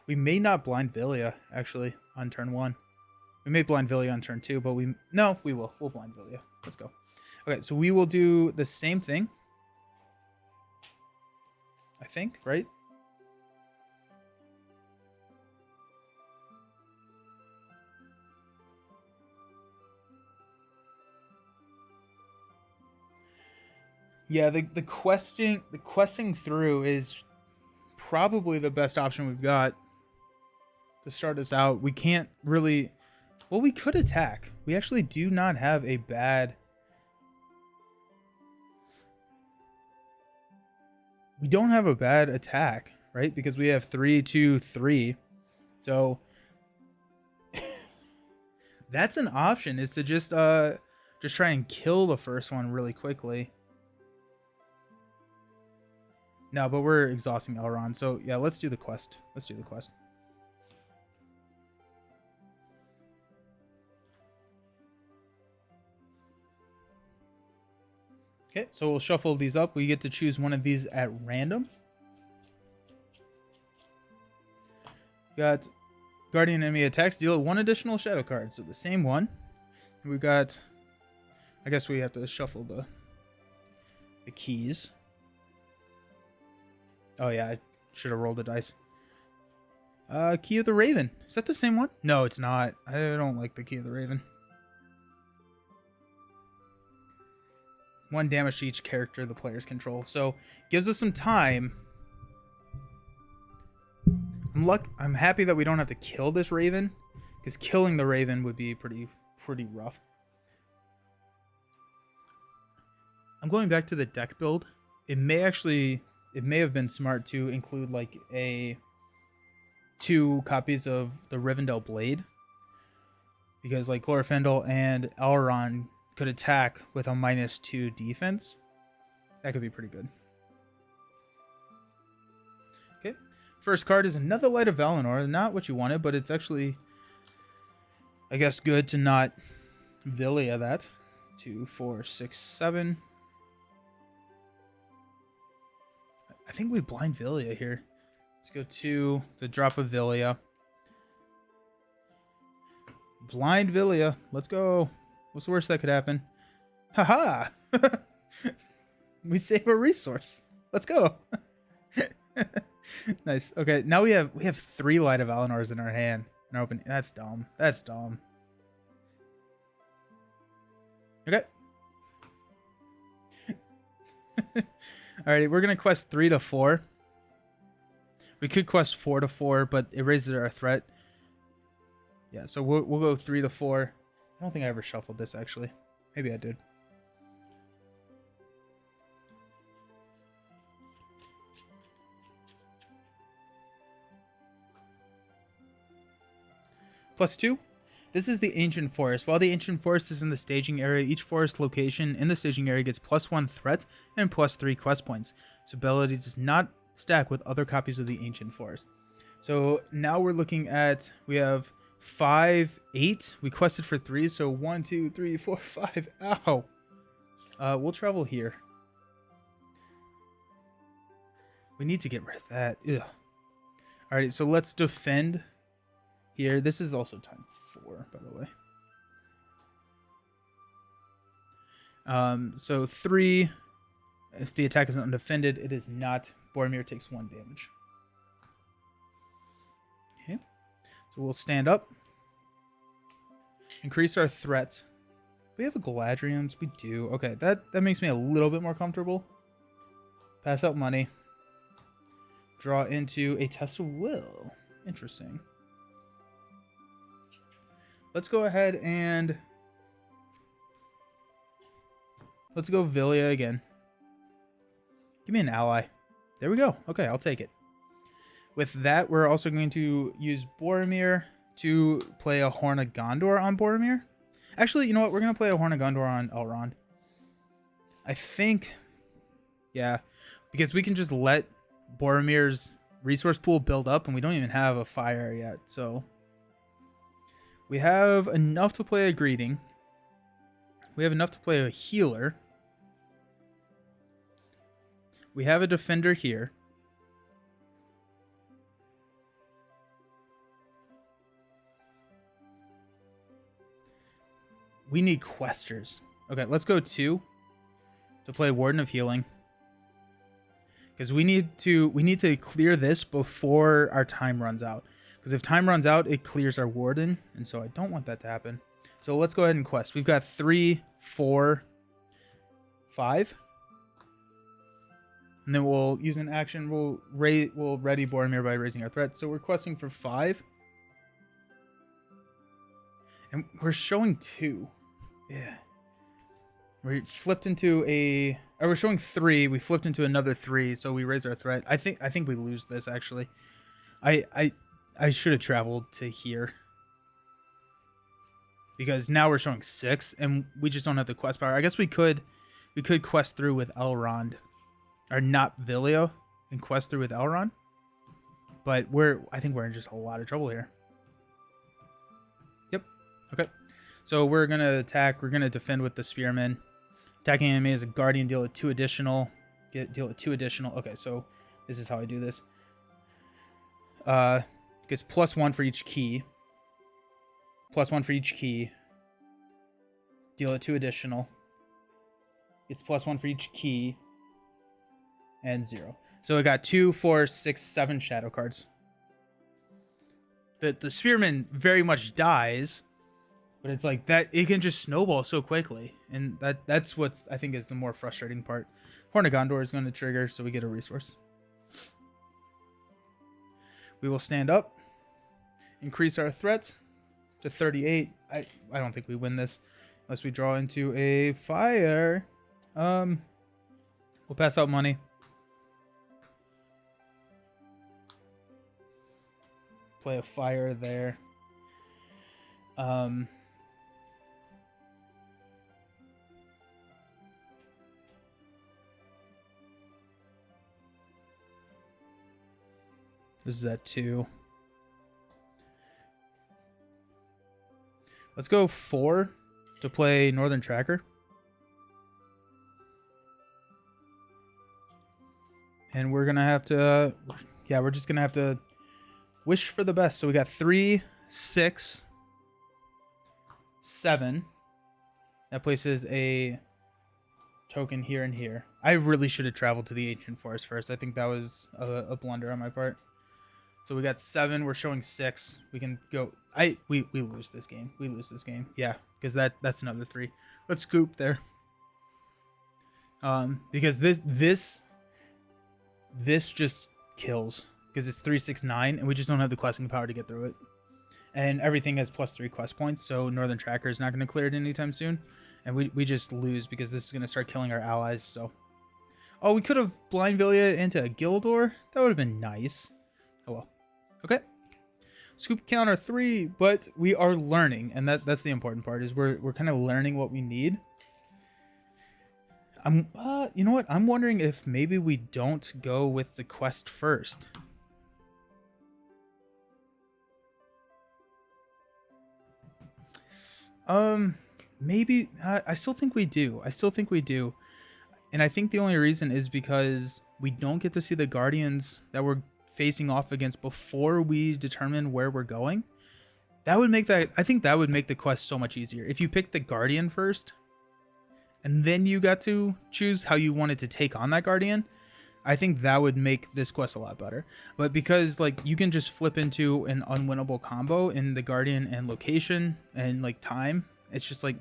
[SPEAKER 1] We may not blind Vilya, actually, on turn 1. We may blind Vilya on turn 2, but we will. We'll blind Vilya. Let's go. Okay, so we will do the same thing. I think, right? Yeah, the questing through is probably the best option we've got to start us out. We can't really, well, we could attack. We actually do not have a bad, we don't have a bad attack, right? Because we have 3, 2, 3. So that's an option, is to just try and kill the first one really quickly. No, but we're exhausting Elrond. So yeah, let's do the quest. Let's do the quest. Okay, so we'll shuffle these up. We get to choose one of these at random. Got Guardian enemy attacks, deal 1 additional shadow card. So the same one. We got, I guess we have to shuffle the keys. Oh yeah, I should have rolled the dice. Key of the Raven. Is that the same one? No, it's not. I don't like the Key of the Raven. 1 damage to each character the players control. So gives us some time. I'm happy that we don't have to kill this Raven, because killing the Raven would be pretty rough. I'm going back to the deck build. It may have been smart to include like 2 copies of the Rivendell Blade, because like Glorfindel and Elrond could attack with a -2 defense. That could be pretty good. Okay, first card is another Light of Valinor. Not what you wanted, but it's actually, I guess, good to not Vilya that. 2, 4, 6, 7. I think we blind Vilya here. Let's go to the drop of Vilya. Blind Vilya. Let's go. What's the worst that could happen? Haha! We save a resource. Let's go. Nice. Okay, now we have 3 Light of Valinors in our hand. And open. That's dumb. That's dumb. Okay. Alrighty, we're gonna quest 3 to 4. We could quest 4 to 4, but it raises our threat. Yeah, so we'll go 3 to 4. I don't think I ever shuffled this, actually. Maybe I did. +2. This is the Ancient Forest. While the Ancient Forest is in the staging area, each forest location in the staging area gets +1 threat and +3 quest points. This ability does not stack with other copies of the Ancient Forest. So now we're looking at, we have 5, 8. We quested for 3, so 1, 2, 3, 4, 5. Ow. We'll travel here. We need to get rid of that. Ugh. Alright, so let's defend here. This is also time 4, by the way. So 3. If the attack is undefended, it is not. Boromir takes 1 damage. Okay. So we'll stand up. Increase our threat. We have a Galadriels. We do. Okay, that makes me a little bit more comfortable. Pass out money. Draw into a test of will. Interesting. Let's go ahead and let's go Vilya again. Give me an ally. There we go. Okay, I'll take it. With that, we're also going to use Boromir to play a Horn of Gondor on Boromir. Actually, you know what? We're going to play a Horn of Gondor on Elrond. I think, yeah, because we can just let Boromir's resource pool build up, and we don't even have a fire yet, so we have enough to play a greeting. We have enough to play a healer. We have a defender here. We need questers. Okay, let's go 2 to play Warden of Healing. Because we need to clear this before our time runs out. Because if time runs out, it clears our Warden. And so I don't want that to happen. So let's go ahead and quest. We've got 3, 4, 5. And then we'll use an action. We'll ready Boromir by raising our threat. So we're questing for 5. And we're showing 2. Yeah. We flipped into a... Or we're showing 3. We flipped into another 3, so we raise our threat. I think we lose this, actually. I should have traveled to here. Because now we're showing 6, and we just don't have the quest power. I guess we could quest through with Elrond. Or not Vilya, and quest through with Elrond. But I think we're in just a lot of trouble here. Yep. Okay. So we're going to attack. We're going to defend with the Spearman. Attacking enemy as a Guardian, deal at 2 additional. Deal at 2 additional. Okay, so this is how I do this. Gets +1 for each key. +1 for each key. Deal at 2 additional. It's +1 for each key. And 0. So I got 2, 4, 6, 7 shadow cards. The Spearman very much dies. But it's like that, it can just snowball so quickly. And that's what I think is the more frustrating part. Horn of Gondor is going to trigger, so we get a resource. We will stand up. Increase our threat to 38. I don't think we win this unless we draw into a fire. We'll pass out money. Play a fire there. This is at 2. Let's go 4 to play Northern Tracker. And we're going to have to... yeah, we're just going to have to wish for the best. So we got 3, 6, 7. That places a token here and here. I really should have traveled to the Ancient Forest first. I think that was a blunder on my part. So we got 7. We're showing 6. We can go. We lose this game. We lose this game. Yeah, because that's another 3. Let's scoop there. Because this just kills because it's 3, 6, 9, and we just don't have the questing power to get through it. And everything has +3 quest points, so Northern Tracker is not going to clear it anytime soon. And we just lose because this is going to start killing our allies. So, oh, we could have blind Vilya into a Gildor. That would have been nice. Oh well. Okay. Scoop counter 3, but we are learning, and that's the important part. Is we're kind of learning what we need. You know what? I'm wondering if maybe we don't go with the quest first. Maybe I still think we do. And I think the only reason is because we don't get to see the guardians that we're facing off against before we determine where we're going. That would make I think that would make the quest so much easier. If you pick the guardian first, and then you got to choose how you wanted to take on that guardian, I think that would make this quest a lot better. But because like you can just flip into an unwinnable combo in the guardian and location and like time, it's just like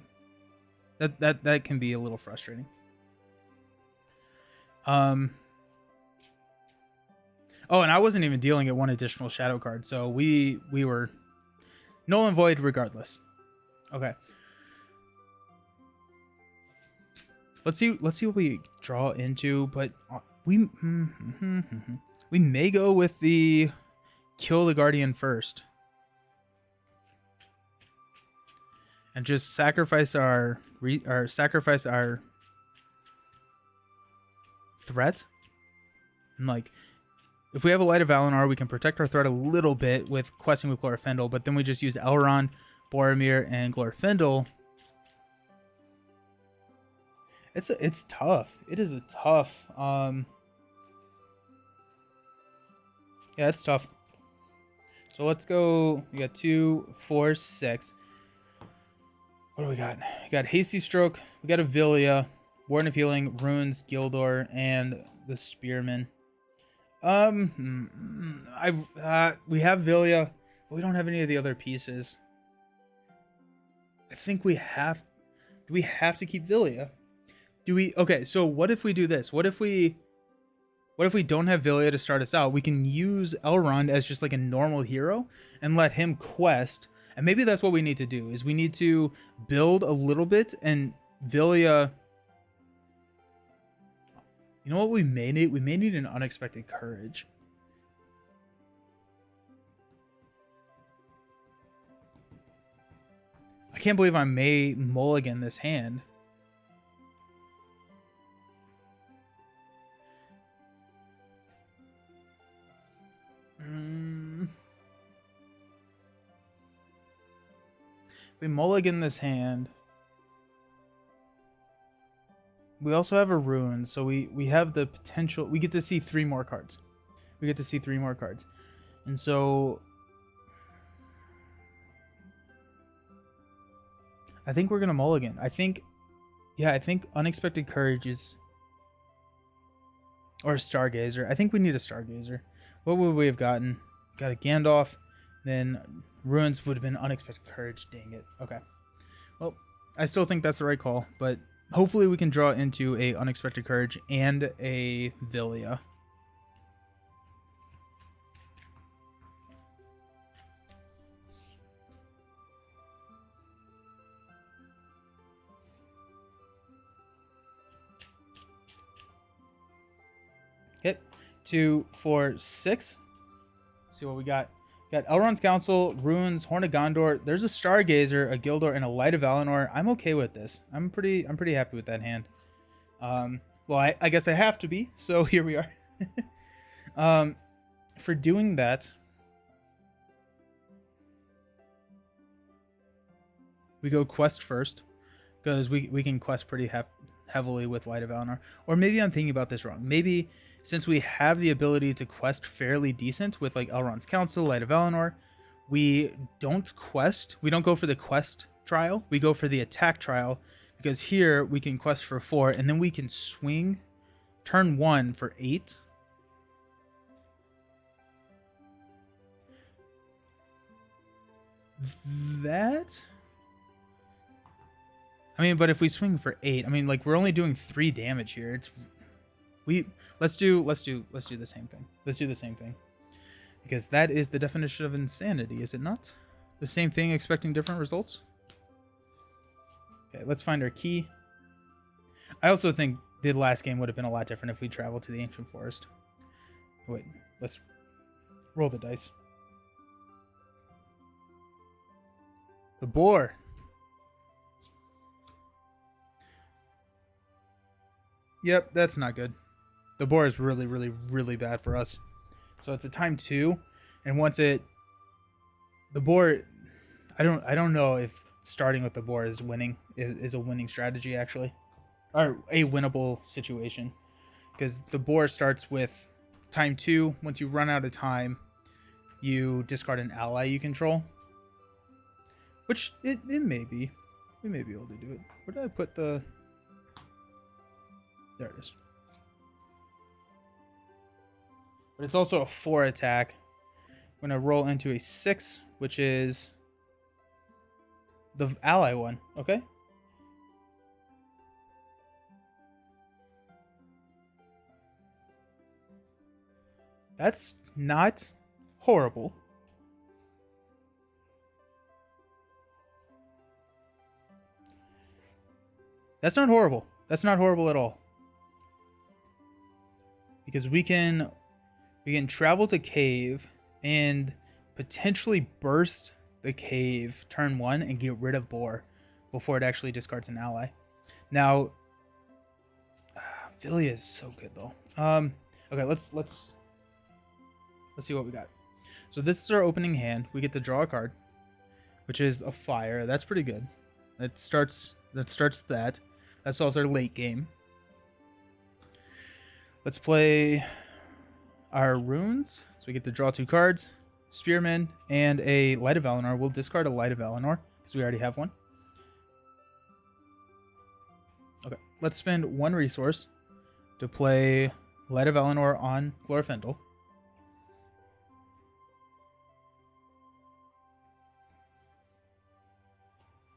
[SPEAKER 1] that can be a little frustrating. Oh, and I wasn't even dealing at one additional shadow card, so we were null and void regardless. Okay. Let's see what we draw into, but we may go with the kill the guardian first. And just sacrifice our threat. And like, if we have a Light of Valinor, we can protect our threat a little bit with questing with Glorfindel, but then we just use Elrond, Boromir, and Glorfindel. It's tough. It is a tough. Yeah, it's tough. So let's go. We got 2, 4, 6. What do we got? We got Hasty Stroke. We got Avilia, Warden of Healing, Runes, Gildor, and the Spearman. We have Villia, but we don't have any of the other pieces. I think we have. Do we have to keep Villia? Do we? Okay, so what if we do this? What if we don't have Villia to start us out? We can use Elrond as just like a normal hero and let him quest. And maybe that's what we need to do. Is we need to build a little bit, and Villia. You know what we may need? We may need an Unexpected Courage. I can't believe I may mulligan this hand. We mulligan this hand. We also have a rune, so we have the potential. We get to see 3 more cards. And so I think we're going to mulligan. I think Unexpected Courage is... Or a Stargazer. I think we need a Stargazer. What would we have gotten? Got a Gandalf. Then Runes would have been Unexpected Courage. Dang it. Okay. Well, I still think that's the right call, but hopefully we can draw into a Unexpected Courage and a Villia. Hit 2, 4, 6. See what we got. Got Elrond's Council, Runes, Horn of Gondor. There's a Stargazer, a Gildor, and a Light of Valinor. I'm okay with this. I'm pretty happy with that hand. Well, I guess I have to be. So here we are. For doing that, we go quest first, because we can quest pretty heavily with Light of Valinor. Or maybe I'm thinking about this wrong. Maybe since we have the ability to quest fairly decent with like Elrond's Council, Light of Valinor, we don't quest. We don't go for the quest trial. We go for the attack trial, because here we can quest for 4, and then we can swing turn 1 for 8. That... I mean, but if we swing for 8, I mean, like, we're only doing 3 damage here. Let's do the same thing. Let's do the same thing. Because that is the definition of insanity, is it not? The same thing, expecting different results? Okay, let's find our key. I also think the last game would have been a lot different if we traveled to the Ancient Forest. Wait, let's roll the dice. The boar. Yep, that's not good. The boar is really, really, really bad for us. So it's a time 2, and once it, the boar, I don't know if starting with the boar is winning is a winning strategy actually, or a winnable situation, because the boar starts with time 2. Once you run out of time, you discard an ally you control, which it may be. We may be able to do it. Where did I put the? There it is. But it's also a 4 attack. I'm going to roll into a 6, which is the ally one. Okay. That's not horrible. That's not horrible. That's not horrible at all. Because we can travel to cave and potentially burst the cave turn 1 and get rid of boar before it actually discards an ally. Now, Villia is so good though. Okay, let's see what we got. So this is our opening hand. We get to draw a card, which is a fire. That's pretty good. That starts that. That solves our late game. Let's play our runes. So we get to draw 2 cards, Spearman and a Light of Valinor. We'll discard a Light of Valinor because we already have one. Okay, let's spend 1 resource to play Light of Valinor on Glorfindel.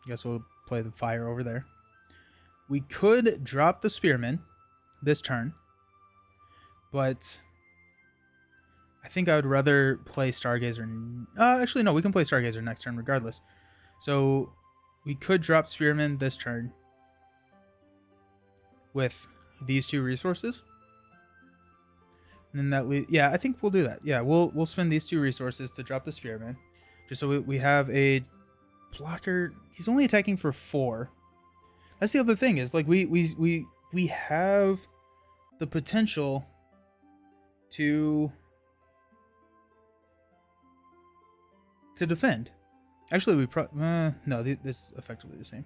[SPEAKER 1] Guess we'll play the fire over there. We could drop the Spearman this turn, but I think I would rather play Stargazer. Actually, no, we can play Stargazer next turn regardless. So we could drop Spearman this turn with these 2 resources. And then that yeah, I think we'll do that. Yeah, we'll spend these 2 resources to drop the Spearman, just so we have a blocker. He's only attacking for 4. That's the other thing, is like we have the potential to defend. Actually, we no, this is effectively the same.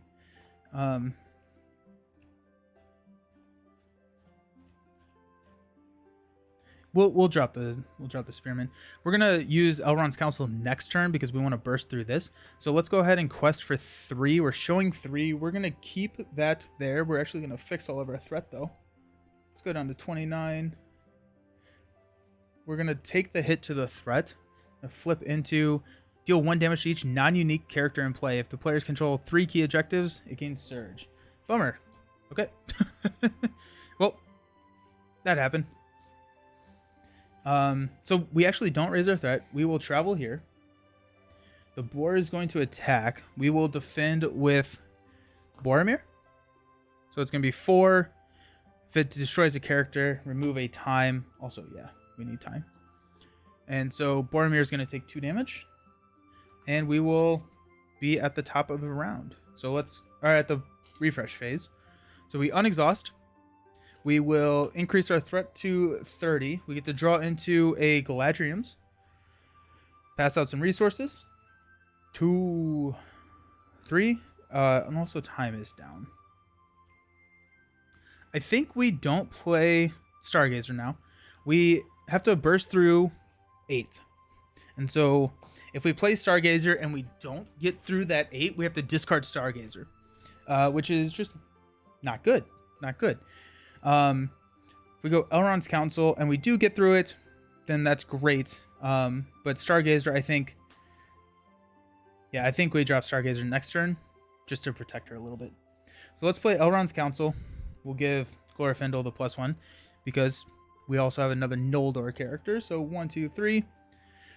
[SPEAKER 1] We'll drop the Spearman. We're gonna use Elrond's Council next turn because we want to burst through this. So let's go ahead and quest for 3. We're showing 3. We're gonna keep that there. We're actually gonna fix all of our threat though. Let's go down to 29. We're gonna take the hit to the threat and flip into deal 1 damage to each non-unique character in play. If the players control 3 key objectives, it gains Surge. Bummer. Okay. Well, that happened. So we actually don't raise our threat. We will travel here. The boar is going to attack. We will defend with Boromir. So it's going to be 4. If it destroys a character, remove a time. Also, yeah, we need time. And so Boromir is going to take 2 damage. And we will be at the top of the round. So at the refresh phase. So we unexhaust. We will increase our threat to 30. We get to draw into a Galadrium's. Pass out some resources. 2, 3. And also time is down. I think we don't play Stargazer now. We have to burst through 8. And so if we play Stargazer and we don't get through that 8, we have to discard Stargazer. Which is just not good. Not good. If we go Elrond's Council and we do get through it, then that's great. But Stargazer, I think we drop Stargazer next turn just to protect her a little bit. So let's play Elrond's Council. We'll give Glorfindel the +1 because we also have another Noldor character. So 1, 2, 3.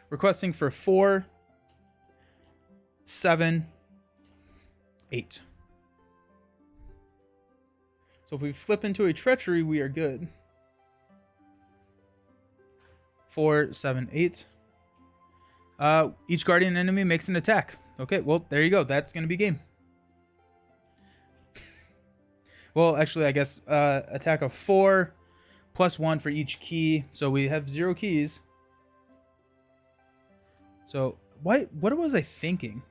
[SPEAKER 1] Requesting for 4, 7, 8. So if we flip into a treachery, we are good. 4, 7, 8. Each guardian enemy makes an attack. Okay, well, there you go. That's going to be game. Well, actually, I guess attack of 4 +1 for each key. So we have 0 keys. So what was I thinking?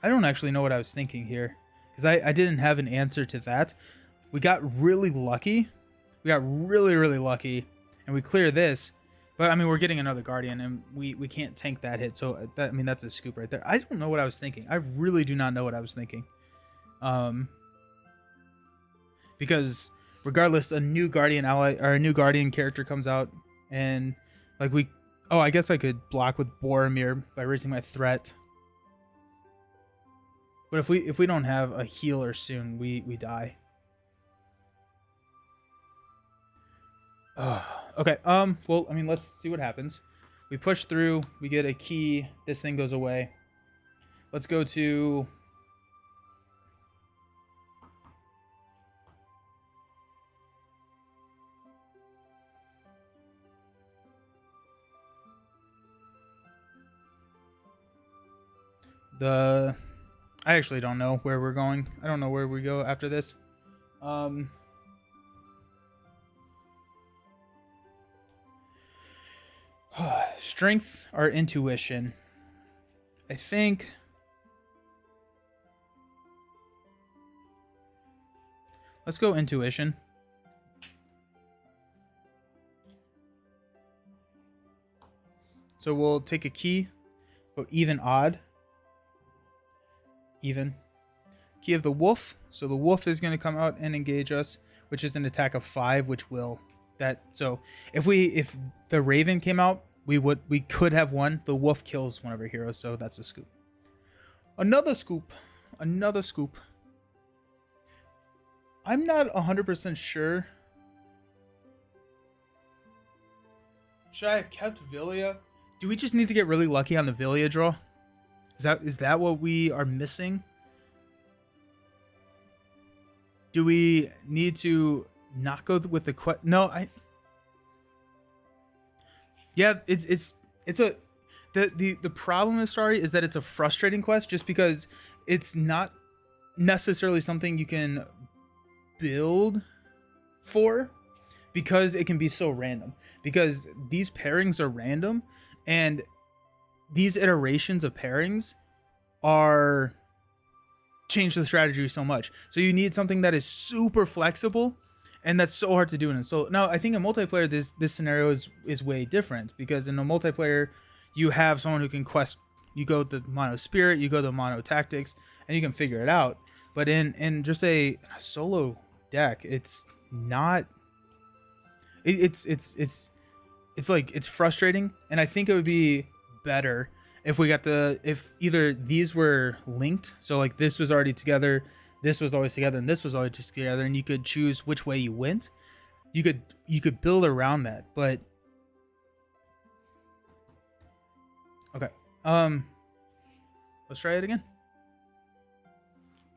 [SPEAKER 1] I don't actually know what I was thinking here, because I didn't have an answer to that. We got really lucky. We got really, really lucky, and we clear this. But, I mean, we're getting another Guardian, and we can't tank that hit. So, that, I mean, that's a scoop right there. I don't know what I was thinking. I really do not know what I was thinking. Because regardless, a new Guardian ally or a new Guardian character comes out, and like oh, I guess I could block with Boromir by raising my threat. But if we don't have a healer soon, we die. Okay. Well, I mean, let's see what happens. We push through. We get a key. This thing goes away. Let's go to. I actually don't know where we're going. I don't know where we go after this. Strength or intuition? I think. Let's go intuition. So we'll take a key. Go even, odd. Even. Key of the wolf. So the wolf is going to come out and engage us, which is an attack of 5, which will that. So if the raven came out, we could have won. The wolf kills one of our heroes, so that's a scoop. Another scoop. Another scoop. I'm not 100% sure. Should I have kept Villia? Do we just need to get really lucky on the Villia draw? Is that what we are missing? Do we need to not go with the quest? No, yeah, it's a the problem with Starry is that it's a frustrating quest just because it's not necessarily something you can build for, because it can be so random, because these pairings are random, and these iterations of pairings are change the strategy so much. So you need something that is super flexible, and that's so hard to do in a solo. Now, I think in multiplayer, this scenario is way different, because in a multiplayer, you have someone who can quest. You go the mono spirit, you go the mono tactics, and you can figure it out. But in just a solo deck, it's not. It's like, it's frustrating, and I think it would be better if we got if either these were linked, so like this was already together, this was always together, and this was always just together, and you could choose which way you went. You could build around that, but okay. Let's try it again.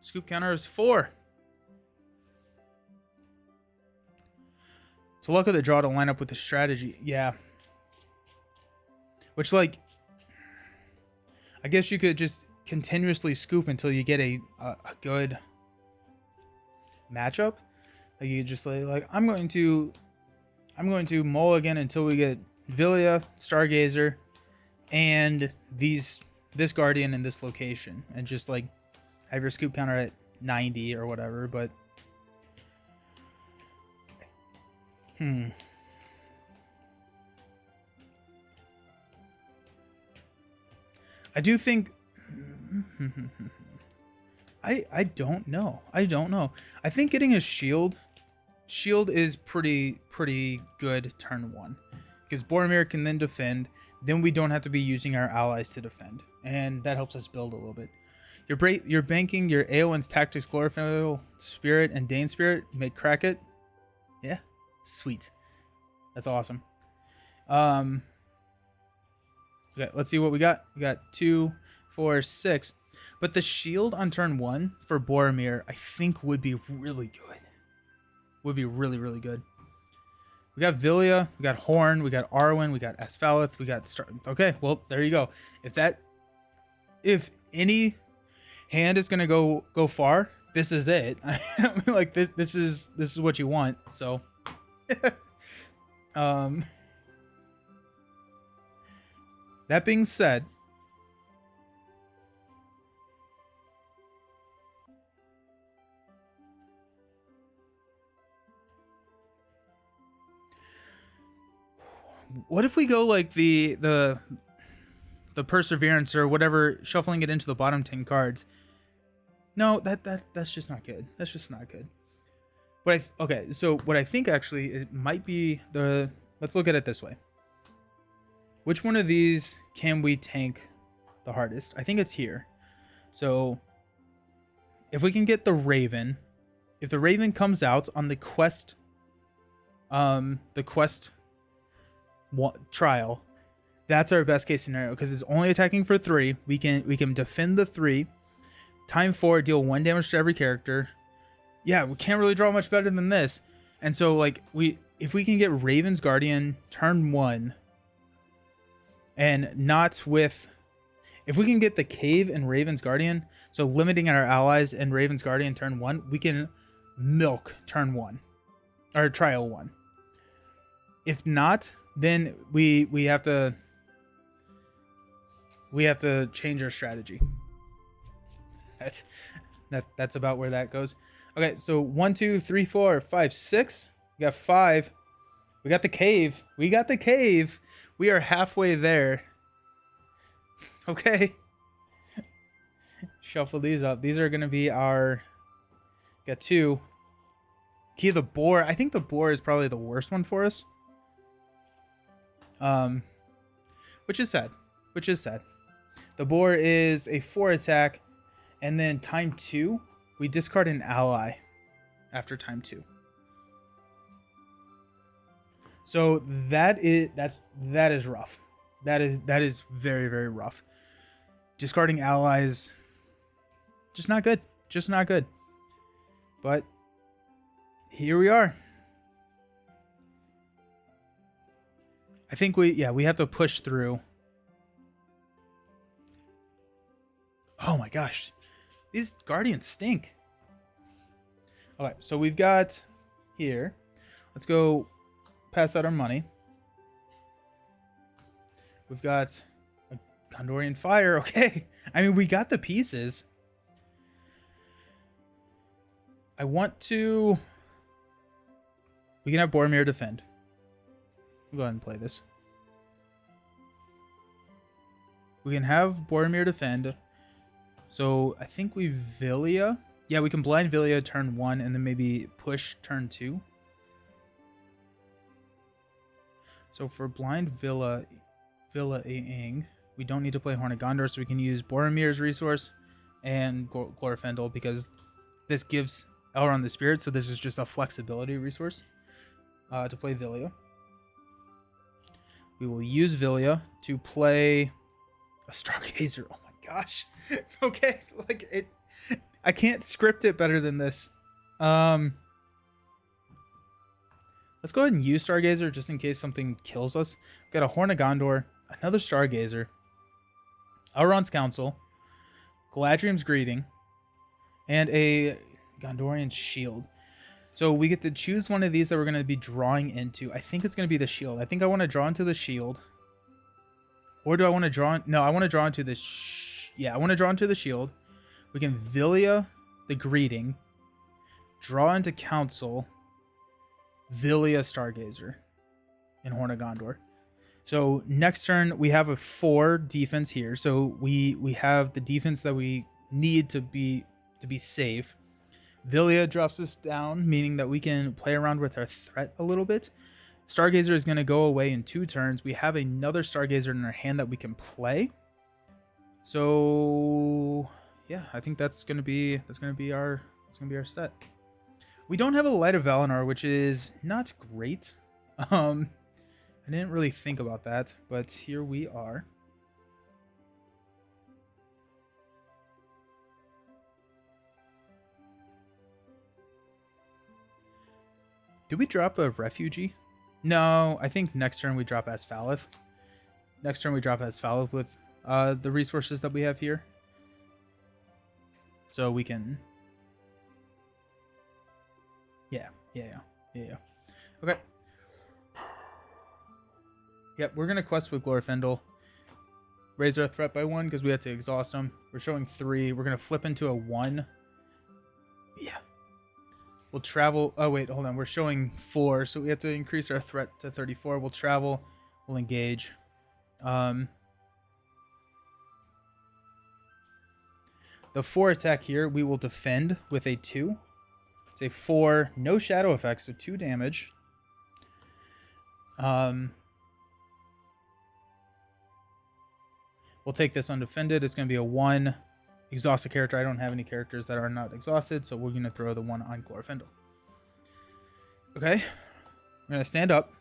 [SPEAKER 1] Scoop counter is 4. So luck of the draw to line up with the strategy. Yeah. Which, like, I guess you could just continuously scoop until you get a good matchup. Like, you just like I'm going to mulligan until we get Villia, Stargazer, and this Guardian in this location, and just like have your scoop counter at 90 or whatever. But I do think I don't know. I don't know. I think getting a shield is pretty good turn 1, because Boromir can then defend. Then we don't have to be using our allies to defend, and that helps us build a little bit. You're banking your Aowen's Tactics, Glorfindel Spirit, and Dane Spirit. Make crack it. Yeah, sweet. That's awesome. Okay, let's see what we got. We got 2, 4, 6. But the shield on turn 1 for Boromir, I think, would be really good. Would be really, really good. We got Villia, we got Horn, we got Arwen, we got Asphaleth, we got Star. Okay, well, there you go. If if any hand is gonna go far, this is it. I mean, like this is what you want. So, um, that being said, what if we go like the perseverance or whatever, shuffling it into the bottom 10 cards? No, that's just not good. That's just not good. Okay, so what I think actually it might be the, let's look at it this way. Which one of these can we tank the hardest? I think it's here. So if we can get the Raven, if the Raven comes out on the quest trial, that's our best case scenario because it's only attacking for 3. We can defend the 3. Time 4, deal 1 damage to every character. Yeah, we can't really draw much better than this. And so like if we can get Raven's Guardian turn 1 and not with, if we can get the Cave and Raven's Guardian, so limiting our allies and Raven's Guardian turn 1, we can milk turn 1 or trial 1. If not, then we have to change our strategy. That's about where that goes. Okay, so 1, 2, 3, 4, 5, 6. We got 5. We got the Cave. We got the Cave. We are halfway there. Okay. Shuffle these up. These are gonna be our. Got 2. Key of the Boar. I think the Boar is probably the worst one for us. Which is sad. The Boar is a 4 attack, and then time 2, we discard an ally after time 2. So that is rough. That is very, very rough. Discarding allies, just not good. But here we are. I think we have to push through. Oh my gosh. These Guardians stink. Okay, so we've got here. Let's go pass out our money. We've got a Gondorian Fire. Okay. I mean, we got the pieces. I want to... We can have Boromir defend. We'll go ahead and play this. We can have Boromir defend. So I think we Villia. Yeah, we can blind Villia turn 1 and then maybe push turn 2. So for blind Villa-ing, we don't need to play Horn of Gondor, so we can use Boromir's resource and Glorfindel because this gives Elrond the Spirit, so this is just a flexibility resource to play Villia. We will use Villia to play a Stargazer. Oh my gosh. Okay, like it. I can't script it better than this. Let's go ahead and use Stargazer just in case something kills us. We've got a Horn of Gondor, another Stargazer, Elrond's Council, Galadriel's Greeting, and a Gondorian Shield. So we get to choose one of these that we're going to be drawing into. I think it's going to be the Shield. I think I want to draw into the Shield. Or do I want to draw... No, I want to draw into the... I want to draw into the Shield. We can Villia the Greeting. Draw into Council. Villia Stargazer. And Horn of Gondor. So next turn, we have a 4 defense here. So we have the defense that we need to be safe. Villia drops us down, meaning that we can play around with our threat a little bit. Stargazer is going to go away in 2 turns. We have another Stargazer in our hand that we can play. So yeah, I think that's going to be our set. We don't have a Light of Valinor, which is not great. I didn't really think about that, but here we are. Did we drop a Refugee? No, I think next turn we drop Asfalith. Next turn we drop Asfalith with the resources that we have here. so we can. Yeah. Okay. Yep, we're gonna quest with Glorfindel. Raise our threat by 1 because we have to exhaust them. We're showing 3. We're gonna flip into a 1. Yeah. We'll travel. Oh wait, hold on. We're showing 4, so we have to increase our threat to 34. We'll travel. We'll engage. The 4 attack here, we will defend with a 2. It's a 4, no shadow effects, so 2 damage. We'll take this undefended. It's going to be a 1. Exhaust a character. I don't have any characters that are not exhausted, so we're going to throw the 1 on Glorfindel. Okay. We're going to stand up.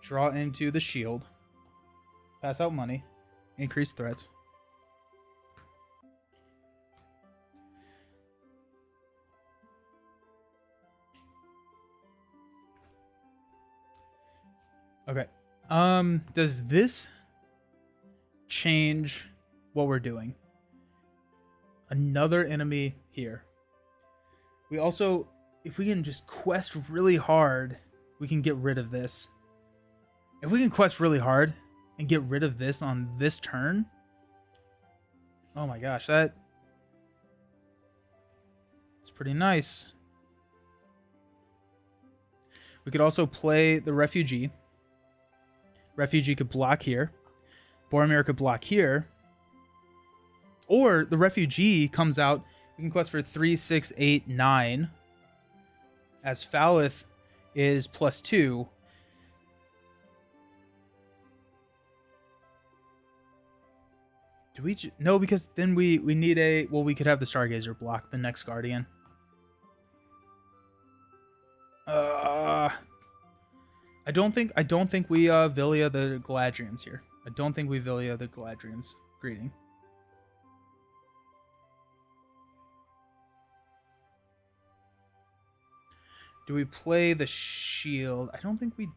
[SPEAKER 1] Draw into the shield. Pass out money. Increase threats. Okay. Does this change what we're doing? Another enemy here. We also, if we can just quest really hard, we can get rid of this. If we can quest really hard and get rid of this on this turn, oh my gosh, that's pretty nice. We could also play the refugee. Refugee could block here. Boromir could block here. Or the refugee comes out. We can quest for 3, 6, 8, 9. As Falith is +2. Do we... No, because then we need a... Well, we could have the Stargazer block the next Guardian. I don't think we Villia the Galadriels here. I don't think we Villia the Galadriels. Greeting. Do we play the shield? I don't think we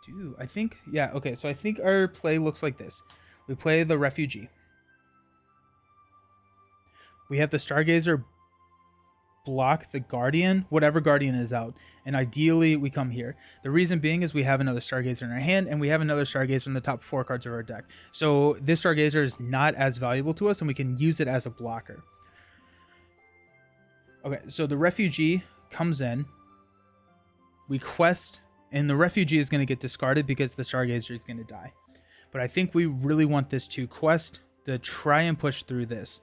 [SPEAKER 1] do. I think, yeah, okay, so I think our play looks like this. We play the refugee. We have the Stargazer block the Guardian, whatever Guardian is out, and ideally we come here. The reason being is we have another Stargazer in our hand, and we have another Stargazer in the top 4 cards of our deck. So this Stargazer is not as valuable to us, and we can use it as a blocker. Okay, so the refugee comes in. We quest, and the refugee is going to get discarded because the Stargazer is going to die. But I think we really want this to quest to try and push through this.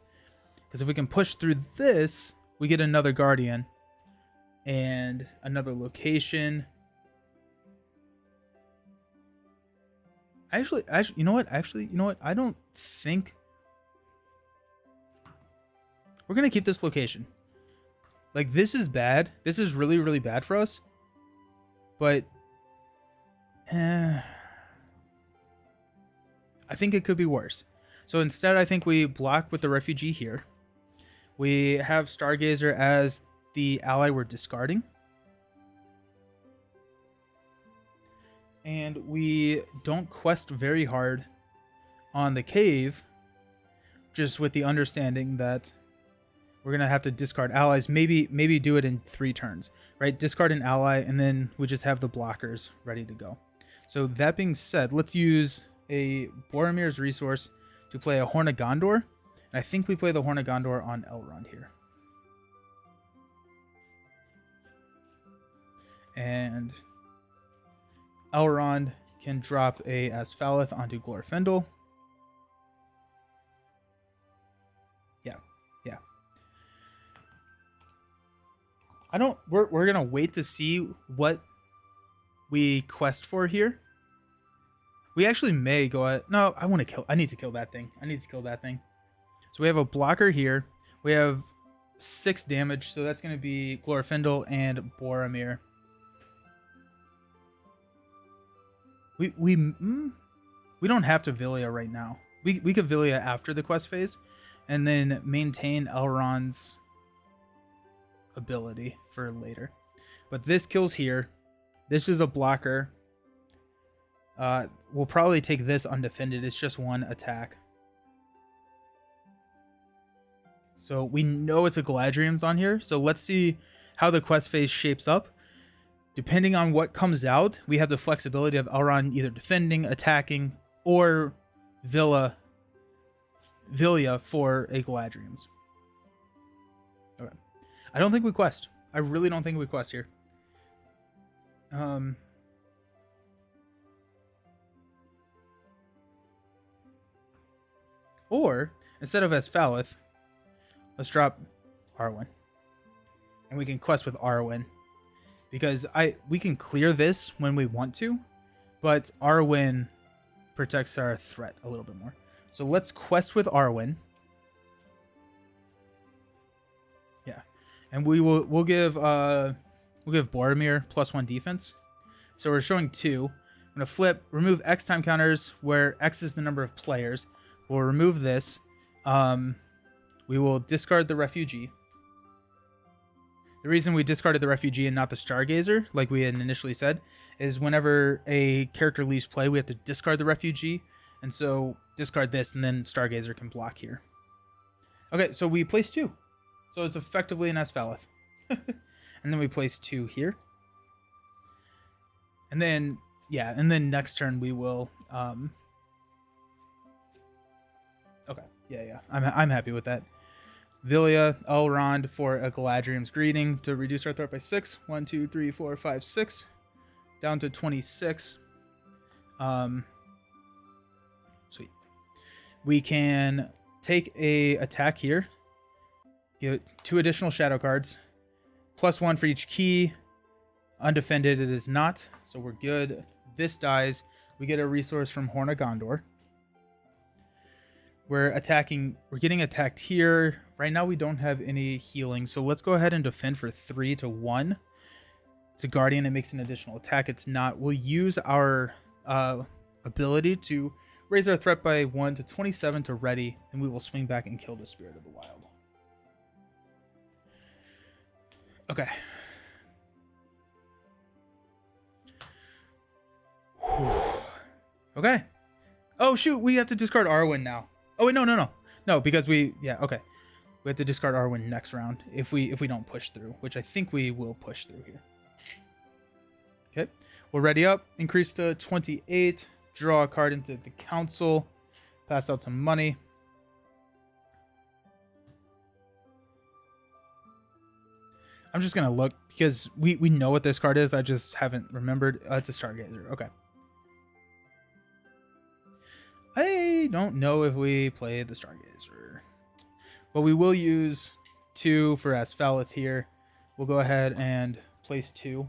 [SPEAKER 1] Because if we can push through this, we get another Guardian and another location. Actually, you know what? I don't think we're going to keep this location. Like, this is bad. This is really, really bad for us. But I think it could be worse. So instead, I think we block with the refugee here. We have Stargazer as the ally we're discarding. And we don't quest very hard on the cave, just with the understanding that we're going to have to discard allies, maybe do it in 3 turns, right? Discard an ally, and then we just have the blockers ready to go. So that being said, let's use a Boromir's resource to play a Horn of Gondor. And I think we play the Horn of Gondor on Elrond here. And Elrond can drop a Asfalith onto Glorfindel. Yeah. We're gonna wait to see what we quest for here. We actually may go at... No, I need to kill that thing. So we have a blocker here. We have 6 damage, so that's going to be Glorfindel and Boromir. We don't have to Villia right now. We could Villia after the quest phase, and then maintain Elrond's ability for later. But this kills here. This is a blocker. We'll probably take this undefended. It's just 1 attack. So we know it's a Galadriel's on here. So let's see how the quest phase shapes up. Depending on what comes out, we have the flexibility of Elrond either defending, attacking, or Vilya for a Galadriel's. Okay. I don't think we quest. I really don't think we quest here. Or instead of Asfaleth, let's drop Arwen, and we can quest with Arwen, because we can clear this when we want to, but Arwen protects our threat a little bit more. So let's quest with Arwen. Yeah, and we'll give Boromir +1 defense. So we're showing 2. I'm gonna flip, remove X time counters where X is the number of players. We'll remove this. We will discard the refugee. The reason we discarded the refugee and not the Stargazer, like we had initially said, is whenever a character leaves play, we have to discard the refugee. And so discard this, and then Stargazer can block here. Okay, so we place 2. So it's effectively an Asfaleth. And then we place 2 here. And then, yeah, and then next turn we will... Okay, yeah. I'm happy with that. Vilya, Elrond for a Galadriel's Greeting to reduce our threat by 6. 1, 2, 3, 4, 5, 6. Down to 26. Sweet. We can take a attack here. Give it 2 additional shadow cards. +1 for each key. Undefended it is not, so we're good. This dies. We get a resource from Horn of Gondor. We're getting attacked here. Right now we don't have any healing, so let's go ahead and defend for 3 to 1. It's a Guardian, it makes an additional attack. It's not. We'll use our ability to raise our threat by 1 to 27 to ready, and we will swing back and kill the Spirit of the Wild. Okay. Okay. Oh shoot, we have to discard Arwen now. Oh wait, no, because okay. We have to discard Arwen next round if we don't push through, which I think we will push through here. Okay, we'll ready up, increase to 28, draw a card into the council, pass out some money. I'm just gonna look because we know what this card is. I just haven't remembered. It's a Stargazer. Okay. I don't know if we play the Stargazer, but we will use 2 for Asfaleth here. We'll go ahead and place 2.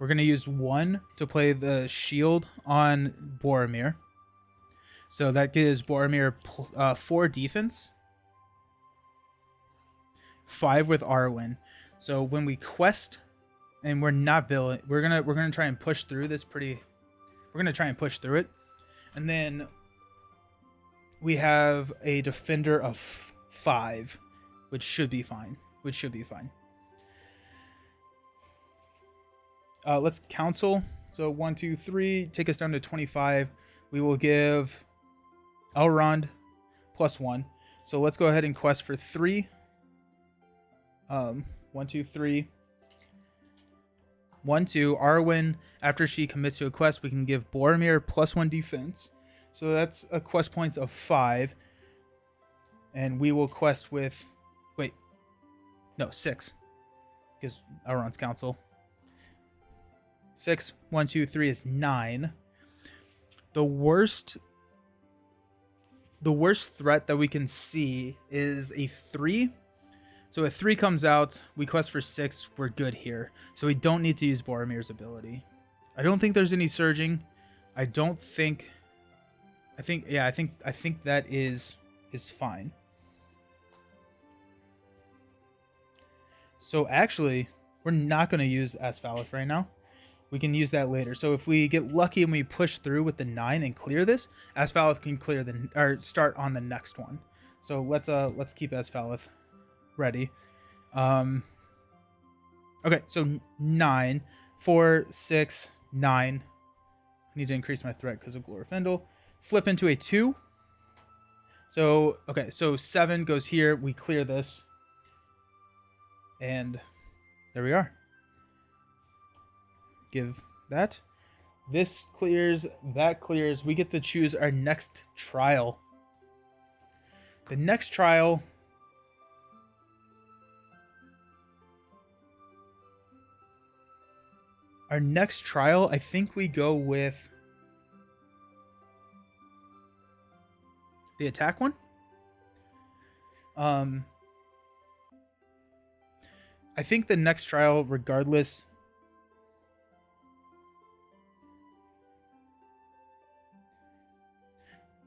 [SPEAKER 1] We're going to use 1 to play the shield on Boromir. So that gives Boromir 4 defense. 5 with Arwen. So when we quest... and we're not villain. We're gonna try and push through this We're gonna try and push through it, and then we have a defender of 5, which should be fine. Let's counsel. So 1, 2, 3, take us down to 25. We will give Elrond +1. So let's go ahead and quest for 3. 1, 2, 3. 1, 2. Arwen, after she commits to a quest, we can give Boromir +1 defense. So that's a quest points of 5. And we will quest with... Wait. No, 6. Because Elrond's council. 6. 1, 2, 3 is 9. The worst threat that we can see is a 3. So if 3 comes out, we quest for 6, we're good here. So we don't need to use Boromir's ability. I don't think there's any surging. I think that is fine. So actually, we're not going to use Asfaleth right now. We can use that later. So if we get lucky and we push through with the 9 and clear this, Asfaleth can start on the next one. So let's keep Asfaleth ready. Okay, so 9, 4, 6, 9. I need to increase my threat because of Glorfindel. flip into a 2. So, okay, so 7 goes here. We clear this. And there we are. Give that. This clears, that clears. We get to choose our next trial. The next trial... Our next trial, I think we go with the attack one. I think the next trial, regardless...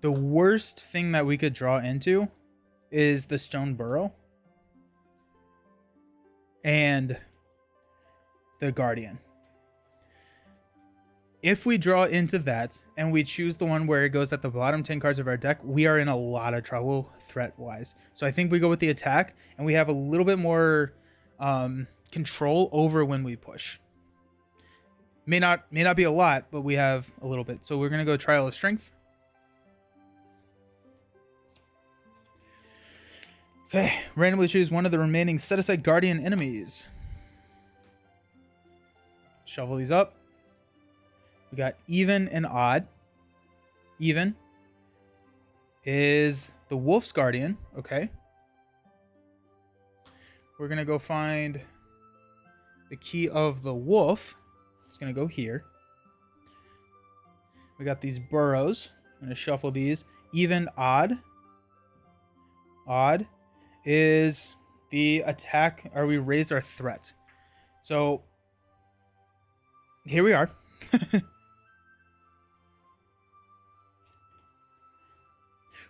[SPEAKER 1] The worst thing that we could draw into is the Stone Burrow and the Guardian. If we draw into that and we choose the one where it goes at the bottom 10 cards of our deck, we are in a lot of trouble threat-wise. So I think we go with the attack, and we have a little bit more control over when we push. May not be a lot, but we have a little bit. So we're going to go Trial of Strength. Okay, randomly choose one of the remaining set-aside Guardian enemies. Shuffle these up. We got even and odd. Even is the Wolf's Guardian. Okay. We're going to go find the key of the wolf. It's going to go here. We got these burrows. I'm going to shuffle these. Even odd. Odd is the attack, or we raise our threat. So here we are.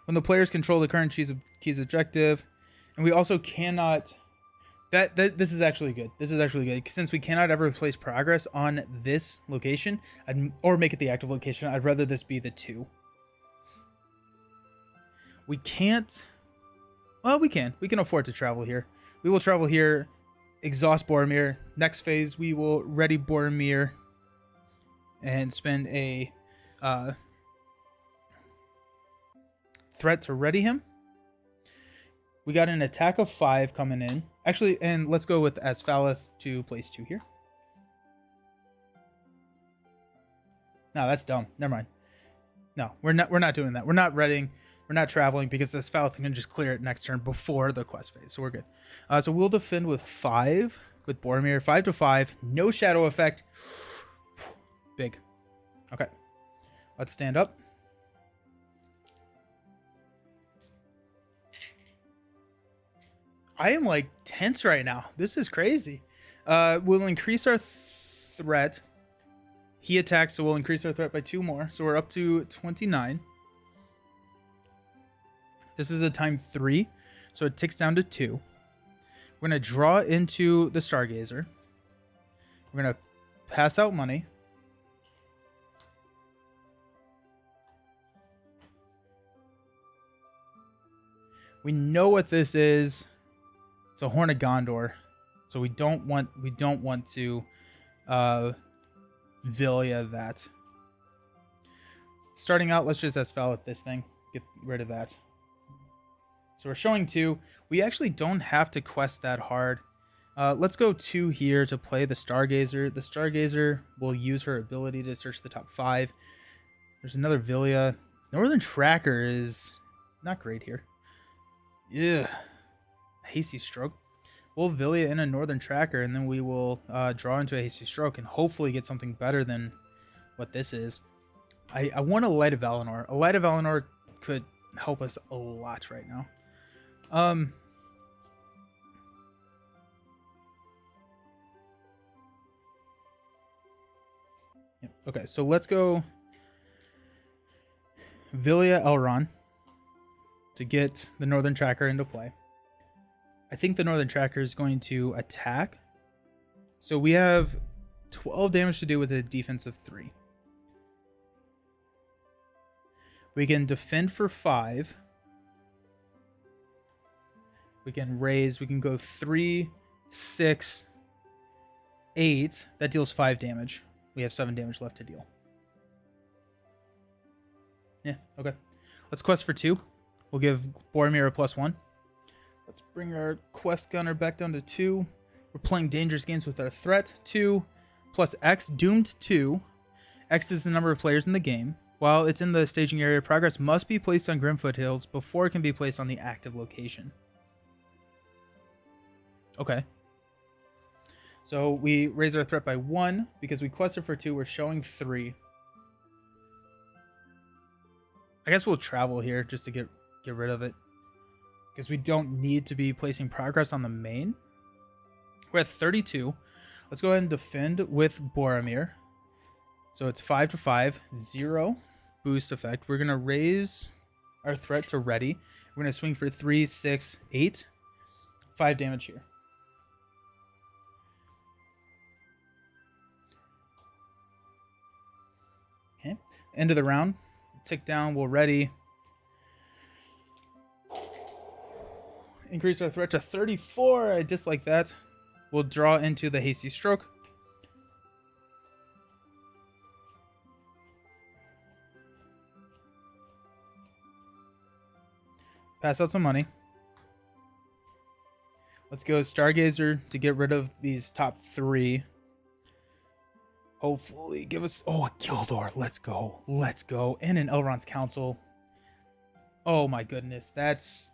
[SPEAKER 1] When the players control the current key's objective, and we also cannot... This is actually good. This is actually good. Since we cannot ever place progress on this location, or make it the active location, I'd rather this be the 2. We can't... Well, we can. We can afford to travel here. We will travel here, exhaust Boromir. Next phase, we will ready Boromir and spend a... threat to ready him. We got an attack of 5 coming in. Actually, and let's go with Asfaleth to place 2 here. No, that's dumb. Never mind. No, we're not doing that. We're not readying. We're not traveling because Asfaleth can just clear it next turn before the quest phase. So we're good. So we'll defend with 5 with Boromir. 5 to 5. No shadow effect. Big. Okay. Let's stand up. I am like tense right now. This is crazy. We'll increase our threat. He attacks, so we'll increase our threat by 2 more. So we're up to 29. This is a time 3, so it ticks down to 2. We're going to draw into the Stargazer. We're going to pass out money. We know what this is. It's a Horn of Gondor, so we don't want to Villia that. Starting out, let's just Asfaleth this thing. Get rid of that. So we're showing 2. We actually don't have to quest that hard. Let's go 2 here to play the Stargazer. The Stargazer will use her ability to search the top 5. There's another Villia. Northern Tracker is not great here. Yeah. Hasty Stroke. We'll Villia in a Northern Tracker, and then we will draw into a Hasty Stroke and hopefully get something better than what this is. I want a Light of Valinor. A Light of Valinor could help us a lot right now. Okay, so let's go Villia Elrond to get the Northern Tracker into play. I think the Northern Tracker is going to attack. So we have 12 damage to do with a defense of 3. We can defend for 5. We can raise. We can go 3, 6, 8. That deals 5 damage. We have 7 damage left to deal. Yeah, okay. Let's quest for 2. We'll give Boromir a +1. Let's bring our quest gunner back down to 2. We're playing dangerous games with our threat. 2 plus X, doomed 2. X is the number of players in the game. While it's in the staging area, progress must be placed on Grimfoot Hills before it can be placed on the active location. Okay. So we raise our threat by 1 because we quested for 2. We're showing 3. I guess we'll travel here just to get rid of it, because we don't need to be placing progress on the main. We're at 32. Let's go ahead and defend with Boromir. So it's 5-5, 0 boost effect. We're gonna raise our threat to ready. We're gonna swing for 3, 6, 8, 5 damage here. Okay, end of the round. Tick down, we'll ready. Increase our threat to 34. I dislike that. We'll draw into the hasty stroke. Pass out some money. Let's go Stargazer to get rid of these top 3. Hopefully give us... Oh, a Gildor. Let's go. Let's go. And an Elrond's Council. Oh my goodness. That's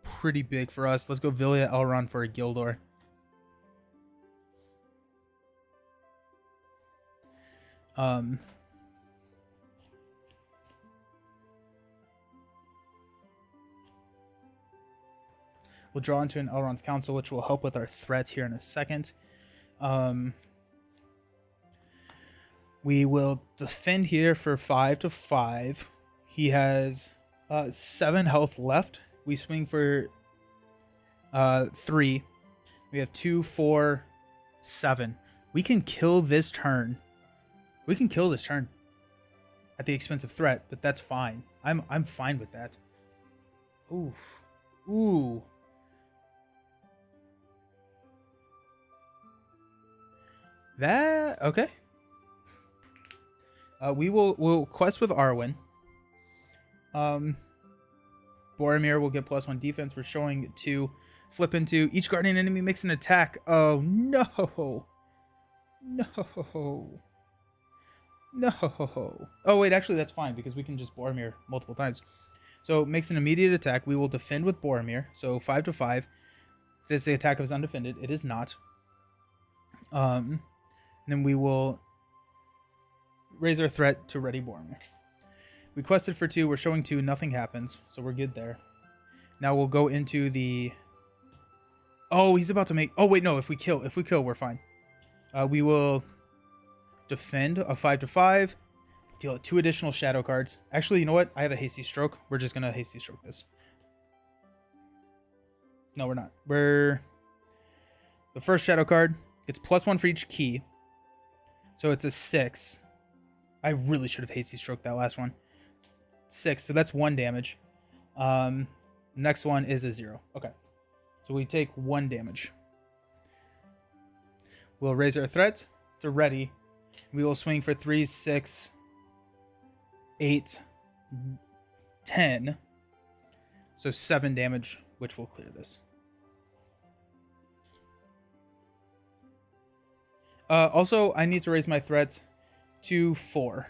[SPEAKER 1] pretty big for us. Let's go Villia Elrond for a Gildor. We'll draw into an Elrond's Council, which will help with our threat here in a second. We will defend here for 5-5. He has 7 health left. We swing for 3. We have 2, 4, 7. We can kill this turn. We can kill this turn at the expense of threat, but that's fine. I'm fine with that. Oof. Ooh. That okay. We'll quest with Arwen. Boromir will get +1 defense. We're showing 2. Flip into each guardian enemy makes an attack. Oh no. No. No. Oh wait, actually that's fine because we can just Boromir multiple times. So it makes an immediate attack. We will defend with Boromir. So 5-5. If this attack is undefended, it is not. And then we will raise our threat to ready Boromir. We quested for 2. We're showing 2. Nothing happens, so we're good there. Now we'll go into the... Oh, he's about to make... Oh, wait, no. If we kill, we're fine. We will defend a 5-5. Deal 2 additional shadow cards. Actually, you know what? I have a hasty stroke. We're just going to hasty stroke this. No, we're not. The first shadow card gets +1 for each key. So it's a 6. I really should have hasty stroked that last one. 6, so that's 1 damage. Next one is a 0. Okay. So we take 1 damage. We'll raise our threat to ready. We will swing for 3, 6, 8, 10. So 7 damage, which will clear this. Also, I need to raise my threat to 4.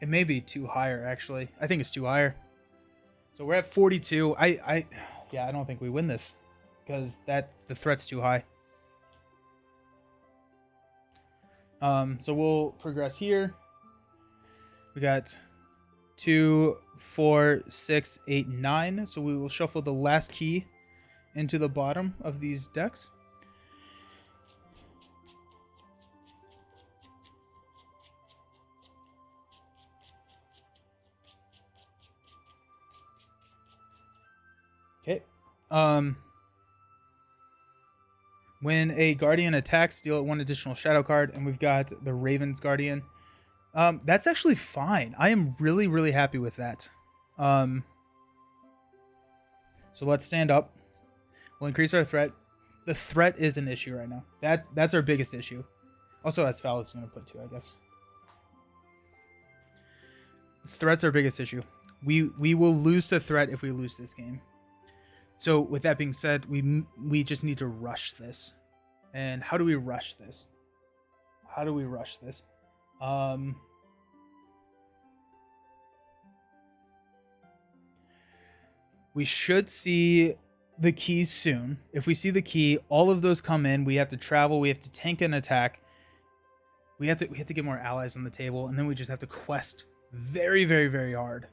[SPEAKER 1] It may be too higher, actually. I think it's too higher. So we're at 42. Yeah, I don't think we win this because the threat's too high. So we'll progress here. We got 2, 4, 6, 8, 9. So we will shuffle the last key into the bottom of these decks. Okay. When a guardian attacks, deal 1 additional shadow card, and we've got the Raven's Guardian. That's actually fine. I am really, really happy with that. So let's stand up. We'll increase our threat. the threat is an issue right now. That's our biggest issue. Also, as foul, it's going to put 2, I guess. Threat's our biggest issue. We will lose the threat if we lose this game. So with that being said, we just need to rush this. And how do we rush this? How do we rush this? We should see the keys soon. If we see the key, all of those come in. We have to travel. We have to tank an attack. We have to get more allies on the table, and then we just have to quest very, very, very hard.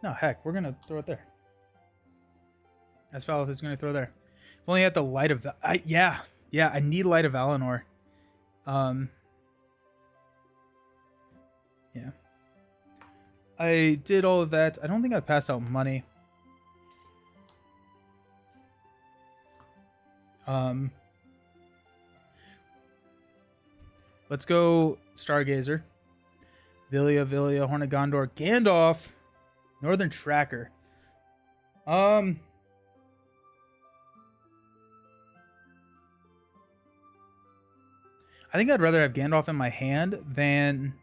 [SPEAKER 1] No, heck, we're gonna throw it there. Asfalith is gonna throw there. If only I had the Light of yeah, I need Light of Valinor. Yeah. I did all of that. I don't think I passed out money. Let's go Stargazer. Villia, Horn of Gondor, Gandalf, Northern Tracker. I think I'd rather have Gandalf in my hand than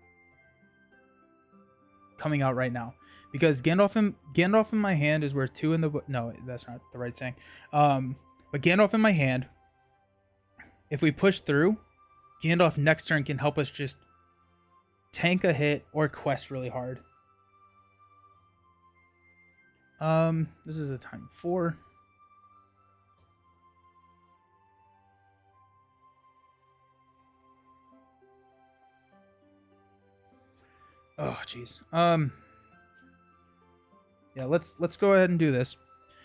[SPEAKER 1] coming out right now, because Gandalf in my hand is worth 2 in the no, that's not the right saying. But Gandalf in my hand, if we push through, Gandalf next turn can help us just tank a hit or quest really hard. This is a time 4. Oh, jeez. Yeah, let's go ahead and do this.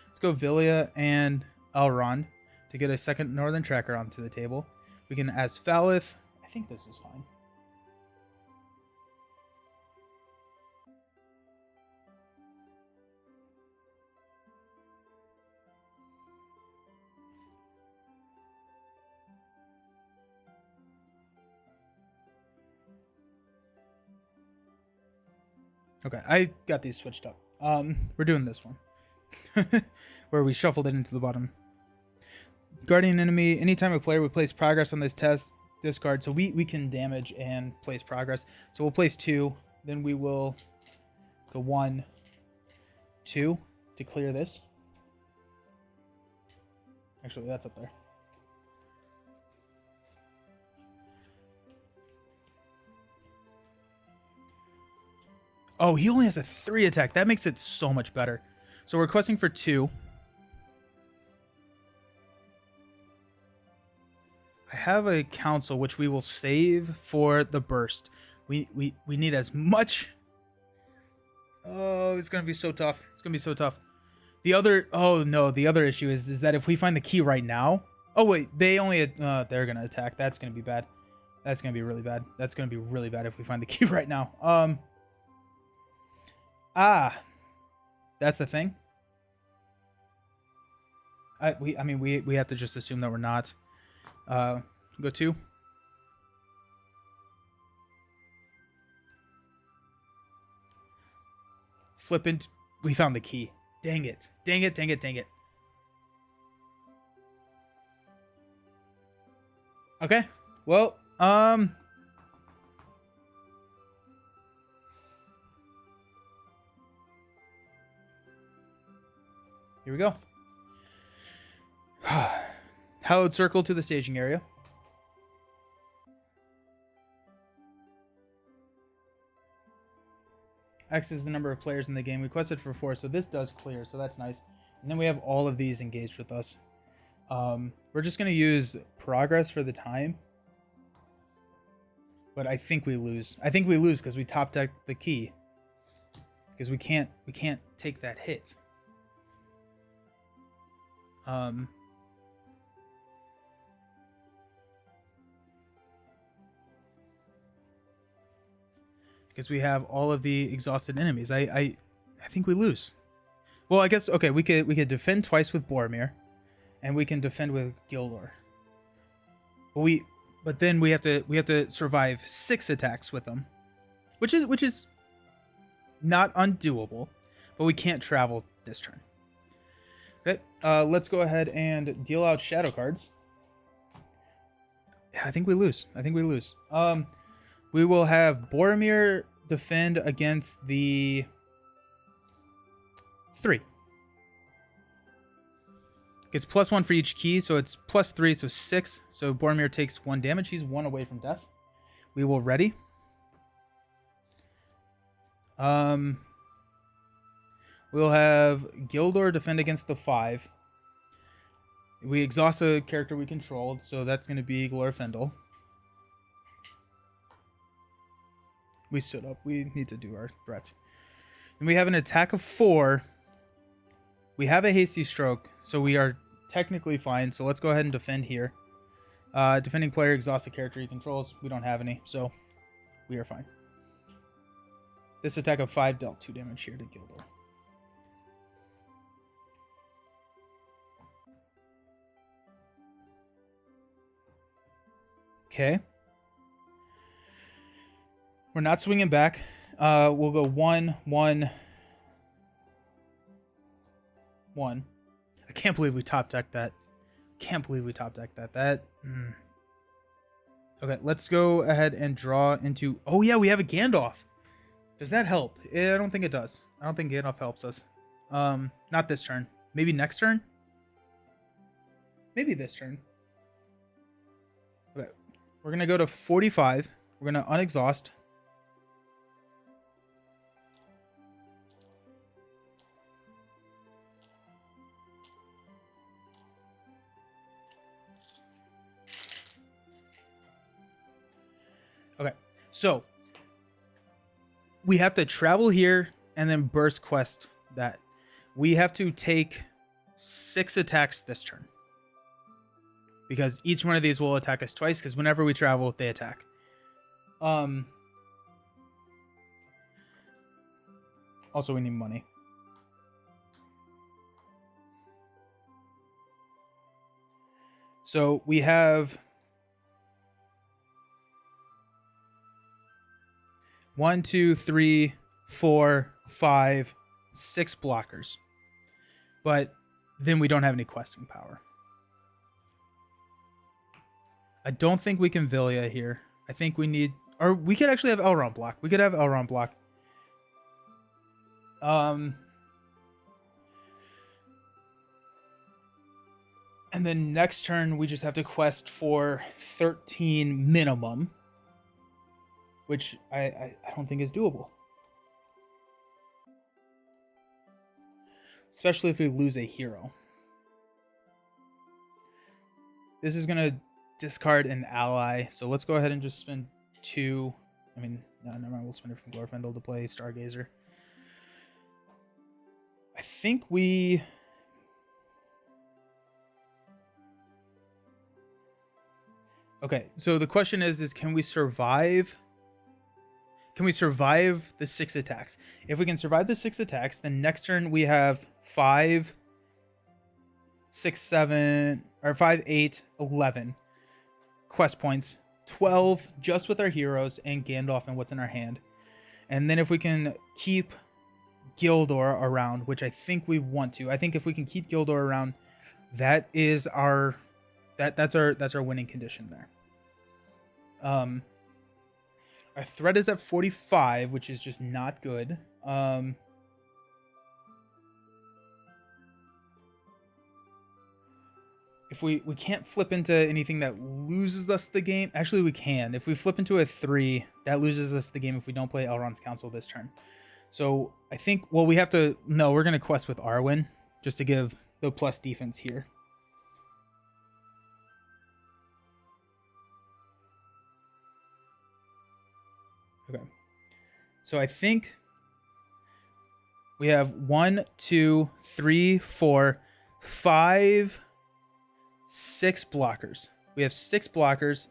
[SPEAKER 1] Let's go Villia and Elrond to get a second Northern Tracker onto the table. We can Asfalith. I think this is fine. Okay, I got these switched up. We're doing this one. Where we shuffled it into the bottom. Guardian enemy. Anytime a player would place progress on this test, discard. So we can damage and place progress. So we'll place 2. Then we will go 1, 2 to clear this. Actually, that's up there. Oh, he only has a 3 attack. That makes it so much better. So we're questing for 2. I have a council which we will save for the burst. We need as much. Oh, it's gonna be so tough. It's gonna be so tough. The other issue is that if we find the key right now. Oh wait, they're gonna attack. That's gonna be bad. That's gonna be really bad. That's gonna be really bad if we find the key right now. That's the thing. We have to just assume that we're not. Go 2. Flippant. We found the key. Dang it. Dang it, dang it, dang it. Okay. Well, here we go. Hallowed Circle to the staging area. X is the number of players in the game. We quested for 4, so this does clear, so that's nice. And then we have all of these engaged with us. We're just going to use progress for the time. But I think we lose. I think we lose because we top deck the key. Because we can't take that hit. Because we have all of the exhausted enemies. I think we lose. Well, I guess okay, we could defend twice with Boromir, and we can defend with Gildor. But then we have to survive 6 attacks with them, which is not undoable, but we can't travel this turn. Okay, let's go ahead and deal out shadow cards. Yeah, I think we lose. We will have Boromir defend against the 3. Gets +1 for each key, so it's +3, so 6. So Boromir takes 1 damage. He's 1 away from death. We will ready. We'll have Gildor defend against the 5. We exhaust a character we controlled, so that's going to be Glorfindel. We stood up. We need to do our threat. And we have an attack of 4. We have a hasty stroke, so we are technically fine. So let's go ahead and defend here. Defending player exhausts a character he controls. We don't have any, so we are fine. This attack of 5 dealt 2 damage here to Gildor. Okay. We're not swinging back. We'll go 1, 1, 1. I can't believe we top decked that. Okay, let's go ahead and draw into... Oh, yeah, we have a Gandalf. Does that help? I don't think it does. I don't think Gandalf helps us. Not this turn. Maybe next turn? Maybe this turn. Okay. We're going to go to 45. We're going to unexhaust. Okay. So, we have to travel here and then burst quest that. We have to take 6 attacks this turn. Because each one of these will attack us twice, because whenever we travel, they attack. Also, we need money. So we have 1, 2, 3, 4, 5, 6 blockers. But then we don't have any questing power. I don't think we can Vilya here. I think we need... Or we could actually have Elrond block. And then next turn, we just have to quest for 13 minimum. Which I don't think is doable. Especially if we lose a hero. This is going to discard an ally. So let's go ahead and just spend 2. I mean, no, never mind. We'll spend it from Glorfindel to play Stargazer. I think we... Okay, so the question is can we survive? Can we survive the 6 attacks? If we can survive the 6 attacks, then next turn we have 5, 6, 7, or 5, 8, 11 quest points, 12 just with our heroes and Gandalf and what's in our hand. And then if we can keep Gildor around, which I think we want to. I think if we can keep Gildor around, that is our that's our winning condition there. Our threat is at 45, which is just not good. If we can't flip into anything that loses us the game. Actually, we can. If we flip into a 3, that loses us the game if we don't play Elrond's Council this turn. So I think, well, we have to... No, we're going to quest with Arwen just to give the plus defense here. Okay. So I think we have 1, 2, 3, 4, 5, 6 blockers. We have 6 blockers.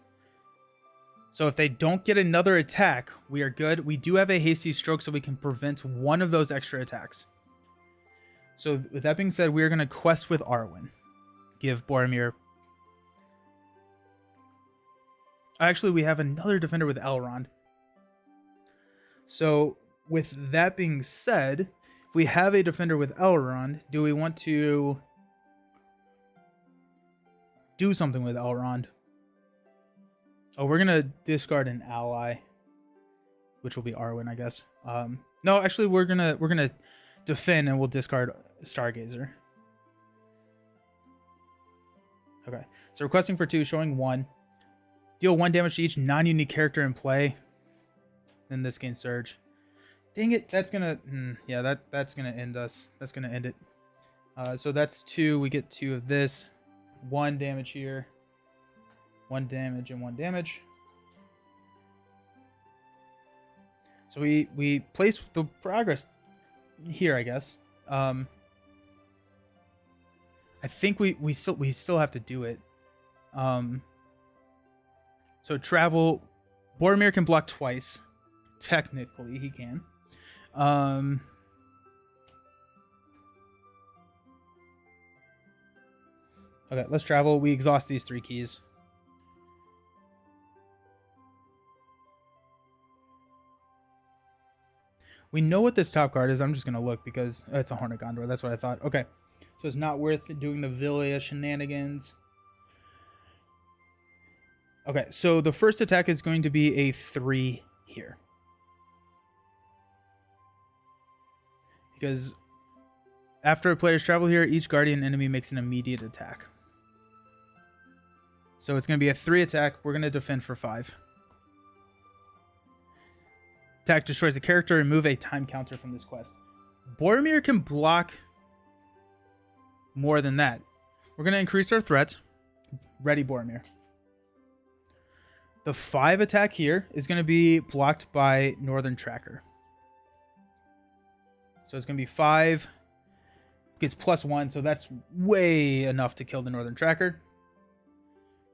[SPEAKER 1] So if they don't get another attack, we are good. We do have a hasty stroke, so we can prevent one of those extra attacks. So with that being said, we are going to quest with Arwen. Give Boromir... Actually, we have another defender with Elrond. So with that being said, if we have a defender with Elrond, do we want to do something with Elrond. Oh, we're gonna discard an ally, which will be Arwen, I guess. No, actually, we're gonna defend, and we'll discard Stargazer. Okay, so requesting for 2, showing 1. Deal 1 damage to each non-unique character in play. Then this gains Surge. Dang it, that's gonna... yeah, that's gonna end us. That's gonna end it. So that's 2. We get 2 of this. 1 damage here. 1 damage and 1 damage. So we place the progress here, I guess. I think we still have to do it. So travel. Boromir can block twice. Technically, he can. Okay, let's travel. We exhaust these 3 keys. We know what this top card is. I'm just going to look because it's a Horn of Gondor. That's what I thought. Okay. So it's not worth doing the Villia shenanigans. Okay, so the first attack is going to be a 3 here. Because after players travel here, each guardian enemy makes an immediate attack. So it's going to be a 3 attack. We're going to defend for 5. Attack destroys a character. Remove a time counter from this quest. Boromir can block more than that. We're going to increase our threat. Ready, Boromir. The 5 attack here is going to be blocked by Northern Tracker. So it's going to be 5. Gets +1, so that's way enough to kill the Northern Tracker.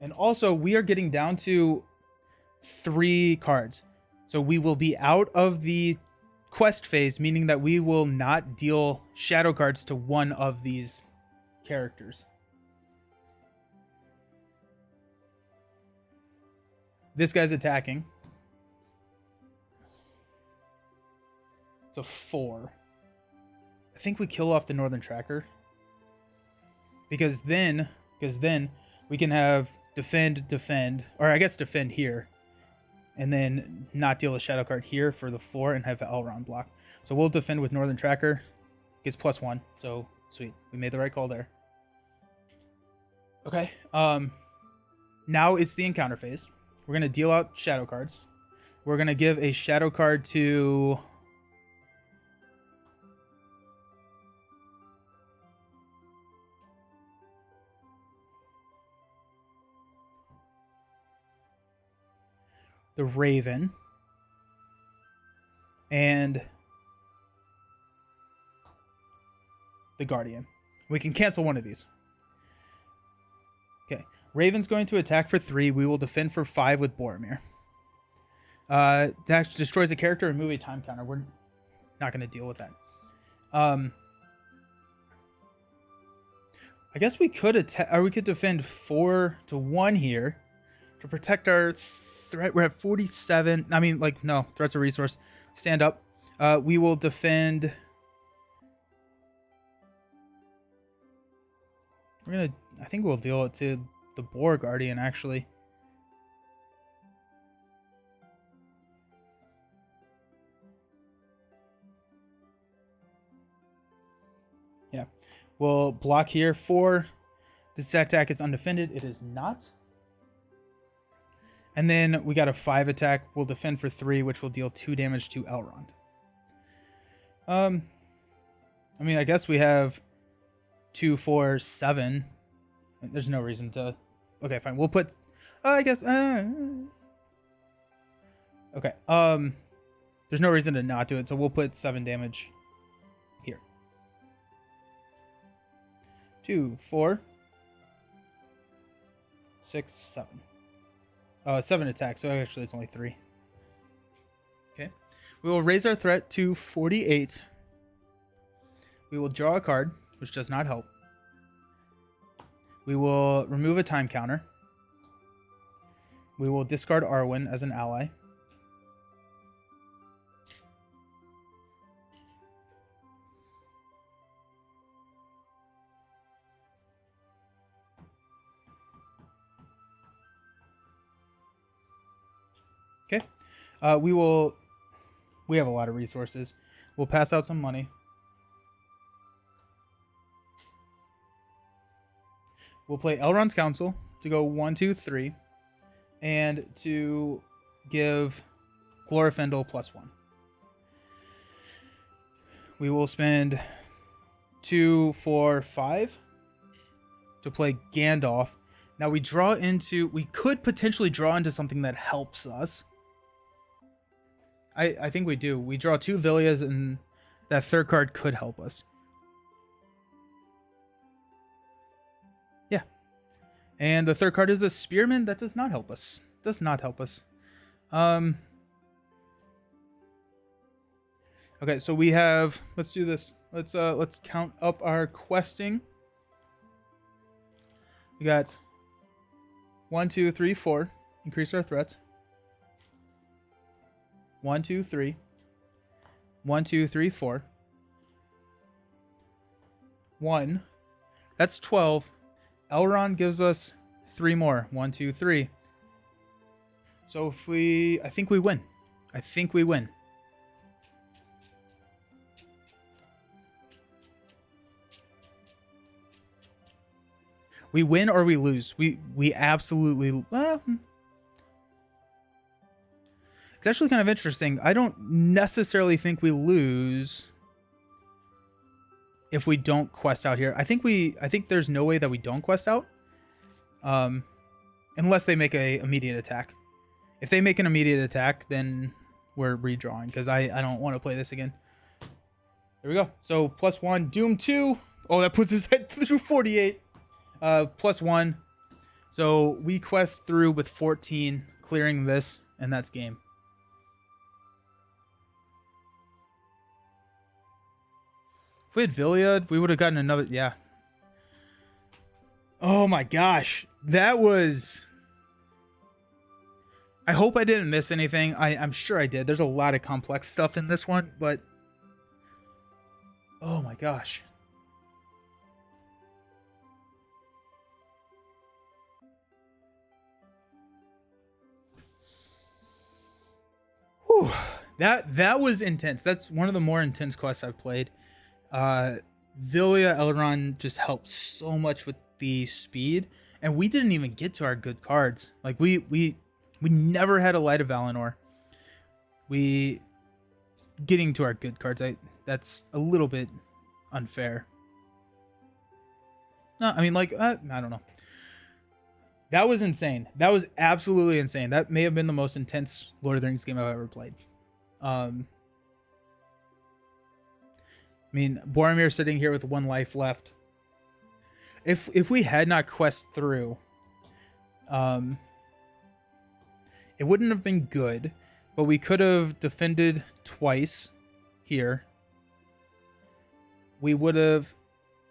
[SPEAKER 1] And also, we are getting down to 3 cards. So we will be out of the quest phase, meaning that we will not deal shadow cards to one of these characters. This guy's attacking. It's a 4. I think we kill off the Northern Tracker. Because then we can have defend, or I guess defend here. And then not deal a shadow card here for the 4 and have Elrond block. So we'll defend with Northern Tracker. Gets +1. So sweet. We made the right call there. Okay. Now it's the encounter phase. We're going to deal out shadow cards. We're going to give a shadow card to... the Raven. And... the Guardian. We can cancel one of these. Okay. Raven's going to attack for 3. We will defend for 5 with Boromir. That destroys a character. Remove a time counter. We're not going to deal with that. I guess we could attack, or we could defend 4-1 here to protect our threat. We're at 47. I mean, like, no, threat's a resource. Stand up. We will defend. I think we'll deal it to the Boar Guardian, actually. Yeah. We'll block here 4. This attack is undefended. It is not. And then we got a 5 attack. We'll defend for 3, which will deal 2 damage to Elrond. I mean, I guess we have 2, 4, 7. There's no reason to... Okay, fine. We'll put... I guess... Okay. There's no reason to not do it, so we'll put 7 damage here. 2, 4, 6, 7. 7 attacks, so actually it's only 3. Okay. We will raise our threat to 48. We will draw a card, which does not help. We will remove a time counter. We will discard Arwen as an ally. We have a lot of resources. We'll pass out some money. We'll play Elrond's Council to go 1, 2, 3, and to give Glorfindel +1. We will spend 2, 4, 5 to play Gandalf. Now we could potentially draw into something that helps us. I think we do. We draw 2 Villias, and that third card could help us. Yeah. And the third card is a Spearman. That does not help us. Does not help us. Okay, so we have, let's do this. Let's count up our questing. We got 1, 2, 3, 4. Increase our threats. 1, 2, 3. 1, 2, 3, 4. 1. That's 12. Elrond gives us 3 more. 1, 2, 3. So I think we win. I think we win. We win or we lose. We absolutely. It's actually kind of interesting. I don't necessarily think we lose if we don't quest out here. I think there's no way that we don't quest out, unless they make a immediate attack. If they make an immediate attack, then we're redrawing, because I don't want to play this again. There we go. So +1, Doom 2. Oh, that puts us at through 48. +1. So we quest through with 14, clearing this, and that's game. If we had Villiad, we would have gotten another. Yeah. Oh my gosh. That was. I hope I didn't miss anything. I'm sure I did. There's a lot of complex stuff in this one, but. Oh my gosh. Whew. That was intense. That's one of the more intense quests I've played. Villia Elrond just helped so much with the speed, and we didn't even get to our good cards. Like we never had a Light of Valinor. We getting to our good cards, that's a little bit unfair. No, I mean, like, I don't know. That was insane. That was absolutely insane. That may have been the most intense Lord of the Rings game I've ever played. I mean, Boromir sitting here with 1 life left. If we had not quest through, it wouldn't have been good, but we could have defended twice here. We would have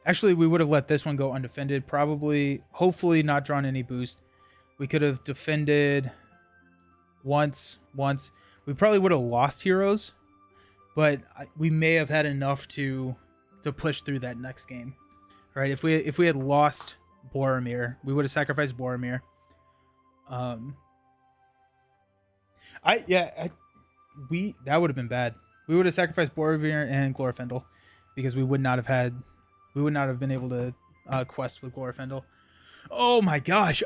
[SPEAKER 1] let this one go undefended. Probably, hopefully not drawn any boost. We could have defended once. We probably would have lost heroes, but we may have had enough to push through that next game. Right? If we had lost Boromir, we would have sacrificed Boromir. That would have been bad. We would have sacrificed Boromir and Glorfindel, because we would not have been able to quest with Glorfindel. Oh my gosh,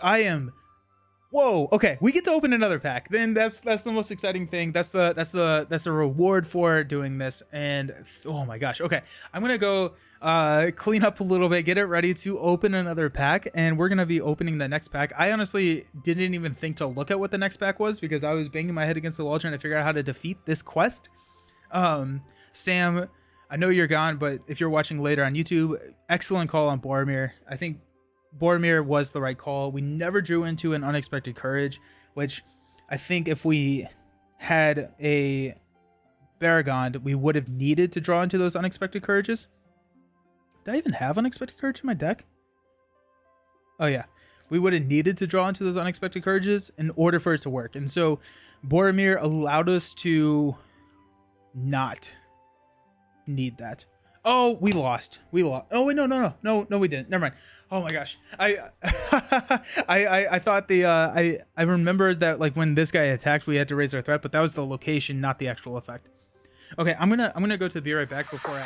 [SPEAKER 1] whoa. Okay, we get to open another pack. Then that's the most exciting thing. That's the reward for doing this. And oh my gosh. Okay, I'm gonna go clean up a little bit, get it ready to open another pack, and we're gonna be opening the next pack. I honestly didn't even think to look at what the next pack was, because I was banging my head against the wall trying to figure out how to defeat this quest. Sam, I know you're gone, but if you're watching later on YouTube, excellent call on Boromir. I think Boromir was the right call. We never drew into an Unexpected Courage, which I think if we had a Baragond, we would have needed to draw into those Unexpected Courages. Did I even have Unexpected Courage in my deck? Oh yeah. We would have needed to draw into those Unexpected Courages in order for it to work. And so Boromir allowed us to not need that. Oh, we lost. We lost. Oh wait, no, we didn't. Never mind. Oh my gosh, I thought I remembered that like when this guy attacked, we had to raise our threat, but that was the location, not the actual effect. Okay, I'm gonna go to be right back before I.